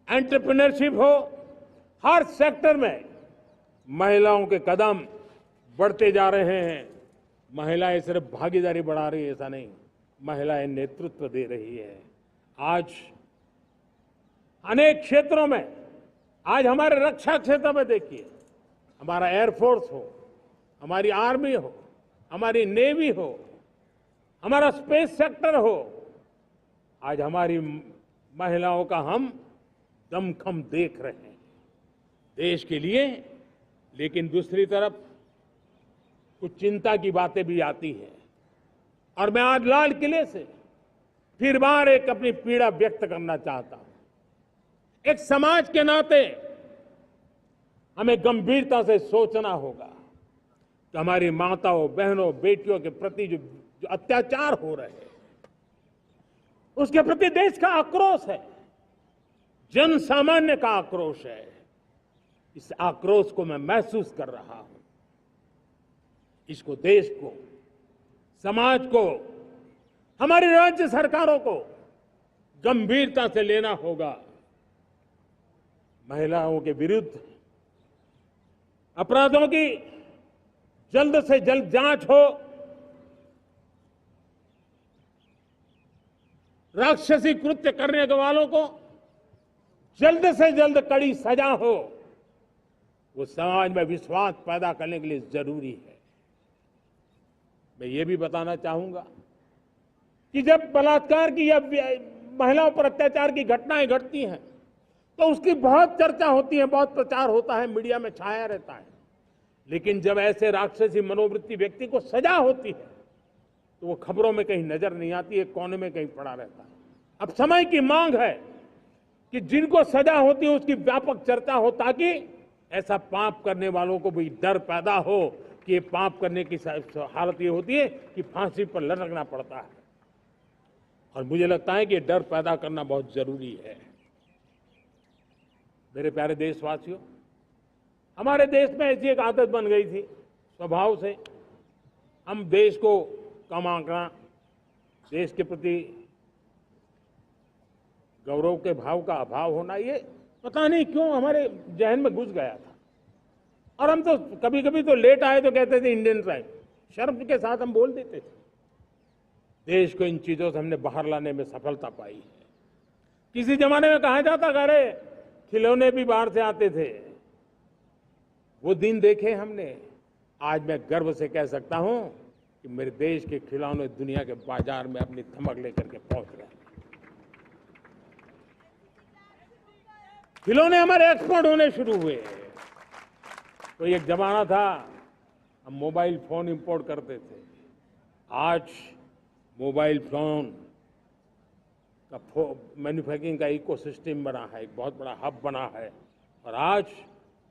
एंटरप्रेन्योरशिप हो, हर सेक्टर में महिलाओं के कदम बढ़ते जा रहे हैं। महिलाएं सिर्फ भागीदारी बढ़ा रही है ऐसा नहीं, महिलाएं नेतृत्व दे रही है। आज अनेक क्षेत्रों में, आज हमारे रक्षा क्षेत्र में देखिए, हमारा एयरफोर्स हो, हमारी आर्मी हो, हमारी नेवी हो, हमारा स्पेस सेक्टर हो, आज हमारी महिलाओं का हम दमखम देख रहे हैं देश के लिए। लेकिन दूसरी तरफ कुछ चिंता की बातें भी आती हैं और मैं आज लाल किले से फिर बार एक अपनी पीड़ा व्यक्त करना चाहता हूं। एक समाज के नाते हमें गंभीरता से सोचना होगा कि हमारी माताओं, बहनों, बेटियों के प्रति जो अत्याचार हो रहे हैं, उसके प्रति देश का आक्रोश है, जन सामान्य का आक्रोश है। इस आक्रोश को मैं महसूस कर रहा हूं। इसको देश को, समाज को, हमारी राज्य सरकारों को गंभीरता से लेना होगा। महिलाओं के विरुद्ध अपराधों की जल्द से जल्द जांच हो, राक्षसी कृत्य करने वालों को जल्द से जल्द कड़ी सजा हो। वो समाज में विश्वास पैदा करने के लिए जरूरी है। मैं ये भी बताना चाहूंगा कि जब बलात्कार की या महिलाओं पर अत्याचार की घटनाएं घटती हैं तो उसकी बहुत चर्चा होती है, बहुत प्रचार होता है, मीडिया में छाया रहता है। लेकिन जब ऐसे राक्षसी मनोवृत्ति व्यक्ति को सजा होती है तो वो खबरों में कहीं नजर नहीं आती है, कोने में कहीं पड़ा रहता है। अब समय की मांग है कि जिनको सजा होती है उसकी व्यापक चर्चा हो, ताकि ऐसा पाप करने वालों को भी डर पैदा हो कि ये पाप करने की हालत ये होती है कि फांसी पर लटकना पड़ता है। और मुझे लगता है कि ये डर पैदा करना बहुत जरूरी है। मेरे प्यारे देशवासियों, हमारे देश में ऐसी एक आदत बन गई थी स्वभाव से, हम देश को कम आंकना, देश के प्रति गौरव के भाव का अभाव होना, ये पता नहीं क्यों हमारे जहन में घुस गया था। और हम तो कभी कभी तो लेट आए तो कहते थे इंडियन टाइम, शर्म के साथ हम बोल देते थे। देश को इन चीजों से हमने बाहर लाने में सफलता पाई है। किसी जमाने में कहा जाता था अरे खिलौने भी बाहर से आते थे, वो दिन देखे हमने। आज मैं गर्व से कह सकता हूं कि मेरे देश के खिलौने दुनिया के बाजार में अपनी धमक लेकर के पहुंच रहे हैं। खिलौने हमारे एक्सपोर्ट होने शुरू हुए। तो एक जमाना था हम मोबाइल फोन इंपोर्ट करते थे, आज मोबाइल फोन का मैन्युफैक्चरिंग का इकोसिस्टम बना है, एक बहुत बड़ा हब बना है, और आज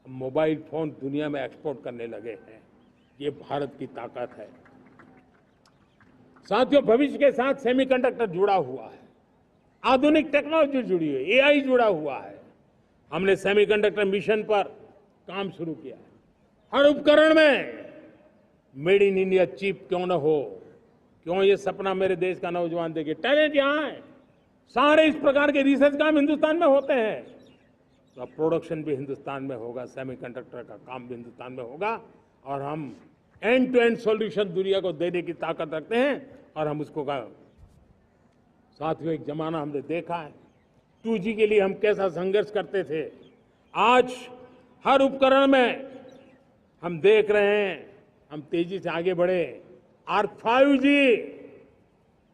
हम मोबाइल फोन दुनिया में एक्सपोर्ट करने लगे हैं। ये भारत की ताकत है। साथियों, भविष्य के साथ सेमीकंडक्टर जुड़ा हुआ है, आधुनिक टेक्नोलॉजी जुड़ी है, एआई जुड़ा हुआ है। हमने सेमीकंडक्टर मिशन पर काम शुरू किया है। हर उपकरण में मेड इन इंडिया चिप क्यों न हो, क्यों ये सपना मेरे देश का नौजवान देखे। टैलेंट यहाँ है, सारे इस प्रकार के रिसर्च काम हिंदुस्तान में होते हैं, तो अब प्रोडक्शन भी हिंदुस्तान में होगा, सेमीकंडक्टर का काम भी हिंदुस्तान में होगा, और हम एंड टू एंड सॉल्यूशन दुनिया को देने की ताकत रखते हैं, और हम उसको साथियों, एक जमाना हमने देखा है 2G के लिए हम कैसा संघर्ष करते थे। आज हर उपकरण में हम देख रहे हैं, हम तेजी से आगे बढ़े। और 5G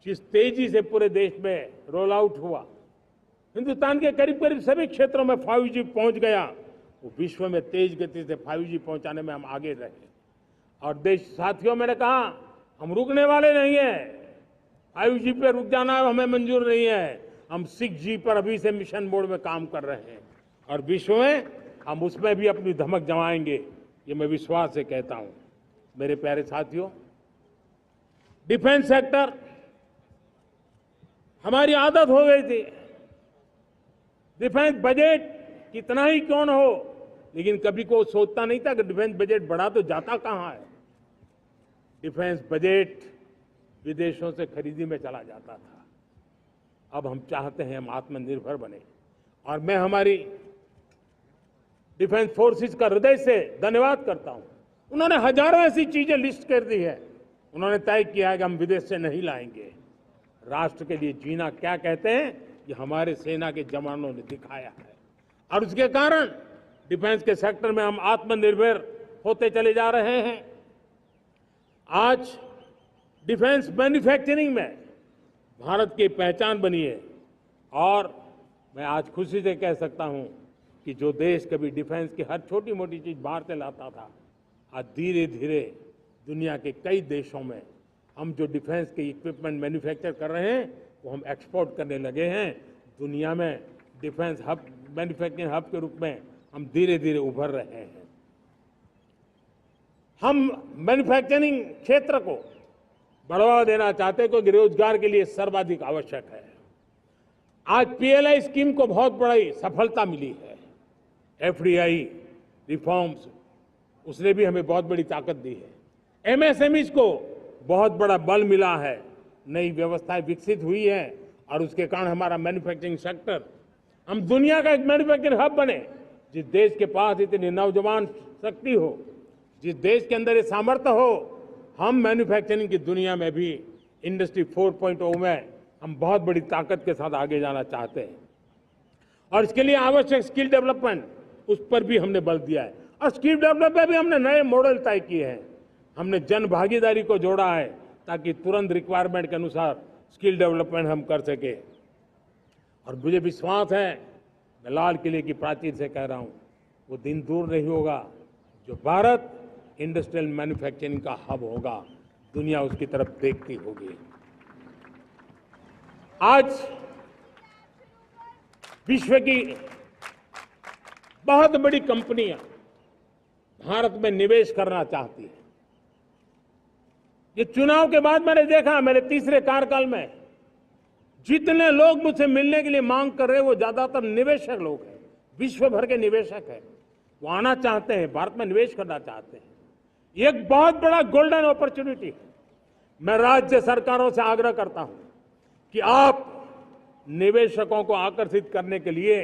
जिस तेजी से पूरे देश में रोल आउट हुआ, हिंदुस्तान के करीब करीब सभी क्षेत्रों में 5G पहुंच गया। वो विश्व में तेज गति से 5G पहुंचाने में हम आगे रहे। और देश साथियों, मैंने कहा हम रुकने वाले नहीं हैं। 5G पे रुक जाना हमें मंजूर नहीं है। हम 6G पर अभी से मिशन मोड में काम कर रहे हैं और विश्व में हम उसमें भी अपनी धमक जमाएंगे, ये मैं विश्वास से कहता हूं। मेरे प्यारे साथियों, डिफेंस सेक्टर हमारी आदत हो गई थी। डिफेंस बजट कितना ही क्यों न हो, लेकिन कभी कोई सोचता नहीं था कि डिफेंस बजट बढ़ा तो जाता कहां है। डिफेंस बजट विदेशों से खरीदी में चला जाता था। अब हम चाहते हैं हम आत्मनिर्भर बने और मैं हमारी डिफेंस फोर्सेस का हृदय से धन्यवाद करता हूं। उन्होंने हजारों ऐसी चीजें लिस्ट कर दी है। उन्होंने तय किया है कि हम विदेश से नहीं लाएंगे। राष्ट्र के लिए जीना क्या कहते हैं, ये हमारे सेना के जवानों ने दिखाया है और उसके कारण डिफेंस के सेक्टर में हम आत्मनिर्भर होते चले जा रहे हैं। आज डिफेंस मैन्युफैक्चरिंग में भारत की पहचान बनी है और मैं आज खुशी से कह सकता हूं कि जो देश कभी डिफेंस की हर छोटी मोटी चीज बाहर से लाता था, आज धीरे धीरे दुनिया के कई देशों में हम जो डिफेंस के इक्विपमेंट मैन्युफैक्चर कर रहे हैं वो हम एक्सपोर्ट करने लगे हैं। दुनिया में डिफेंस हब, मैन्युफैक्चरिंग हब के रूप में हम धीरे धीरे उभर रहे हैं। हम मैन्युफैक्चरिंग क्षेत्र को बढ़ावा देना चाहते हैं क्योंकि रोजगार के लिए सर्वाधिक आवश्यक है। आज PLI स्कीम को बहुत बड़ी सफलता मिली है। FDI रिफॉर्म्स, उसने भी हमें बहुत बड़ी ताकत दी है। MSMEs को बहुत बड़ा बल मिला है। नई व्यवस्थाएं विकसित हुई है और उसके कारण हमारा मैन्युफैक्चरिंग सेक्टर, हम दुनिया का एक मैन्युफैक्चरिंग हब बने। जिस देश के पास इतनी नौजवान शक्ति हो, जिस देश के अंदर ये सामर्थ्य हो, हम मैन्युफैक्चरिंग की दुनिया में भी इंडस्ट्री 4.0 में हम बहुत बड़ी ताकत के साथ आगे जाना चाहते हैं और इसके लिए आवश्यक स्किल डेवलपमेंट, उस पर भी हमने बल दिया है और स्किल डेवलपमेंट में भी हमने नए मॉडल तय किए हैं। हमने जन भागीदारी को जोड़ा है ताकि तुरंत रिक्वायरमेंट के अनुसार स्किल डेवलपमेंट हम कर सके। और मुझे विश्वास है, मैं लाल किले की प्राचीर से कह रहा हूं, वो दिन दूर नहीं होगा जो भारत इंडस्ट्रियल मैन्युफैक्चरिंग का हब होगा। दुनिया उसकी तरफ देखती होगी। आज विश्व की बहुत बड़ी कंपनियां भारत में निवेश करना चाहती हैं। ये चुनाव के बाद मैंने देखा, मेरे तीसरे कार्यकाल में जितने लोग मुझसे मिलने के लिए मांग कर रहे हैं वो ज्यादातर निवेशक लोग हैं, विश्व भर के निवेशक हैं। वो आना चाहते हैं, भारत में निवेश करना चाहते हैं। ये एक बहुत बड़ा गोल्डन अपॉर्चुनिटी है। मैं राज्य सरकारों से आग्रह करता हूं कि आप निवेशकों को आकर्षित करने के लिए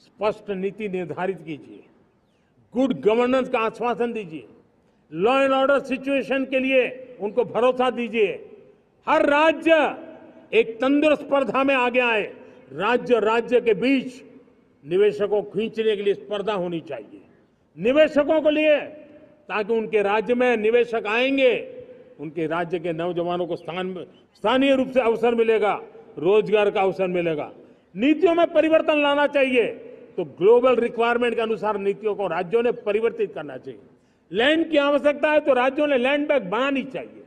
स्पष्ट नीति निर्धारित कीजिए, गुड गवर्नेंस का आश्वासन दीजिए, लॉ एंड ऑर्डर सिचुएशन के लिए उनको भरोसा दीजिए। हर राज्य एक तंदुरुस्त स्पर्धा में आगे आए। राज्य के बीच निवेशकों को खींचने के लिए स्पर्धा होनी चाहिए निवेशकों को लिए, ताकि उनके राज्य में निवेशक आएंगे, उनके राज्य के नौजवानों को स्थानीय रूप से अवसर मिलेगा, रोजगार का अवसर मिलेगा। नीतियों में परिवर्तन लाना चाहिए तो ग्लोबल रिक्वायरमेंट के अनुसार नीतियों को राज्यों ने परिवर्तित करना चाहिए। लैंड की आवश्यकता है तो राज्यों ने लैंड बैंक बनानी चाहिए।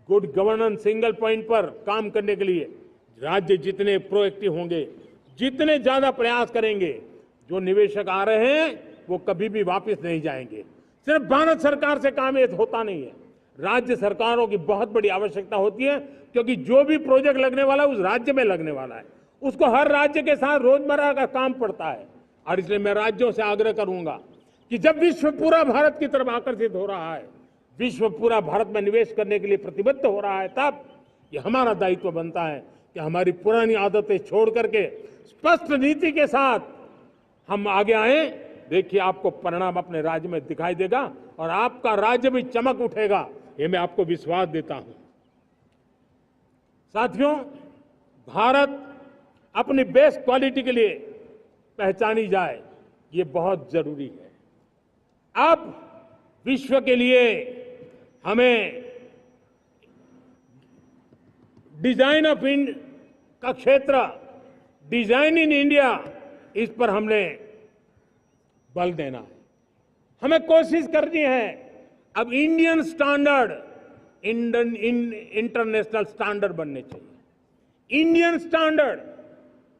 गुड गवर्नेंस सिंगल पॉइंट पर काम करने के लिए राज्य जितने प्रोएक्टिव होंगे, जितने ज्यादा प्रयास करेंगे, जो निवेशक आ रहे हैं वो कभी भी वापस नहीं जाएंगे। सिर्फ भारत सरकार से काम ये होता नहीं है, राज्य सरकारों की बहुत बड़ी आवश्यकता होती है, क्योंकि जो भी प्रोजेक्ट लगने वाला है उस राज्य में लगने वाला है, उसको हर राज्य के साथ रोजमर्रा का काम पड़ता है। और इसलिए मैं राज्यों से आग्रह करूंगा कि जब विश्व पूरा भारत की तरफ आकर्षित हो रहा है, विश्व पूरा भारत में निवेश करने के लिए प्रतिबद्ध हो रहा है, तब ये हमारा दायित्व बनता है कि हमारी पुरानी आदतें छोड़ करके स्पष्ट नीति के साथ हम आगे आए। देखिए, आपको परिणाम अपने राज्य में दिखाई देगा और आपका राज्य भी चमक उठेगा, ये मैं आपको विश्वास देता हूं। साथियों, भारत अपनी बेस्ट क्वालिटी के लिए पहचानी जाए, ये बहुत जरूरी है। अब विश्व के लिए हमें डिजाइन ऑफ इंडिया का क्षेत्र, डिजाइन इन इंडिया, इस पर हमने बल देना है। हमें कोशिश करनी है अब इंडियन स्टैंडर्ड इंटरनेशनल स्टैंडर्ड बनने चाहिए। इंडियन स्टैंडर्ड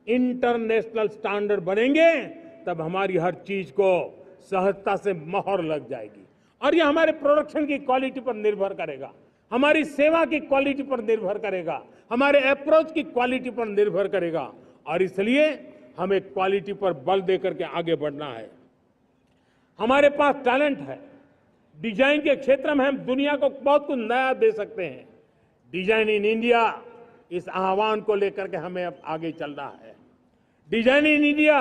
इंटरनेशनल स्टैंडर्ड बनेंगे तब हमारी हर चीज को सहजता से मोहर लग जाएगी और ये हमारे प्रोडक्शन की क्वालिटी पर निर्भर करेगा, हमारी सेवा की क्वालिटी पर निर्भर करेगा, हमारे अप्रोच की क्वालिटी पर निर्भर करेगा और इसलिए हमें क्वालिटी पर बल देकर के आगे बढ़ना है। हमारे पास टैलेंट है, डिजाइन के क्षेत्र में हम दुनिया को बहुत कुछ नया दे सकते हैं। डिजाइन इन इंडिया, इस आह्वान को लेकर के हमें अब आगे चलना है। Design in India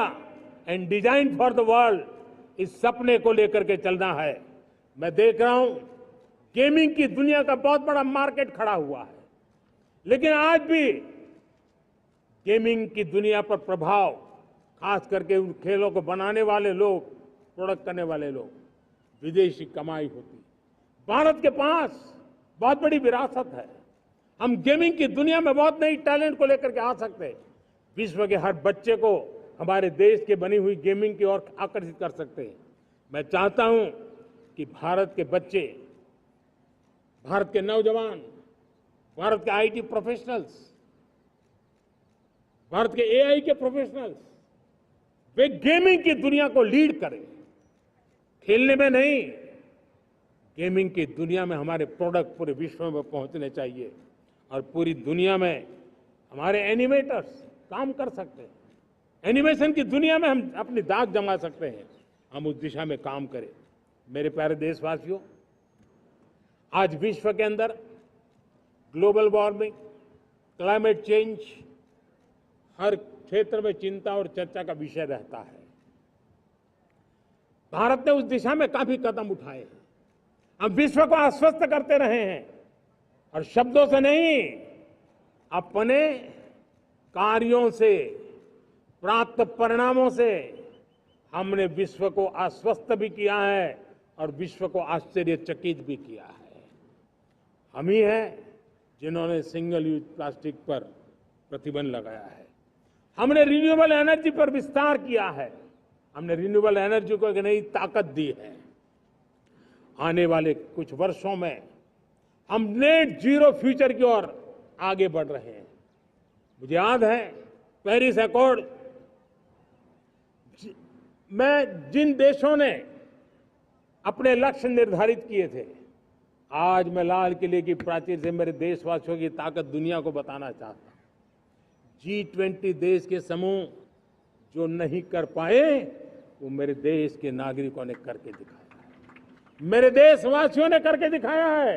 and design for the world, इस सपने को लेकर के चलना है। मैं देख रहा हूं गेमिंग की दुनिया का बहुत बड़ा मार्केट खड़ा हुआ है, लेकिन आज भी गेमिंग की दुनिया पर प्रभाव, खास करके उन खेलों को बनाने वाले लोग, प्रोडक्ट करने वाले लोग, विदेशी कमाई होती। भारत के पास बहुत बड़ी विरासत है, हम गेमिंग की दुनिया में बहुत नई टैलेंट को लेकर के आ सकते हैं। विश्व के हर बच्चे को हमारे देश के बनी हुई गेमिंग की ओर आकर्षित कर सकते हैं। मैं चाहता हूं कि भारत के बच्चे, भारत के नौजवान, भारत के आईटी प्रोफेशनल्स, भारत के एआई के प्रोफेशनल्स, वे गेमिंग की दुनिया को लीड करें। खेलने में नहीं, गेमिंग की दुनिया में हमारे प्रोडक्ट पूरे विश्व में पहुंचने चाहिए और पूरी दुनिया में हमारे एनिमेटर्स काम कर सकते हैं। एनिमेशन की दुनिया में हम अपनी दाग जमा सकते हैं, हम उस दिशा में काम करें। मेरे प्यारे देशवासियों, आज विश्व के अंदर ग्लोबल वार्मिंग, क्लाइमेट चेंज हर क्षेत्र में चिंता और चर्चा का विषय रहता है। भारत ने उस दिशा में काफी कदम उठाए हैं। हम विश्व को आश्वस्त करते रहे हैं और शब्दों से नहीं, अपने कार्यों से, प्राप्त परिणामों से हमने विश्व को आश्वस्त भी किया है और विश्व को आश्चर्यचकित भी किया है। हम ही हैं जिन्होंने सिंगल यूज प्लास्टिक पर प्रतिबंध लगाया है, हमने रिन्यूएबल एनर्जी पर विस्तार किया है, हमने रिन्यूएबल एनर्जी को एक नई ताकत दी है। आने वाले कुछ वर्षों में हम नेट जीरो फ्यूचर की ओर आगे बढ़ रहे हैं। मुझे याद है पेरिस अकॉर्ड में जिन देशों ने अपने लक्ष्य निर्धारित किए थे, आज मैं लाल किले की प्राचीर से मेरे देशवासियों की ताकत दुनिया को बताना चाहता हूं। G20 देश के समूह जो नहीं कर पाए, वो मेरे देश के नागरिकों ने करके दिखाया है, मेरे देशवासियों ने करके दिखाया है,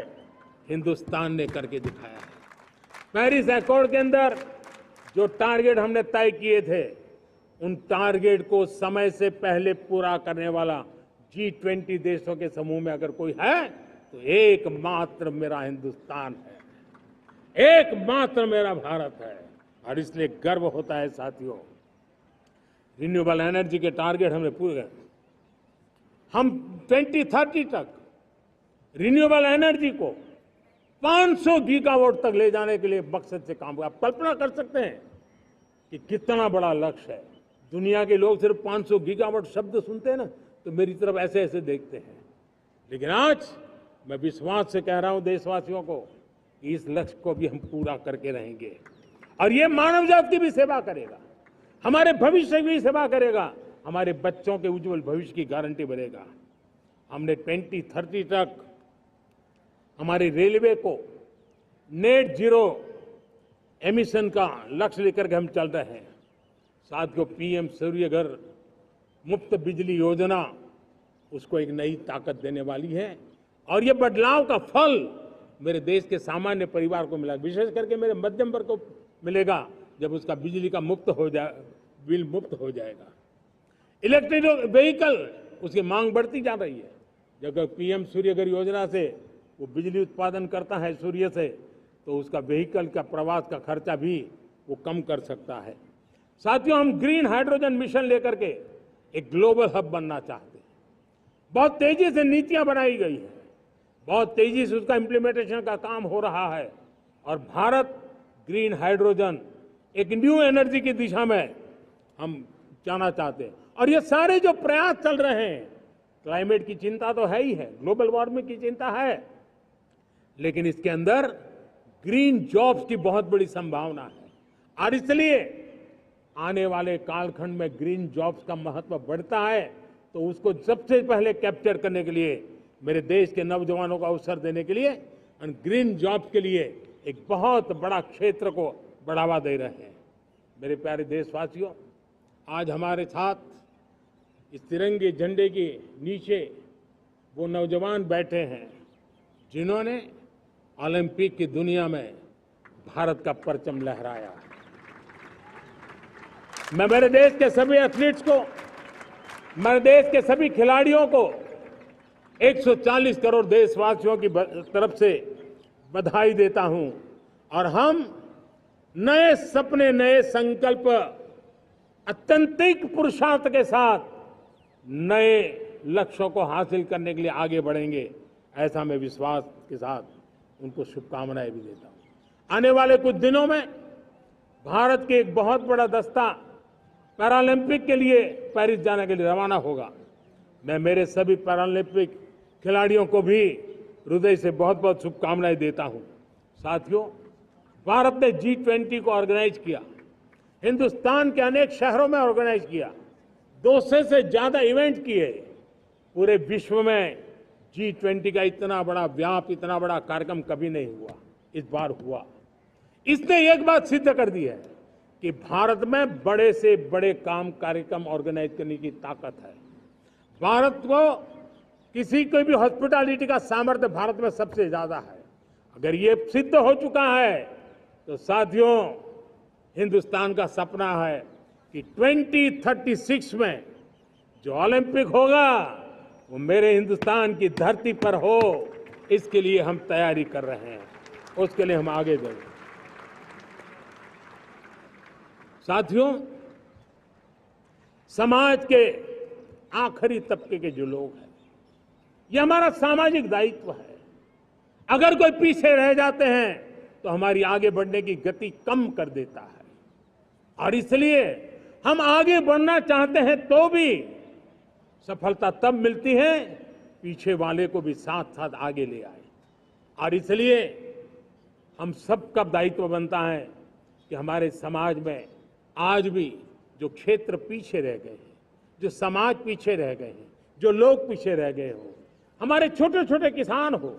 हिंदुस्तान ने करके दिखाया है। पेरिस अकॉर्ड के अंदर जो टारगेट हमने तय किए थे, उन टारगेट को समय से पहले पूरा करने वाला G20 देशों के समूह में अगर कोई है तो एकमात्र मेरा हिंदुस्तान है, एकमात्र मेरा भारत है। और इसलिए गर्व होता है साथियों। रिन्यूएबल एनर्जी के टारगेट हमने पूरे, हम 2030 तक रिन्यूएबल एनर्जी को 500 गीगावाट तक ले जाने के लिए मकसद से काम। आप कल्पना कर सकते हैं कि कितना बड़ा लक्ष्य है। दुनिया के लोग सिर्फ 500 गीगावाट शब्द सुनते हैं ना, तो मेरी तरफ ऐसे ऐसे देखते हैं, लेकिन आज मैं विश्वास से कह रहा हूं देशवासियों को कि इस लक्ष्य को भी हम पूरा करके रहेंगे और ये मानव जाति की भी सेवा करेगा, हमारे भविष्य की भी सेवा करेगा, हमारे बच्चों के उज्जवल भविष्य की गारंटी बनेगा। हमने 2030 तक हमारी रेलवे को नेट जीरो एमिशन का लक्ष्य लेकर के हम चल रहे हैं। साथियों, पीएम सूर्य घर मुफ्त बिजली योजना उसको एक नई ताकत देने वाली है और ये बदलाव का फल मेरे देश के सामान्य परिवार को मिला, विशेष करके मेरे मध्यम वर्ग को मिलेगा जब उसका बिजली का मुफ्त हो जाए, बिल मुफ्त हो जाएगा। इलेक्ट्रिक व्हीकल, उसकी मांग बढ़ती जा रही है। जब पीएम सूर्य घर योजना से वो बिजली उत्पादन करता है सूर्य से, तो उसका व्हीकल का प्रवास का खर्चा भी वो कम कर सकता है। साथियों, हम ग्रीन हाइड्रोजन मिशन लेकर के एक ग्लोबल हब बनना चाहते हैं। बहुत तेजी से नीतियां बनाई गई है, बहुत तेजी से उसका इम्प्लीमेंटेशन का काम हो रहा है और भारत ग्रीन हाइड्रोजन एक न्यू एनर्जी की दिशा में हम जाना चाहते हैं। और ये सारे जो प्रयास चल रहे हैं, क्लाइमेट की चिंता तो है ही है, ग्लोबल वार्मिंग की चिंता है, लेकिन इसके अंदर ग्रीन जॉब्स की बहुत बड़ी संभावना है। और इसलिए आने वाले कालखंड में ग्रीन जॉब्स का महत्व बढ़ता है, तो उसको सबसे पहले कैप्चर करने के लिए मेरे देश के नौजवानों को अवसर देने के लिए और ग्रीन जॉब्स के लिए एक बहुत बड़ा क्षेत्र को बढ़ावा दे रहे हैं। मेरे प्यारे देशवासियों, आज हमारे साथ इस तिरंगे झंडे के नीचे वो नौजवान बैठे हैं जिन्होंने ओलंपिक की दुनिया में भारत का परचम लहराया। मैं मेरे देश के सभी एथलीट्स को, मेरे देश के सभी खिलाड़ियों को 140 करोड़ देशवासियों की तरफ से बधाई देता हूं और हम नए सपने, नए संकल्प, अत्यंतिक पुरुषार्थ के साथ नए लक्ष्यों को हासिल करने के लिए आगे बढ़ेंगे, ऐसा मैं विश्वास के साथ उनको शुभकामनाएं भी देता हूं। आने वाले कुछ दिनों में भारत के एक बहुत बड़ा दस्ता पैरालंपिक के लिए पेरिस जाने के लिए रवाना होगा। मैं मेरे सभी पैरालंपिक खिलाड़ियों को भी हृदय से बहुत बहुत शुभकामनाएं देता हूं। साथियों, भारत ने G20 को ऑर्गेनाइज किया, हिंदुस्तान के अनेक शहरों में ऑर्गेनाइज किया, 200 से ज्यादा इवेंट किए। पूरे विश्व में G20 का इतना बड़ा व्याप, इतना बड़ा कार्यक्रम कभी नहीं हुआ, इस बार हुआ। इसने एक बात सिद्ध कर दी है कि भारत में बड़े से बड़े काम, कार्यक्रम ऑर्गेनाइज करने की ताकत है। भारत को किसी को भी हॉस्पिटैलिटी का सामर्थ्य भारत में सबसे ज्यादा है। अगर ये सिद्ध हो चुका है तो साथियों, हिंदुस्तान का सपना है कि 2036 में जो ओलंपिक होगा वो मेरे हिंदुस्तान की धरती पर हो। इसके लिए हम तैयारी कर रहे हैं, उसके लिए हम आगे बढ़ें। साथियों, समाज के आखिरी तबके के जो लोग हैं, ये हमारा सामाजिक दायित्व है। अगर कोई पीछे रह जाते हैं तो हमारी आगे बढ़ने की गति कम कर देता है, और इसलिए हम आगे बढ़ना चाहते हैं तो भी सफलता तब मिलती है पीछे वाले को भी साथ साथ आगे ले आए। और इसलिए हम सबका दायित्व बनता है कि हमारे समाज में आज भी जो क्षेत्र पीछे रह गए हैं, जो समाज पीछे रह गए हैं, जो लोग पीछे रह गए हो, हमारे छोटे छोटे किसान हो,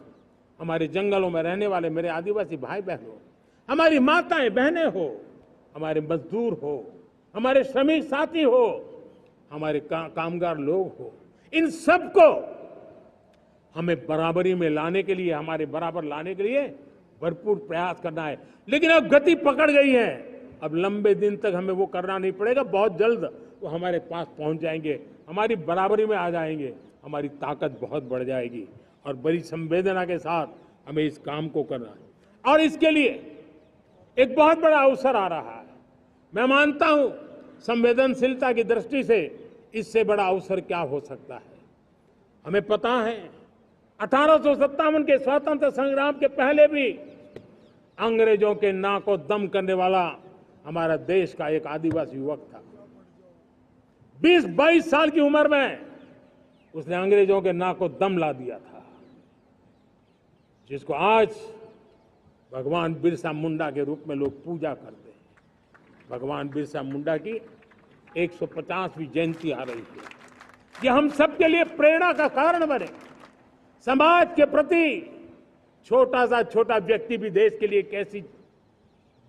हमारे जंगलों में रहने वाले मेरे आदिवासी भाई बहन हो, हमारी माताएं बहनें हो, हमारे मजदूर हो, हमारे श्रमिक साथी हो, हमारे कामगार लोग हो, इन सबको हमें बराबरी में लाने के लिए, हमारे बराबर लाने के लिए भरपूर प्रयास करना है। लेकिन अब गति पकड़ गई है, अब लंबे दिन तक हमें वो करना नहीं पड़ेगा, बहुत जल्द वो हमारे पास पहुंच जाएंगे, हमारी बराबरी में आ जाएंगे, हमारी ताकत बहुत बढ़ जाएगी और बड़ी संवेदना के साथ हमें इस काम को करना है। और इसके लिए एक बहुत बड़ा अवसर आ रहा है। मैं मानता हूं संवेदनशीलता की दृष्टि से इससे बड़ा अवसर क्या हो सकता है। हमें पता है 1857 के स्वतंत्रता संग्राम के पहले भी अंग्रेजों के नाक को दम करने वाला हमारा देश का एक आदिवासी युवक था। 20-22 साल की उम्र में उसने अंग्रेजों के नाक को दम ला दिया था, जिसको आज भगवान बिरसा मुंडा के रूप में लोग पूजा करते हैं। भगवान बिरसा मुंडा की 150वीं जयंती आ रही है। ये हम सबके लिए प्रेरणा का कारण बने। समाज के प्रति छोटा सा छोटा व्यक्ति भी देश के लिए कैसी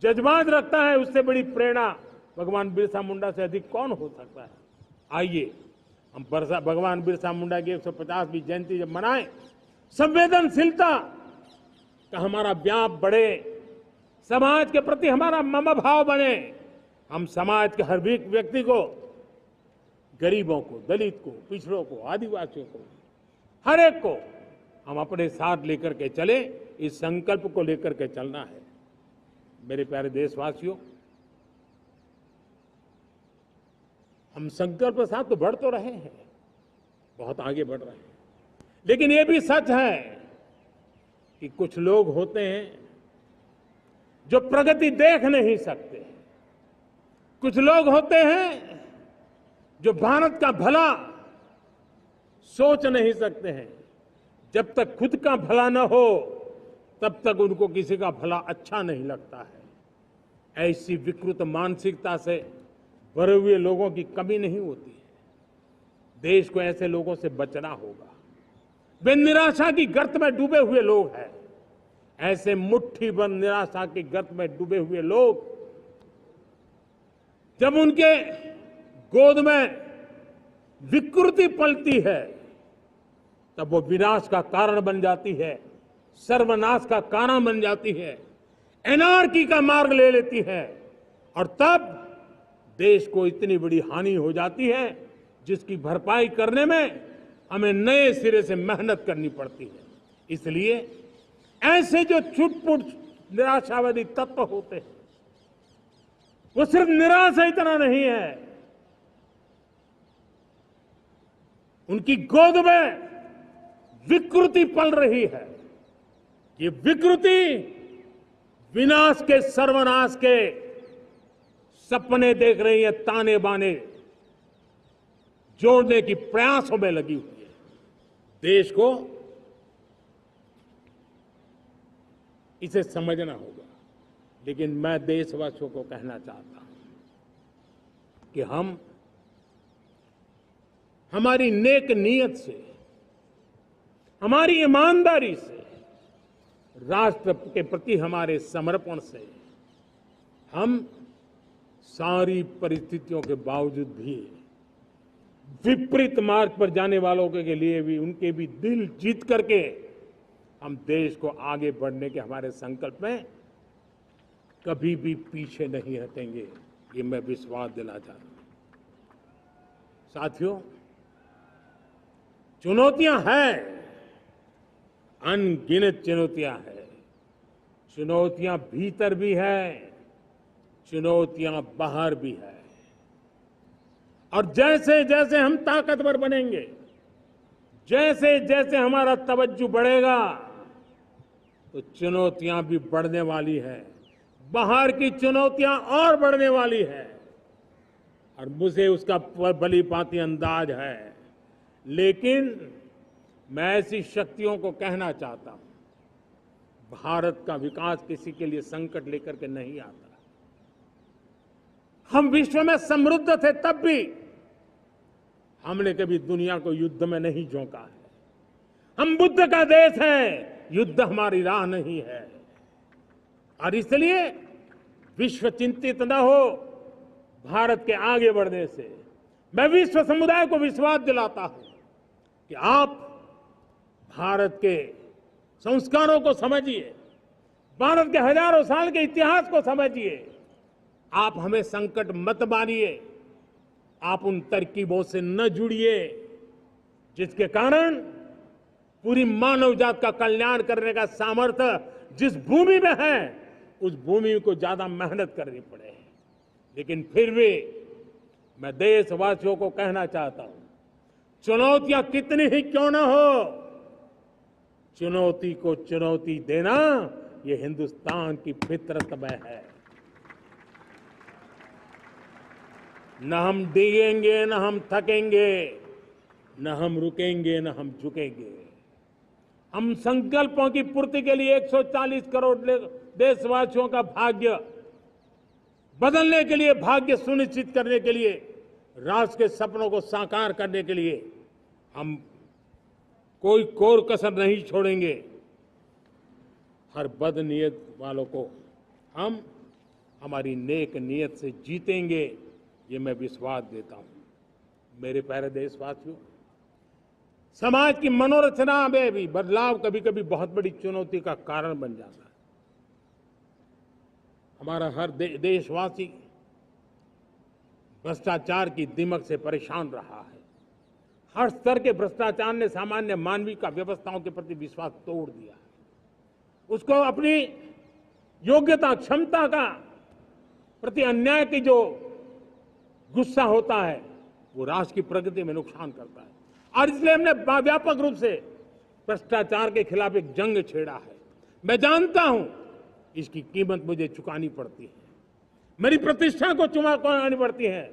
जज्बात रखता है, उससे बड़ी प्रेरणा भगवान बिरसा मुंडा से अधिक कौन हो सकता है। आइए हम भगवान बिरसा मुंडा की 150वीं जयंती जब मनाएं, संवेदनशीलता का हमारा व्याप बढ़े, समाज के प्रति हमारा ममभाव बने। हम समाज के हर व्यक्ति को, गरीबों को, दलित को, पिछड़ों को, आदिवासियों को, हर एक को हम अपने साथ लेकर के चले। इस संकल्प को लेकर के चलना है। मेरे प्यारे देशवासियों, हम संकल्प के साथ तो बढ़ तो रहे हैं, बहुत आगे बढ़ रहे हैं, लेकिन ये भी सच है कि कुछ लोग होते हैं जो प्रगति देख नहीं सकते। कुछ लोग होते हैं जो भारत का भला सोच नहीं सकते हैं। जब तक खुद का भला न हो तब तक उनको किसी का भला अच्छा नहीं लगता है। ऐसी विकृत मानसिकता से भरे हुए लोगों की कमी नहीं होती है। देश को ऐसे लोगों से बचना होगा। वे निराशा की गर्त में डूबे हुए लोग हैं। ऐसे मुट्ठी भर निराशा की गर्त में डूबे हुए लोग जब उनके गोद में विकृति पलती है तब वो विनाश का कारण बन जाती है, सर्वनाश का कारण बन जाती है, एनार्की का मार्ग ले लेती है और तब देश को इतनी बड़ी हानि हो जाती है जिसकी भरपाई करने में हमें नए सिरे से मेहनत करनी पड़ती है। इसलिए ऐसे जो छुटपुट निराशावादी तत्व होते हैं वो सिर्फ निराशा इतना नहीं है, उनकी गोद में विकृति पल रही है। ये विकृति विनाश के, सर्वनाश के सपने देख रही है, ताने बाने जोड़ने की प्रयासों में लगी हुई है। देश को इसे समझना होगा। लेकिन मैं देशवासियों को कहना चाहता हूं कि हम हमारी नेक नीयत से, हमारी ईमानदारी से, राष्ट्र के प्रति हमारे समर्पण से हम सारी परिस्थितियों के बावजूद भी विपरीत मार्ग पर जाने वालों के लिए भी उनके भी दिल जीत करके हम देश को आगे बढ़ने के हमारे संकल्प में कभी भी पीछे नहीं हटेंगे, ये मैं विश्वास दिलाना चाहता हूं। साथियों, चुनौतियां हैं, अनगिनत चुनौतियां हैं। चुनौतियां भीतर भी है, चुनौतियां बाहर भी है। और जैसे जैसे हम ताकतवर बनेंगे, जैसे जैसे हमारा तवज्जो बढ़ेगा तो चुनौतियां भी बढ़ने वाली है, बाहर की चुनौतियां और बढ़ने वाली है और मुझे उसका भली भांति अंदाज है। लेकिन मैं ऐसी शक्तियों को कहना चाहता हूं, भारत का विकास किसी के लिए संकट लेकर के नहीं आता। हम विश्व में समृद्ध थे तब भी हमने कभी दुनिया को युद्ध में नहीं झोंका है। हम बुद्ध का देश है, युद्ध हमारी राह नहीं है। और इसलिए विश्व चिंतित न हो भारत के आगे बढ़ने से। मैं विश्व समुदाय को विश्वास दिलाता हूं कि आप भारत के संस्कारों को समझिए, भारत के हजारों साल के इतिहास को समझिए। आप हमें संकट मत मानिए, आप उन तरकीबों से न जुड़िए जिसके कारण पूरी मानव जात का कल्याण करने का सामर्थ्य जिस भूमि में है उस भूमि को ज्यादा मेहनत करनी पड़े। लेकिन फिर भी मैं देशवासियों को कहना चाहता हूं, चुनौतियां कितनी ही क्यों न हो, चुनौती को चुनौती देना ये हिंदुस्तान की फितरत में है। न हम डिगेंगे, न हम थकेंगे, न हम रुकेंगे, न हम झुकेंगे। हम संकल्पों की पूर्ति के लिए 140 करोड़ देशवासियों का भाग्य बदलने के लिए, भाग्य सुनिश्चित करने के लिए, राष्ट्र के सपनों को साकार करने के लिए हम कोई कोर कसर नहीं छोड़ेंगे। हर बदनीयत वालों को हम हमारी नेक नीयत से जीतेंगे, ये मैं विश्वास देता हूं। मेरे प्यारे देशवासियों, समाज की मनोरचना में भी बदलाव कभी कभी बहुत बड़ी चुनौती का कारण बन जाता है। हमारा हर देशवासी भ्रष्टाचार की दिमक से परेशान रहा है। हर स्तर के भ्रष्टाचार ने सामान्य मानवीय का व्यवस्थाओं के प्रति विश्वास तोड़ दिया है। उसको अपनी योग्यता, क्षमता का प्रति अन्याय की जो गुस्सा होता है वो राष्ट्र की प्रगति में नुकसान करता है। और इसलिए हमने व्यापक रूप से भ्रष्टाचार के खिलाफ एक जंग छेड़ा है। मैं जानता हूं इसकी कीमत मुझे चुकानी पड़ती है, मेरी प्रतिष्ठा को चुकानी पड़ती है,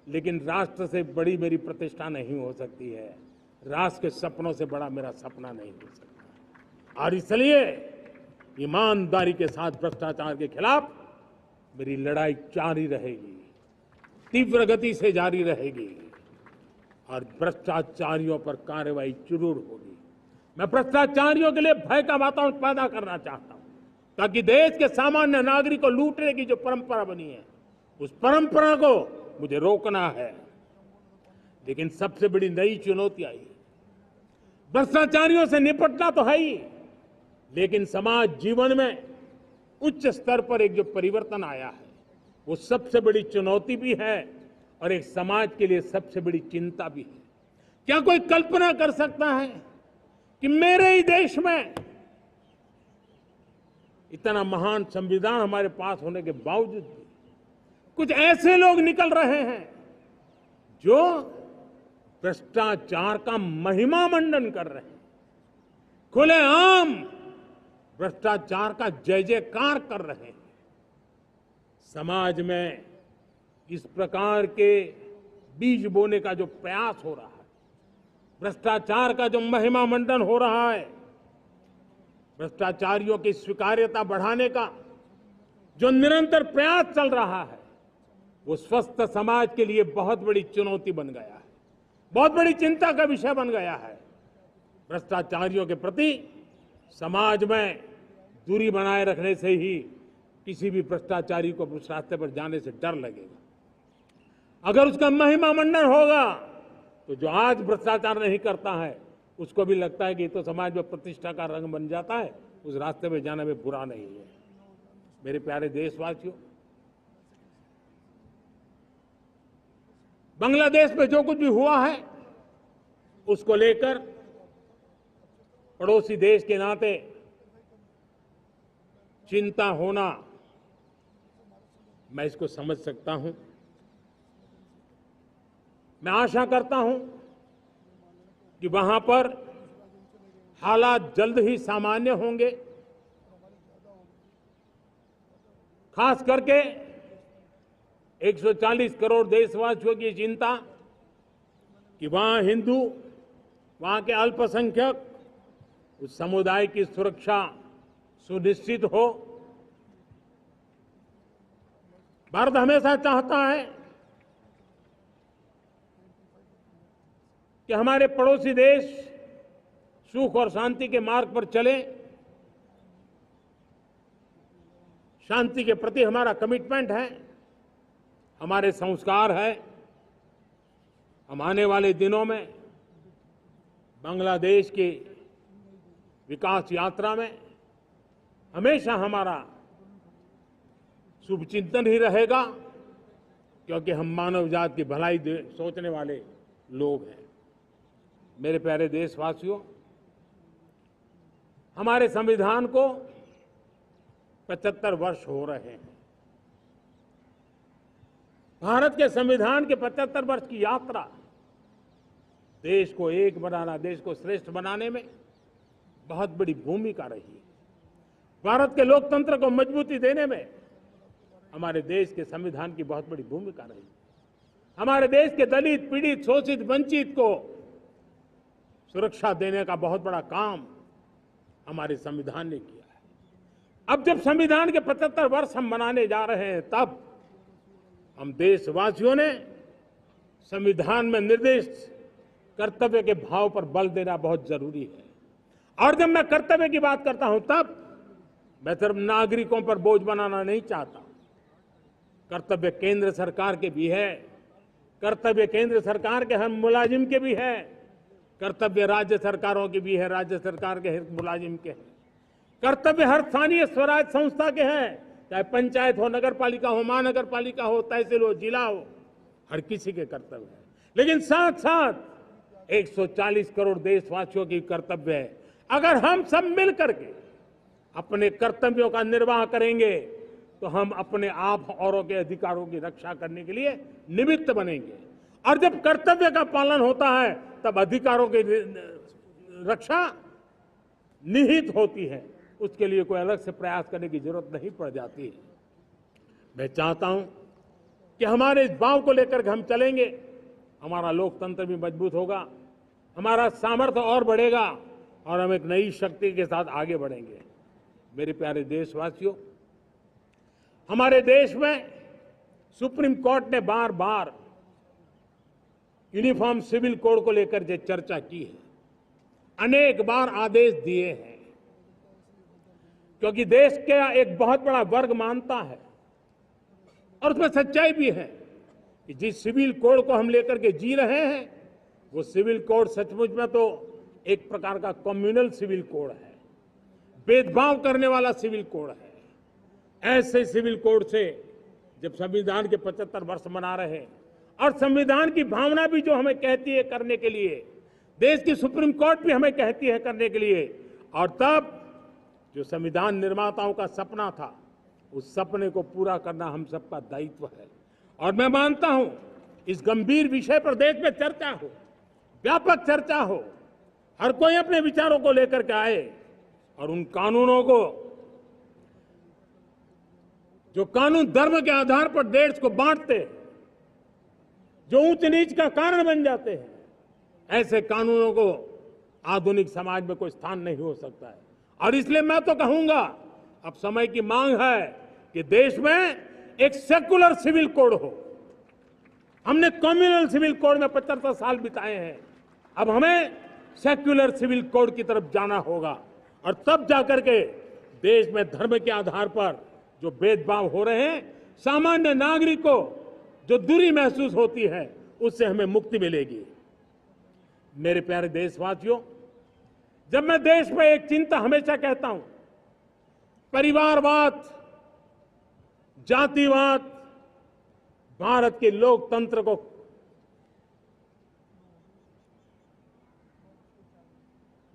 लेकिन राष्ट्र से बड़ी मेरी प्रतिष्ठा नहीं हो सकती है। राष्ट्र के सपनों से बड़ा मेरा सपना नहीं हो सकता। और इसलिए ईमानदारी के साथ भ्रष्टाचार के खिलाफ मेरी लड़ाई जारी रहेगी, तीव्र गति से जारी रहेगी और भ्रष्टाचारियों पर कार्रवाई जरूर होगी। मैं भ्रष्टाचारियों के लिए भय का वातावरण पैदा करना चाहता हूं ताकि देश के सामान्य नागरिक को लूटने की जो परंपरा बनी है उस परंपरा को मुझे रोकना है। लेकिन सबसे बड़ी नई चुनौती आई, भ्रष्टाचारियों से निपटना तो है ही, लेकिन समाज जीवन में उच्च स्तर पर एक जो परिवर्तन आया है वो सबसे बड़ी चुनौती भी है और एक समाज के लिए सबसे बड़ी चिंता भी है। क्या कोई कल्पना कर सकता है कि मेरे ही देश में इतना महान संविधान हमारे पास होने के बावजूद भी कुछ ऐसे लोग निकल रहे हैं जो भ्रष्टाचार का महिमा मंडन कर रहे हैं, खुलेआम भ्रष्टाचार का जय जयकार कर रहे हैं। समाज में इस प्रकार के बीज बोने का जो प्रयास हो रहा है, भ्रष्टाचार का जो महिमा मंडन हो रहा है, भ्रष्टाचारियों की स्वीकार्यता बढ़ाने का जो निरंतर प्रयास चल रहा है, वो स्वस्थ समाज के लिए बहुत बड़ी चुनौती बन गया है, बहुत बड़ी चिंता का विषय बन गया है। भ्रष्टाचारियों के प्रति समाज में दूरी बनाए रखने से ही किसी भी भ्रष्टाचारी को उस रास्ते पर जाने से डर लगेगा। अगर उसका महिमा मंडन होगा तो जो आज भ्रष्टाचार नहीं करता है उसको भी लगता है कि तो समाज में प्रतिष्ठा का रंग बन जाता है, उस रास्ते में जाने में बुरा नहीं है। मेरे प्यारे देशवासियों, बांग्लादेश में जो कुछ भी हुआ है उसको लेकर पड़ोसी देश के नाते चिंता होना, मैं इसको समझ सकता हूं। मैं आशा करता हूं कि वहां पर हालात जल्द ही सामान्य होंगे, खास करके 140 करोड़ देशवासियों की चिंता कि वहां हिंदू, वहां के अल्पसंख्यक, उस समुदाय की सुरक्षा सुनिश्चित हो। भारत हमेशा चाहता है कि हमारे पड़ोसी देश सुख और शांति के मार्ग पर चले। शांति के प्रति हमारा कमिटमेंट है, हमारे संस्कार है। हम आने वाले दिनों में बांग्लादेश की विकास यात्रा में हमेशा हमारा शुभचिंतन ही रहेगा, क्योंकि हम मानव जात की भलाई सोचने वाले लोग हैं। मेरे प्यारे देशवासियों, हमारे संविधान को 75 वर्ष हो रहे हैं। भारत के संविधान के 75 वर्ष की यात्रा देश को एक बनाना, देश को श्रेष्ठ बनाने में बहुत बड़ी भूमिका रही है। भारत के लोकतंत्र को मजबूती देने में हमारे देश के संविधान की बहुत बड़ी भूमिका रही। हमारे देश के दलित, पीड़ित, शोषित, वंचित को सुरक्षा देने का बहुत बड़ा काम हमारे संविधान ने किया है। अब जब संविधान के 75 वर्ष हम मनाने जा रहे हैं, तब हम देशवासियों ने संविधान में निर्दिष्ट कर्तव्य के भाव पर बल देना बहुत जरूरी है। और जब मैं कर्तव्य की बात करता हूं, तब मैं सिर्फ नागरिकों पर बोझ बनाना नहीं चाहता। कर्तव्य केंद्र सरकार के भी है, कर्तव्य केंद्र सरकार के हर मुलाजिम के भी है, कर्तव्य राज्य सरकारों के भी है, राज्य सरकार के हर मुलाजिम के हैं, कर्तव्य हर स्थानीय स्वराज संस्था के हैं, चाहे पंचायत हो, नगर पालिका हो, महानगर पालिका हो, तहसील हो, जिला हो, हर किसी के कर्तव्य है। लेकिन साथ साथ 140 करोड़ देशवासियों की कर्तव्य है। अगर हम सब मिल करके अपने कर्तव्यों का निर्वाह करेंगे तो हम अपने आप औरों के अधिकारों की रक्षा करने के लिए निमित्त बनेंगे। और जब कर्तव्य का पालन होता है तब अधिकारों की रक्षा निहित होती है, उसके लिए कोई अलग से प्रयास करने की जरूरत नहीं पड़ जाती है। मैं चाहता हूं कि हमारे इस भाव को लेकर हम चलेंगे, हमारा लोकतंत्र भी मजबूत होगा, हमारा सामर्थ्य और बढ़ेगा और हम एक नई शक्ति के साथ आगे बढ़ेंगे। मेरे प्यारे देशवासियों, हमारे देश में सुप्रीम कोर्ट ने बार बार यूनिफॉर्म सिविल कोड को लेकर जो चर्चा की है, अनेक बार आदेश दिए हैं, क्योंकि देश का एक बहुत बड़ा वर्ग मानता है और उसमें सच्चाई भी है कि जिस सिविल कोड को हम लेकर के जी रहे हैं वो सिविल कोड सचमुच में तो एक प्रकार का कम्युनल सिविल कोड है, भेदभाव करने वाला सिविल कोड है। ऐसे सिविल कोड से जब संविधान के 75 वर्ष मना रहे हैं और संविधान की भावना भी जो हमें कहती है करने के लिए, देश की सुप्रीम कोर्ट भी हमें कहती है करने के लिए, और तब जो संविधान निर्माताओं का सपना था उस सपने को पूरा करना हम सबका दायित्व है। और मैं मानता हूं इस गंभीर विषय पर देश में चर्चा हो, व्यापक चर्चा हो, हर कोई अपने विचारों को लेकर के आए और उन कानूनों को, जो कानून धर्म के आधार पर देश को बांटते, जो ऊंच नीच का कारण बन जाते हैं, ऐसे कानूनों को आधुनिक समाज में कोई स्थान नहीं हो सकता है। और इसलिए मैं तो कहूंगा अब समय की मांग है कि देश में एक सेकुलर सिविल कोड हो। हमने कम्युनल सिविल कोड में 75 साल बिताए हैं, अब हमें सेक्युलर सिविल कोड की तरफ जाना होगा और तब जाकर के देश में धर्म के आधार पर जो भेदभाव हो रहे हैं, सामान्य नागरिक को जो दूरी महसूस होती है, उससे हमें मुक्ति मिलेगी। मेरे प्यारे देशवासियों, जब मैं देश में एक चिंता हमेशा कहता हूं, परिवारवाद, जातिवाद भारत के लोकतंत्र को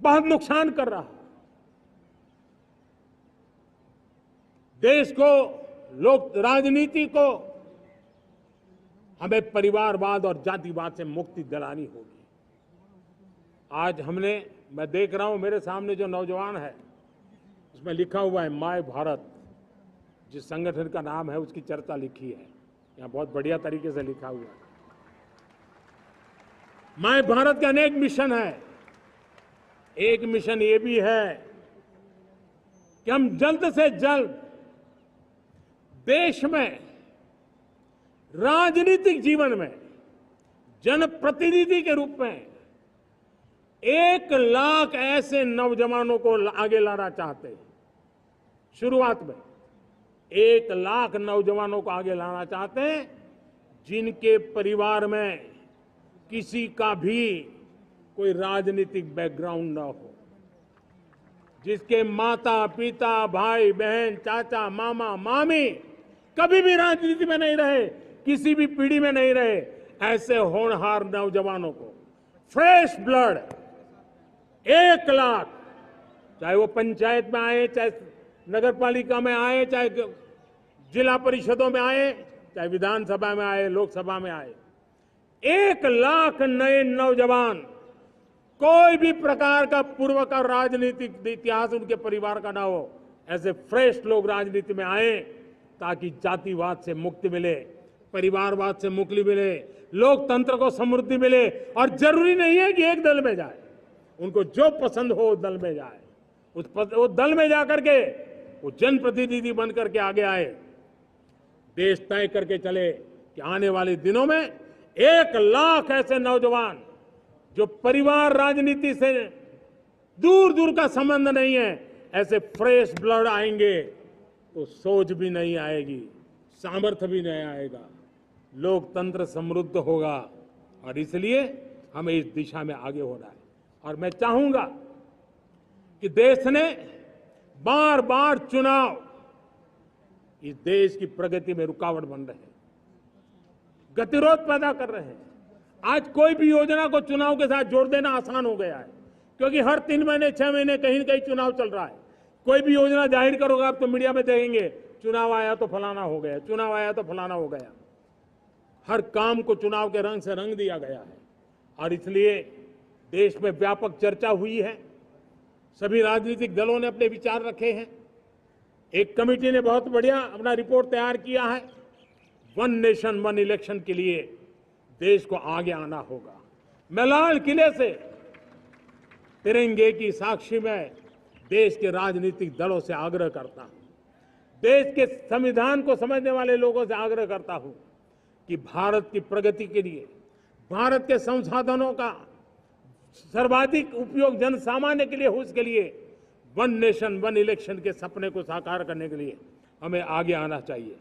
बहुत नुकसान कर रहा है। देश को, लोक राजनीति को हमें परिवारवाद और जातिवाद से मुक्ति दिलानी होगी। आज मैं देख रहा हूं मेरे सामने जो नौजवान है उसमें लिखा हुआ है माय भारत, जिस संगठन का नाम है उसकी चर्चा लिखी है, यहां बहुत बढ़िया तरीके से लिखा हुआ है। माय भारत के अनेक मिशन है। एक मिशन ये भी है कि हम जल्द से जल्द देश में राजनीतिक जीवन में जनप्रतिनिधि के रूप में 1 लाख ऐसे नौजवानों को आगे लाना चाहते हैं। शुरुआत में 1 लाख नौजवानों को आगे लाना चाहते हैं जिनके परिवार में किसी का भी कोई राजनीतिक बैकग्राउंड न हो, जिसके माता पिता भाई बहन चाचा मामा मामी कभी भी राजनीति में नहीं रहे, किसी भी पीढ़ी में नहीं रहे, ऐसे होनहार नौजवानों को फ्रेश ब्लड 1 लाख, चाहे वो पंचायत में आए, चाहे नगर पालिका में आए, चाहे जिला परिषदों में आए, चाहे विधानसभा में आए, लोकसभा में आए, 1 लाख नए नौजवान, कोई भी प्रकार का पूर्व का राजनीतिक इतिहास उनके परिवार का ना हो, ऐसे फ्रेश लोग राजनीति में आए ताकि जातिवाद से मुक्ति मिले, परिवारवाद से मुक्ति मिले, लोकतंत्र को समृद्धि मिले। और जरूरी नहीं है कि एक दल में जाए, उनको जो पसंद हो उस दल में जाए, उस दल में जाकर के वो जनप्रतिनिधि बन करके आगे आए। देश तय करके चले कि आने वाले दिनों में 1 लाख ऐसे नौजवान जो परिवार राजनीति से दूर दूर का संबंध नहीं है, ऐसे फ्रेश ब्लड आएंगे तो सोच भी नहीं आएगी, सामर्थ्य भी नहीं आएगा, लोकतंत्र समृद्ध होगा। और इसलिए हमें इस दिशा में आगे होना है। और मैं चाहूंगा कि देश ने बार बार चुनाव इस देश की प्रगति में रुकावट बन रहे हैं, गतिरोध पैदा कर रहे हैं। आज कोई भी योजना को चुनाव के साथ जोड़ देना आसान हो गया है, क्योंकि हर 3 महीने 6 महीने कहीं न कहीं चुनाव चल रहा है। कोई भी योजना जाहिर करोगे आप तो मीडिया में देखेंगे, चुनाव आया तो फलाना हो गया, चुनाव आया तो फलाना हो गया। हर काम को चुनाव के रंग से रंग दिया गया है। और इसलिए देश में व्यापक चर्चा हुई है, सभी राजनीतिक दलों ने अपने विचार रखे हैं। एक कमेटी ने बहुत बढ़िया अपना रिपोर्ट तैयार किया है। 1 नेशन 1 इलेक्शन के लिए देश को आगे आना होगा। मैं लाल किले से तिरंगे की साक्षी में देश के राजनीतिक दलों से आग्रह करता हूं, देश के संविधान को समझने वाले लोगों से आग्रह करता हूं कि भारत की प्रगति के लिए, भारत के संसाधनों का सर्वाधिक उपयोग जन सामान्य के लिए हो, उसके लिए वन नेशन वन इलेक्शन के सपने को साकार करने के लिए हमें आगे आना चाहिए।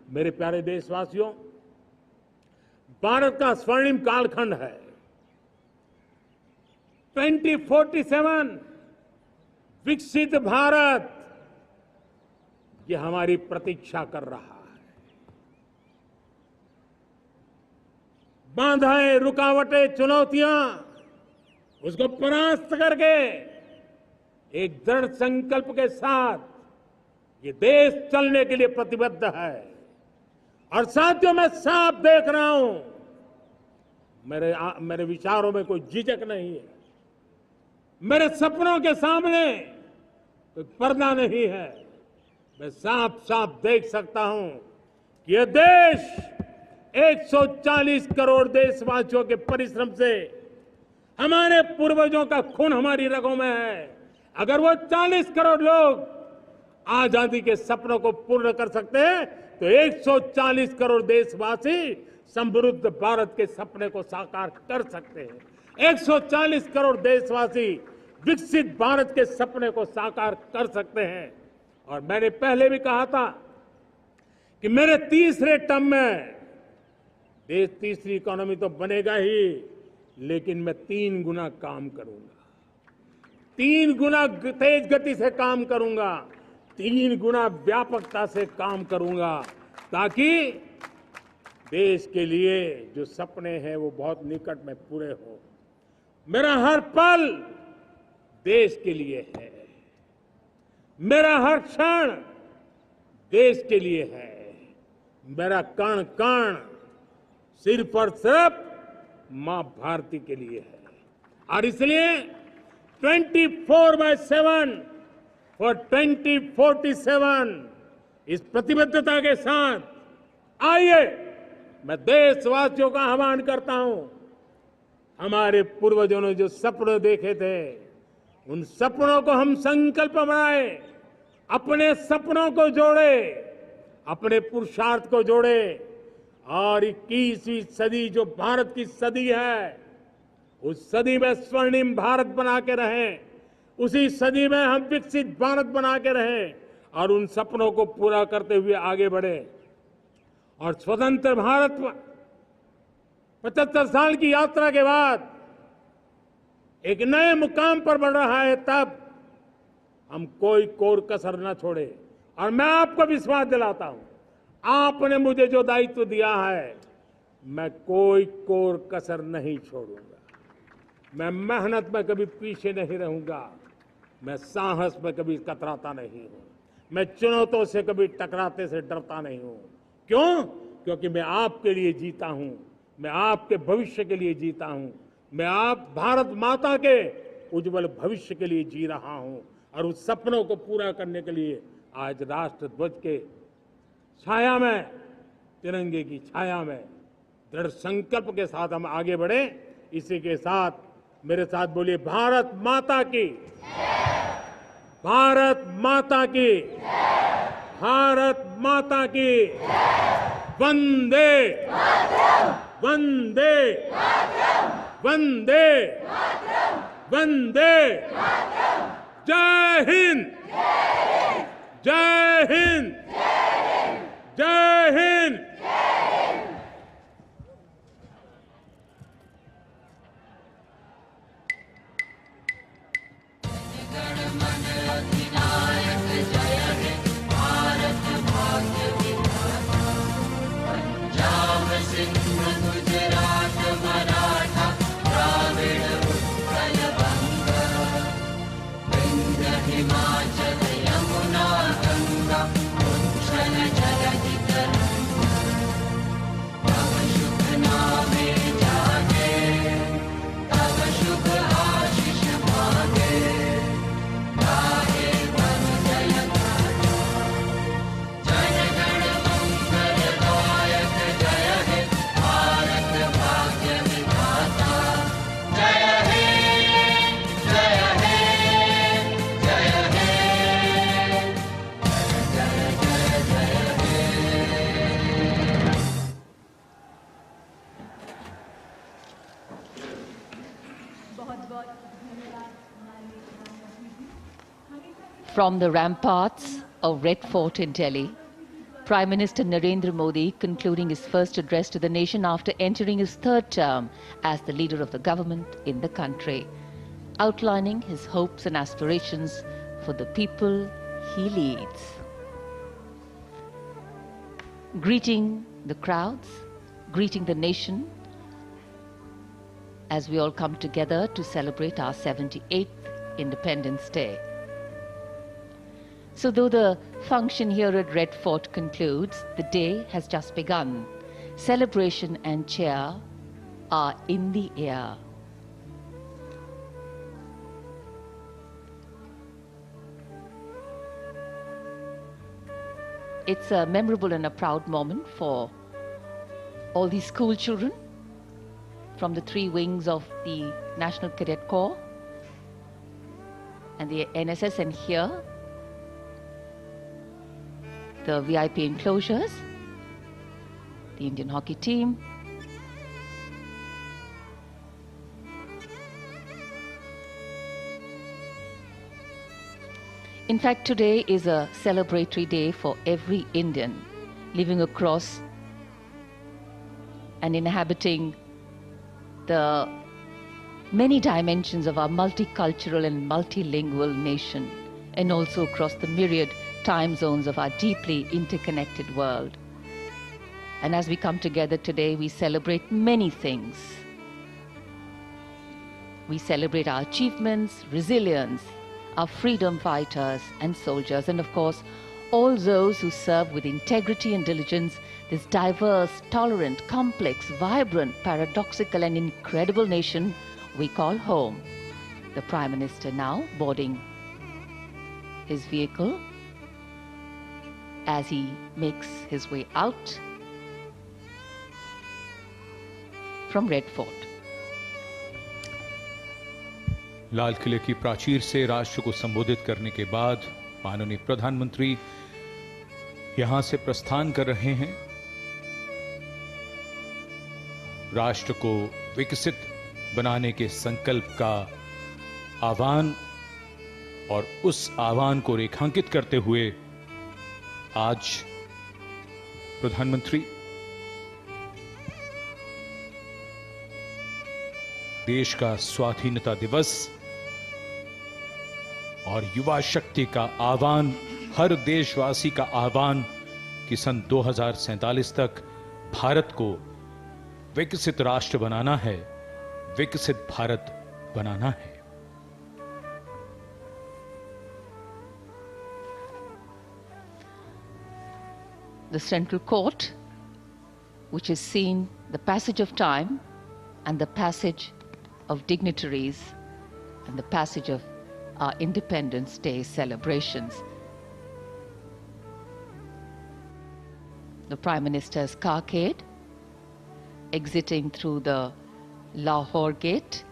मेरे प्यारे देशवासियों, भारत का स्वर्णिम कालखंड है। 2047 विकसित भारत, ये हमारी प्रतीक्षा कर रहा है। बाधाएं, रुकावटें, चुनौतियां, उसको परास्त करके एक दृढ़ संकल्प के साथ ये देश चलने के लिए प्रतिबद्ध है। और साथियों, मैं साफ देख रहा हूं, मेरे विचारों में कोई झिझक नहीं है, मेरे सपनों के सामने कोई पर्दा नहीं है। मैं साफ साफ देख सकता हूं कि यह देश 140 करोड़ देशवासियों के परिश्रम से, हमारे पूर्वजों का खून हमारी रगों में है। अगर वो 40 करोड़ लोग आजादी के सपनों को पूर्ण कर सकते हैं तो 140 करोड़ देशवासी समृद्ध भारत के सपने को साकार कर सकते हैं। 140 करोड़ देशवासी विकसित भारत के सपने को साकार कर सकते हैं। और मैंने पहले भी कहा था कि मेरे तीसरे टर्म में देश तीसरी इकोनॉमी तो बनेगा ही, लेकिन मैं 3 गुना काम करूंगा, 3 गुना तेज गति से काम करूंगा, 3 गुना व्यापकता से काम करूंगा, ताकि देश के लिए जो सपने हैं वो बहुत निकट में पूरे हो। मेरा हर पल देश के लिए है, मेरा हर क्षण देश के लिए है, मेरा कण कण सिर्फ और सिर्फ मां भारती के लिए है। और इसलिए 24/7 और 2047 इस प्रतिबद्धता के साथ आइए, मैं देशवासियों का आह्वान करता हूं। हमारे पूर्वजों ने जो सपने देखे थे, उन सपनों को हम संकल्प बनाए, अपने सपनों को जोड़े, अपने पुरुषार्थ को जोड़े, और 21वीं सदी जो भारत की सदी है, उस सदी में स्वर्णिम भारत बना के रहें, उसी सदी में हम विकसित भारत बना के रहें और उन सपनों को पूरा करते हुए आगे बढ़े। और स्वतंत्र भारत 75 साल की यात्रा के बाद एक नए मुकाम पर बढ़ रहा है, तब हम कोई कोर कसर न छोड़े। और मैं आपको विश्वास दिलाता हूं, आपने मुझे जो दायित्व दिया है, मैं कोई कोर कसर नहीं छोड़ूंगा। मैं मेहनत में कभी पीछे नहीं रहूंगा, मैं साहस में कभी कतराता नहीं हूं, मैं चुनौतियों से कभी टकराते से डरता नहीं हूं। क्यों? क्योंकि मैं आपके लिए जीता हूं, मैं आपके भविष्य के लिए जीता हूं, मैं आप भारत माता के उज्जवल भविष्य के लिए जी रहा हूं। और उस सपनों को पूरा करने के लिए आज राष्ट्र ध्वज के छाया में, तिरंगे की छाया में दृढ़ संकल्प के साथ हम आगे बढ़े। इसी के साथ मेरे साथ बोलिए, भारत माता की, भारत माता की, भारत माता की, वंदे वंदे वंदे वंदे। जय हिंद, जय हिंद, जय हिंद। हिमाचल यमुना गंगा उच्छल जलधि From the ramparts of Red Fort in Delhi, Prime Minister Narendra Modi concluding his first address to the nation after entering his third term as the leader of the government in the country, outlining his hopes and aspirations for the people he leads. Greeting the crowds, greeting the nation, as we all come together to celebrate our 78th Independence Day. So though the function here at Red Fort concludes, the day has just begun. Celebration and cheer are in the air. It's a memorable and a proud moment for all these school children from the 3 wings of the National Cadet Corps and the NSS, and here the VIP enclosures, the Indian hockey team, in fact, today is a celebratory day for every Indian living across and inhabiting the many dimensions of our multicultural and multilingual nation, and also across the myriad time zones of our deeply interconnected world. And as we come together today, we celebrate many things. We celebrate our achievements, resilience, our freedom fighters and soldiers, and of course, all those who serve with integrity and diligence this diverse, tolerant, complex, vibrant, paradoxical and incredible nation we call home. The Prime Minister now boarding his vehicle as he makes his way out from Red Fort. लाल किले की प्राचीर से राष्ट्र को संबोधित करने के बाद माननीय प्रधानमंत्री यहां से प्रस्थान कर रहे हैं। राष्ट्र को विकसित बनाने के संकल्प का आह्वान और उस आह्वान को रेखांकित करते हुए आज प्रधानमंत्री देश का स्वाधीनता दिवस और युवा शक्ति का आह्वान, हर देशवासी का आह्वान कि सन 2047 तक भारत को विकसित राष्ट्र बनाना है, विकसित भारत बनाना है। The Central Court, which has seen the passage of time and the passage of dignitaries and the passage of our Independence Day celebrations. The Prime Minister's carcade exiting through the Lahore Gate.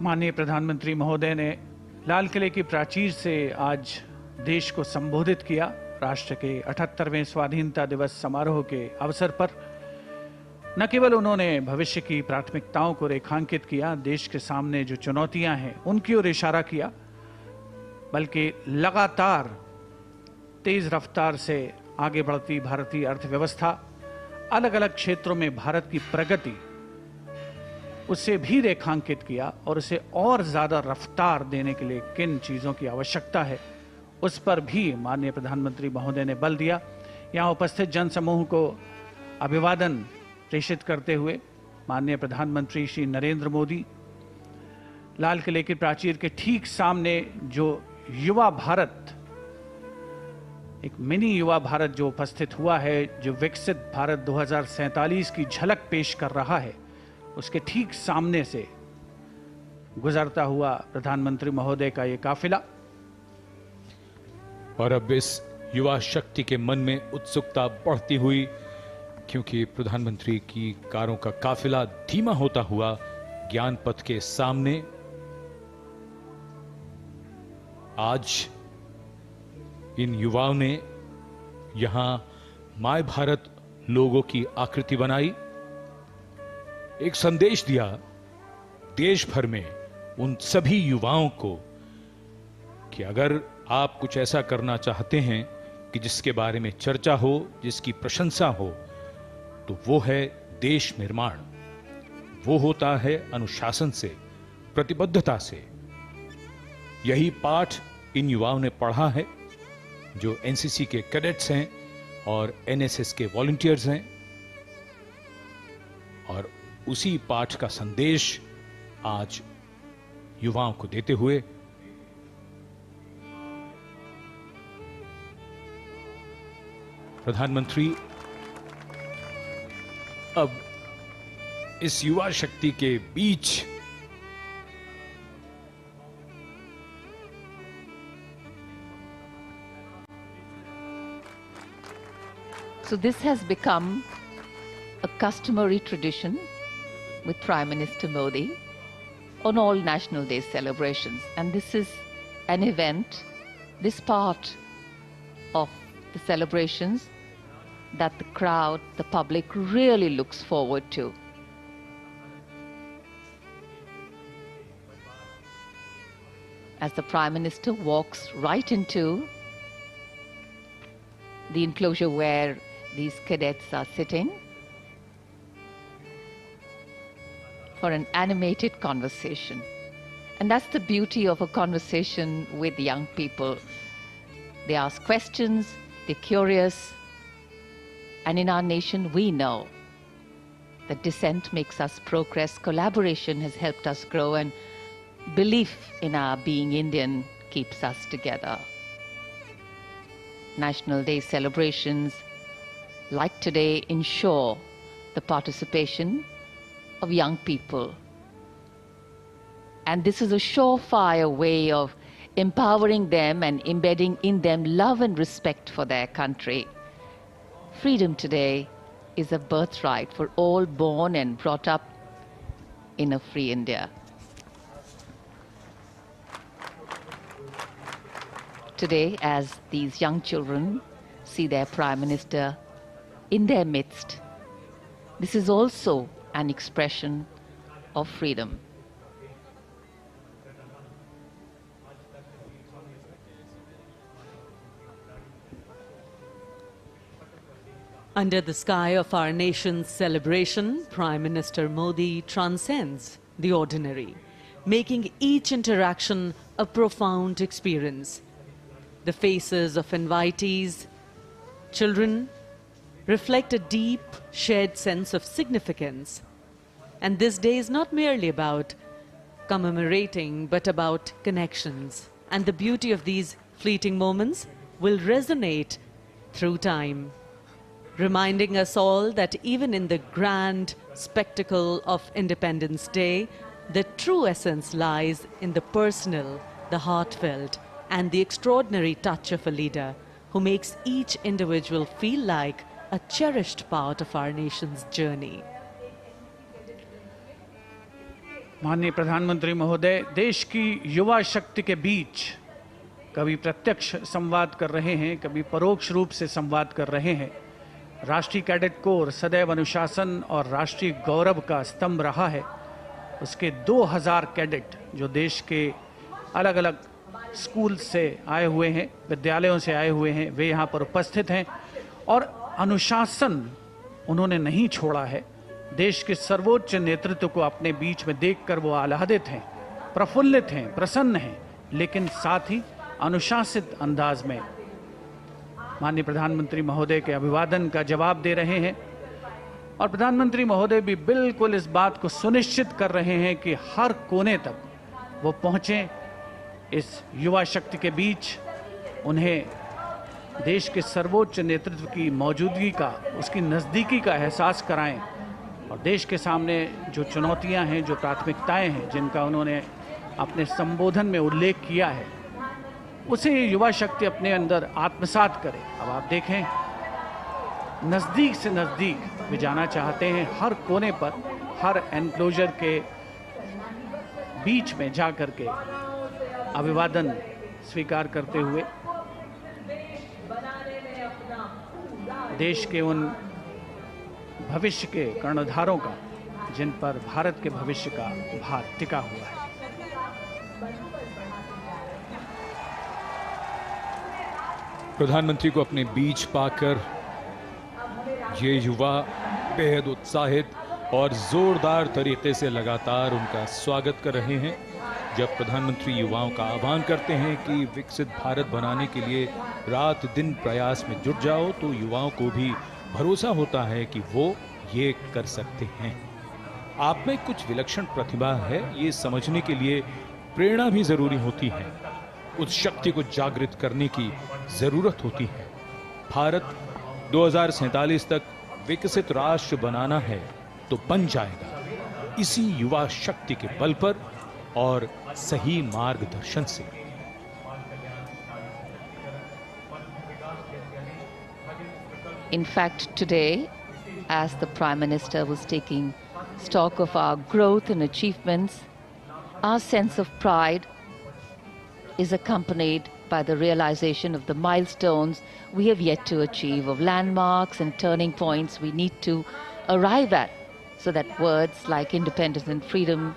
माननीय प्रधानमंत्री महोदय ने लाल किले की प्राचीर से आज देश को संबोधित किया। राष्ट्र के 78वें स्वाधीनता दिवस समारोह के अवसर पर न केवल उन्होंने भविष्य की प्राथमिकताओं को रेखांकित किया, देश के सामने जो चुनौतियां हैं उनकी ओर इशारा किया, बल्कि लगातार तेज रफ्तार से आगे बढ़ती भारतीय अर्थव्यवस्था, अलग अलग क्षेत्रों में भारत की प्रगति, उसे भी रेखांकित किया और उसे और ज्यादा रफ्तार देने के लिए किन चीजों की आवश्यकता है उस पर भी माननीय प्रधानमंत्री महोदय ने बल दिया। यहां उपस्थित जनसमूह को अभिवादन प्रेषित करते हुए माननीय प्रधानमंत्री श्री नरेंद्र मोदी लाल किले की प्राचीर के ठीक सामने जो युवा भारत, एक मिनी युवा भारत जो उपस्थित हुआ है, जो विकसित भारत 2047 की झलक पेश कर रहा है, उसके ठीक सामने से गुजरता हुआ प्रधानमंत्री महोदय का ये काफिला। और अब इस युवा शक्ति के मन में उत्सुकता बढ़ती हुई, क्योंकि प्रधानमंत्री की कारों का काफिला धीमा होता हुआ ज्ञान पथ के सामने आज इन युवाओं ने यहां माय भारत लोगों की आकृति बनाई, एक संदेश दिया देश भर में उन सभी युवाओं को कि अगर आप कुछ ऐसा करना चाहते हैं कि जिसके बारे में चर्चा हो, जिसकी प्रशंसा हो, तो वो है देश निर्माण। वो होता है अनुशासन से, प्रतिबद्धता से। यही पाठ इन युवाओं ने पढ़ा है जो एनसीसी के कैडेट्स हैं और एनएसएस के वॉलंटियर्स हैं, और उसी पाठ का संदेश आज युवाओं को देते हुए प्रधानमंत्री अब इस युवा शक्ति के बीच So this has become a customary tradition with Prime Minister Modi on all National Day celebrations. And this is an event, this part of the celebrations that the crowd, the public really looks forward to. As the Prime Minister walks right into the enclosure where these cadets are sitting for an animated conversation. And that's the beauty of a conversation with young people. They ask questions, they're curious, and in our nation we know that dissent makes us progress, collaboration has helped us grow, and belief in our being Indian keeps us together. National Day celebrations like today ensure the participation of young people. And this is a surefire way of empowering them and embedding in them love and respect for their country. Freedom today is a birthright for all born and brought up in a free India. Today, as these young children see their Prime Minister in their midst, this is also an expression of freedom. Under the sky of our nation's celebration, Prime Minister Modi transcends the ordinary, making each interaction a profound experience. The faces of invitees, children, reflect a deep, shared sense of significance. And this day is not merely about commemorating, but about connections. And the beauty of these fleeting moments will resonate through time, reminding us all that even in the grand spectacle of Independence Day, the true essence lies in the personal, the heartfelt, and the extraordinary touch of a leader who makes each individual feel like a cherished part of our nation's journey. माननीय प्रधानमंत्री महोदय, देश की युवा शक्ति के बीच कभी प्रत्यक्ष संवाद कर रहे हैं, कभी परोक्ष रूप से संवाद कर रहे हैं। राष्ट्रीय कैडेट कोर सदैव अनुशासन और राष्ट्रीय गौरव का स्तंभ रहा है। उसके 2000 कैडेट जो देश के अलग अलग स्कूल से आए हुए हैं, विद्यालयों से आए हुए हैं, वे यहाँ पर उपस्थित हैं और अनुशासन उन्होंने नहीं छोड़ा है। देश के सर्वोच्च नेतृत्व को अपने बीच में देखकर वो आह्लादित हैं, प्रफुल्लित हैं, प्रसन्न हैं, लेकिन साथ ही अनुशासित अंदाज में माननीय प्रधानमंत्री महोदय के अभिवादन का जवाब दे रहे हैं। और प्रधानमंत्री महोदय भी बिल्कुल इस बात को सुनिश्चित कर रहे हैं कि हर कोने तक वो पहुंचे, इस युवा शक्ति के बीच उन्हें देश के सर्वोच्च नेतृत्व की मौजूदगी का, उसकी नज़दीकी का एहसास कराएं और देश के सामने जो चुनौतियां हैं, जो प्राथमिकताएं हैं, जिनका उन्होंने अपने संबोधन में उल्लेख किया है, उसे युवा शक्ति अपने अंदर आत्मसात करे। अब आप देखें, नज़दीक से नज़दीक वे जाना चाहते हैं, हर कोने पर, हर एनक्लोजर के बीच में जा कर के अभिवादन स्वीकार करते हुए देश के उन भविष्य के कर्णधारों का जिन पर भारत के भविष्य का भार टिका हुआ है। प्रधानमंत्री को अपने बीच पाकर ये युवा बेहद उत्साहित और जोरदार तरीके से लगातार उनका स्वागत कर रहे हैं। जब प्रधानमंत्री युवाओं का आह्वान करते हैं कि विकसित भारत बनाने के लिए रात दिन प्रयास में जुट जाओ, तो युवाओं को भी भरोसा होता है कि वो ये कर सकते हैं। आप में कुछ विलक्षण प्रतिभा है, ये समझने के लिए प्रेरणा भी जरूरी होती है। उस शक्ति को जागृत करने की जरूरत होती है। भारत 2047 तक विकसित राष्ट्र बनाना है तो बन जाएगा, इसी युवा शक्ति के बल पर और सही मार्गदर्शन से। In fact, today, as the Prime Minister was taking stock of our growth and achievements, our sense of pride is accompanied by the realization of the milestones we have yet to achieve, of landmarks and turning points we need to arrive at, so that words like independence and freedom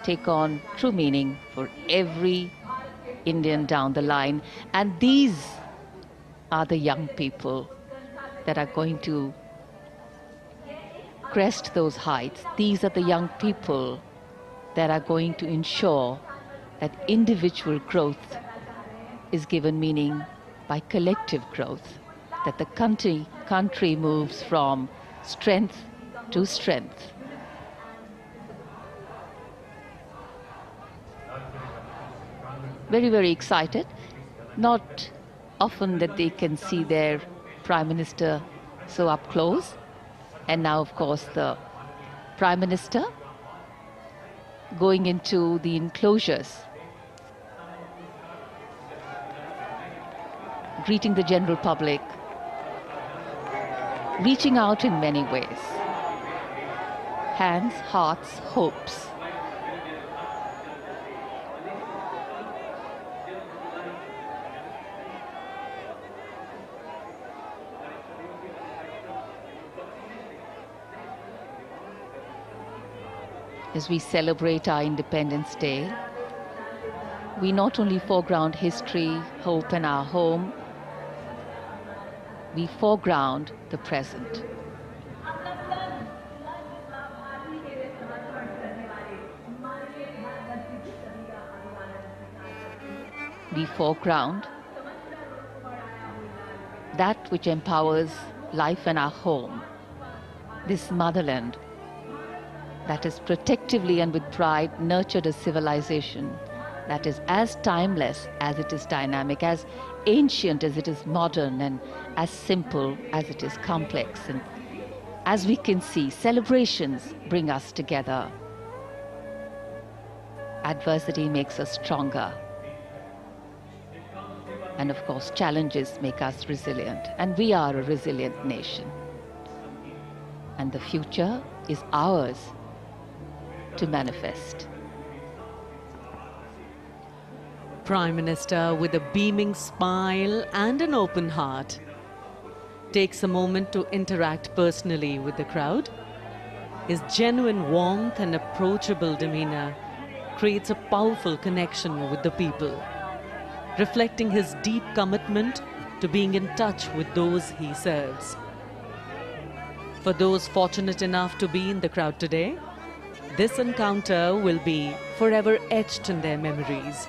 take on true meaning for every Indian down the line. And these are the young people that are going to crest those heights. These are the young people that are going to ensure that individual growth is given meaning by collective growth, that the country moves from strength to strength. Very, very excited. Not often that they can see their Prime Minister so up close. And now, of course, the Prime Minister going into the enclosures, greeting the general public, reaching out in many ways. Hands, hearts, hopes. As we celebrate our Independence Day, we not only foreground history, hope, and our home, we foreground the present. We foreground that which empowers life in our home, this motherland that is protectively and with pride nurtured a civilization that is as timeless as it is dynamic, as ancient as it is modern, and as simple as it is complex. And as we can see, celebrations bring us together. Adversity makes us stronger. And of course, challenges make us resilient. And we are a resilient nation. And the future is ours to manifest. Prime Minister, with a beaming smile and an open heart, takes a moment to interact personally with the crowd. His genuine warmth and approachable demeanor creates a powerful connection with the people, reflecting his deep commitment to being in touch with those he serves. For those fortunate enough to be in the crowd today, this encounter will be forever etched in their memories.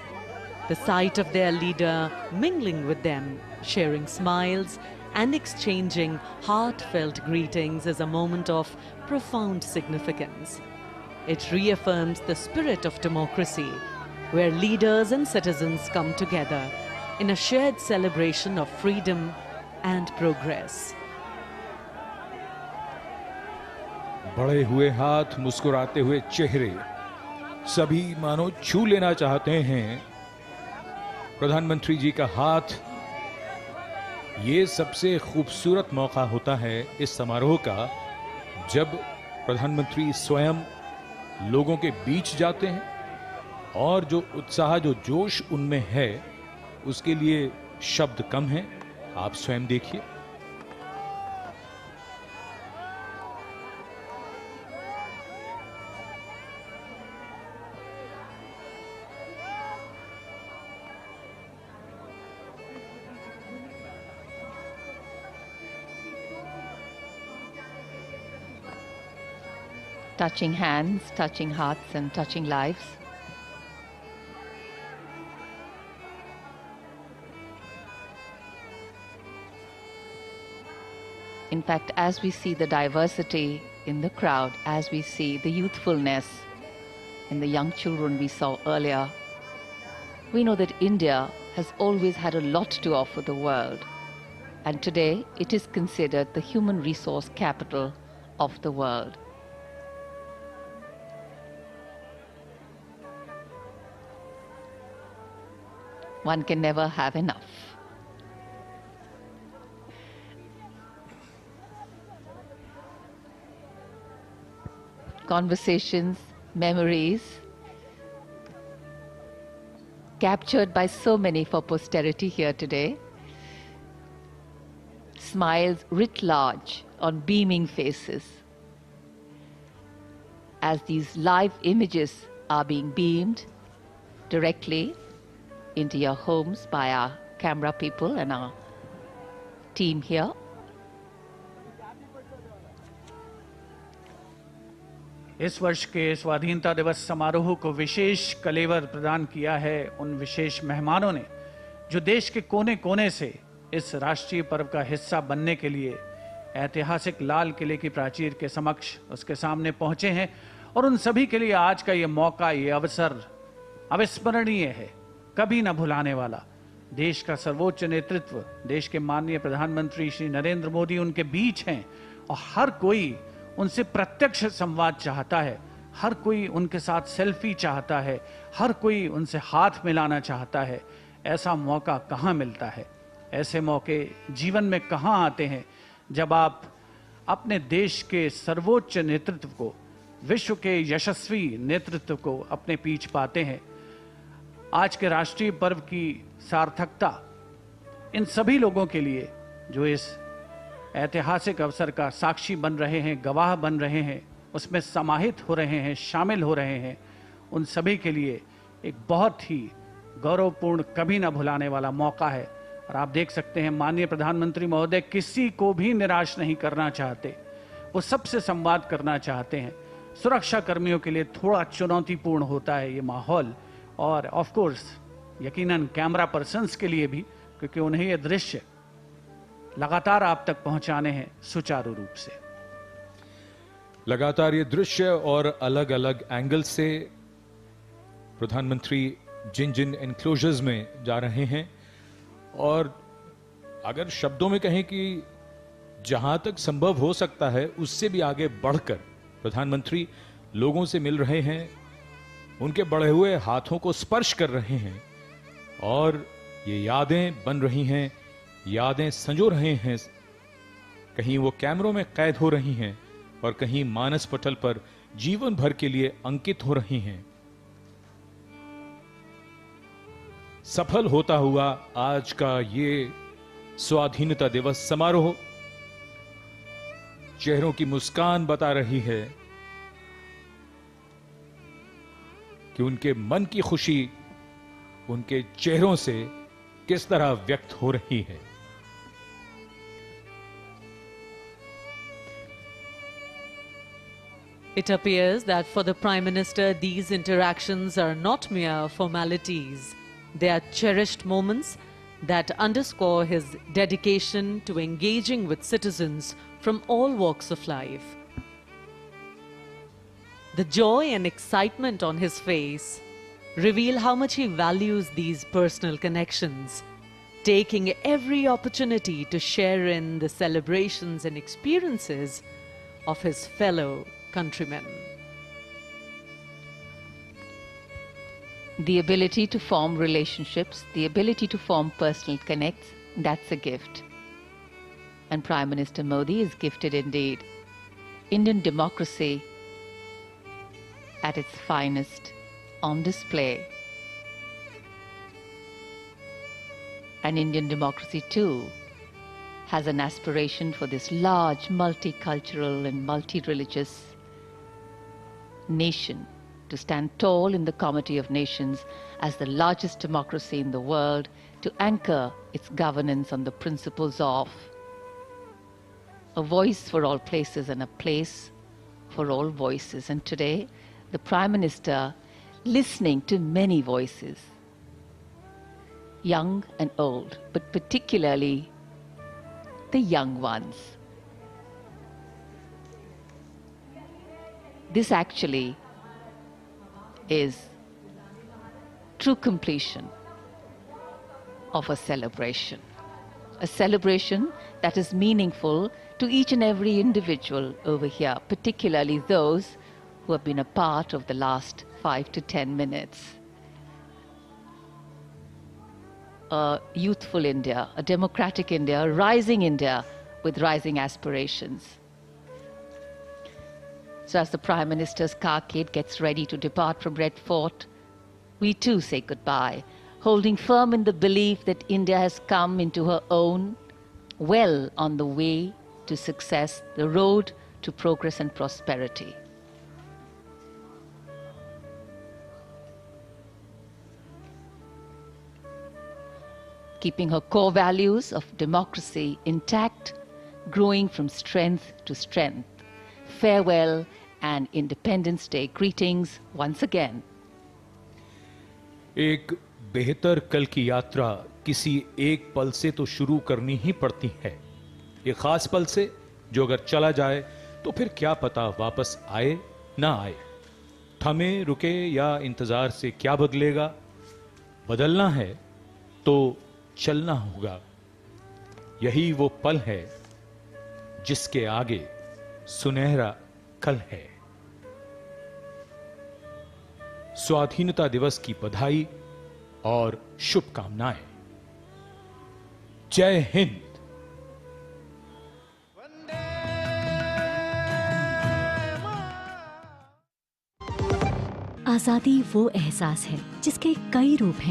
The sight of their leader mingling with them, sharing smiles and exchanging heartfelt greetings is a moment of profound significance. It reaffirms the spirit of democracy, where leaders and citizens come together in a shared celebration of freedom and progress. बढ़े हुए हाथ, मुस्कुराते हुए चेहरे, सभी मानो छू लेना चाहते हैं प्रधानमंत्री जी का हाथ। ये सबसे खूबसूरत मौका होता है इस समारोह का, जब प्रधानमंत्री स्वयं लोगों के बीच जाते हैं और जो उत्साह, जो जोश उनमें है, उसके लिए शब्द कम हैं। आप स्वयं देखिए। touching hands, touching hearts, and touching lives. In fact, as we see the diversity in the crowd, as we see the youthfulness in the young children we saw earlier, we know that India has always had a lot to offer the world. And today, it is considered the human resource capital of the world. One can never have enough. Conversations, memories, captured by so many for posterity here today. Smiles writ large on beaming faces as these live images are being beamed directly into your homes by our camera people and our team here. इस वर्ष के स्वाधीनता दिवस समारोह को विशेष कलेवर प्रदान किया है उन विशेष मेहमानों ने जो देश के कोने कोने से इस राष्ट्रीय पर्व का हिस्सा बनने के लिए ऐतिहासिक लाल किले की प्राचीर के समक्ष उसके सामने पहुंचे हैं। और उन सभी के लिए आज का ये मौका, ये अवसर अविस्मरणीय है, कभी न भुलाने वाला। देश का सर्वोच्च नेतृत्व, देश के माननीय प्रधानमंत्री श्री नरेंद्र मोदी उनके बीच हैं और हर कोई उनसे प्रत्यक्ष संवाद चाहता है, हर कोई उनके साथ सेल्फी चाहता है, हर कोई उनसे हाथ मिलाना चाहता है। ऐसा मौका कहाँ मिलता है? ऐसे मौके जीवन में कहाँ आते हैं जब आप अपने देश के सर्वोच्च नेतृत्व को, विश्व के यशस्वी नेतृत्व को अपने पीछ पाते हैं। आज के राष्ट्रीय पर्व की सार्थकता इन सभी लोगों के लिए जो इस ऐतिहासिक अवसर का साक्षी बन रहे हैं, गवाह बन रहे हैं, उसमें समाहित हो रहे हैं, शामिल हो रहे हैं, उन सभी के लिए एक बहुत ही गौरवपूर्ण, कभी ना भुलाने वाला मौका है। और आप देख सकते हैं माननीय प्रधानमंत्री महोदय किसी को भी निराश नहीं करना चाहते, वो सबसे संवाद करना चाहते हैं। सुरक्षा कर्मियों के लिए थोड़ा चुनौतीपूर्ण होता है ये माहौल, और ऑफ कोर्स यकीनन कैमरा पर्सन्स के लिए भी, क्योंकि उन्हें ये दृश्य लगातार आप तक पहुंचाने हैं सुचारू रूप से। लगातार ये दृश्य और अलग अलग एंगल से प्रधानमंत्री जिन जिन एनक्लोजर्स में जा रहे हैं, और अगर शब्दों में कहें कि जहां तक संभव हो सकता है उससे भी आगे बढ़कर प्रधानमंत्री लोगों से मिल रहे हैं, उनके बढ़े हुए हाथों को स्पर्श कर रहे हैं, और ये यादें बन रही हैं, यादें संजो रहे हैं। कहीं वो कैमरों में कैद हो रही हैं और कहीं मानस पटल पर जीवन भर के लिए अंकित हो रही हैं। सफल होता हुआ आज का ये स्वाधीनता दिवस समारोह चेहरों की मुस्कान बता रही है कि उनके मन की खुशी उनके चेहरों से किस तरह व्यक्त हो रही है। It appears that for the Prime Minister, these interactions are not mere formalities. They are cherished moments that underscore his dedication to engaging with citizens from all walks of life. The joy and excitement on his face reveal how much he values these personal connections, taking every opportunity to share in the celebrations and experiences of his fellow countrymen. The ability to form relationships, the ability to form personal connects, that's a gift. And Prime Minister Modi is gifted indeed. Indian democracy at its finest, on display. And Indian democracy too has an aspiration for this large multicultural and multi-religious nation to stand tall in the Comity of Nations as the largest democracy in the world, to anchor its governance on the principles of a voice for all places and a place for all voices, and today the Prime Minister listening to many voices, young and old, but particularly the young ones. This actually is true completion of a celebration that is meaningful to each and every individual over here, particularly those who have been a part of the last 5 to 10 minutes. A youthful India, a democratic India, a rising India with rising aspirations. So as the Prime Minister's carcade gets ready to depart from Red Fort, we too say goodbye, holding firm in the belief that India has come into her own, well on the way to success, the road to progress and prosperity. Keeping her core values of democracy intact, growing from strength to strength. Farewell and Independence Day greetings once again. एक बेहतर कल की यात्रा किसी एक पल से तो शुरू करनी ही पड़ती है, एक खास पल से जो अगर चला जाए तो फिर क्या पता वापस आए ना आए। थमे रुके या इंतजार से क्या बदलेगा, बदलना है तो चलना होगा। यही वो पल है जिसके आगे सुनहरा कल है। स्वाधीनता दिवस की बधाई और शुभकामनाएं। जय हिंद। आजादी वो एहसास है जिसके कई रूप हैं,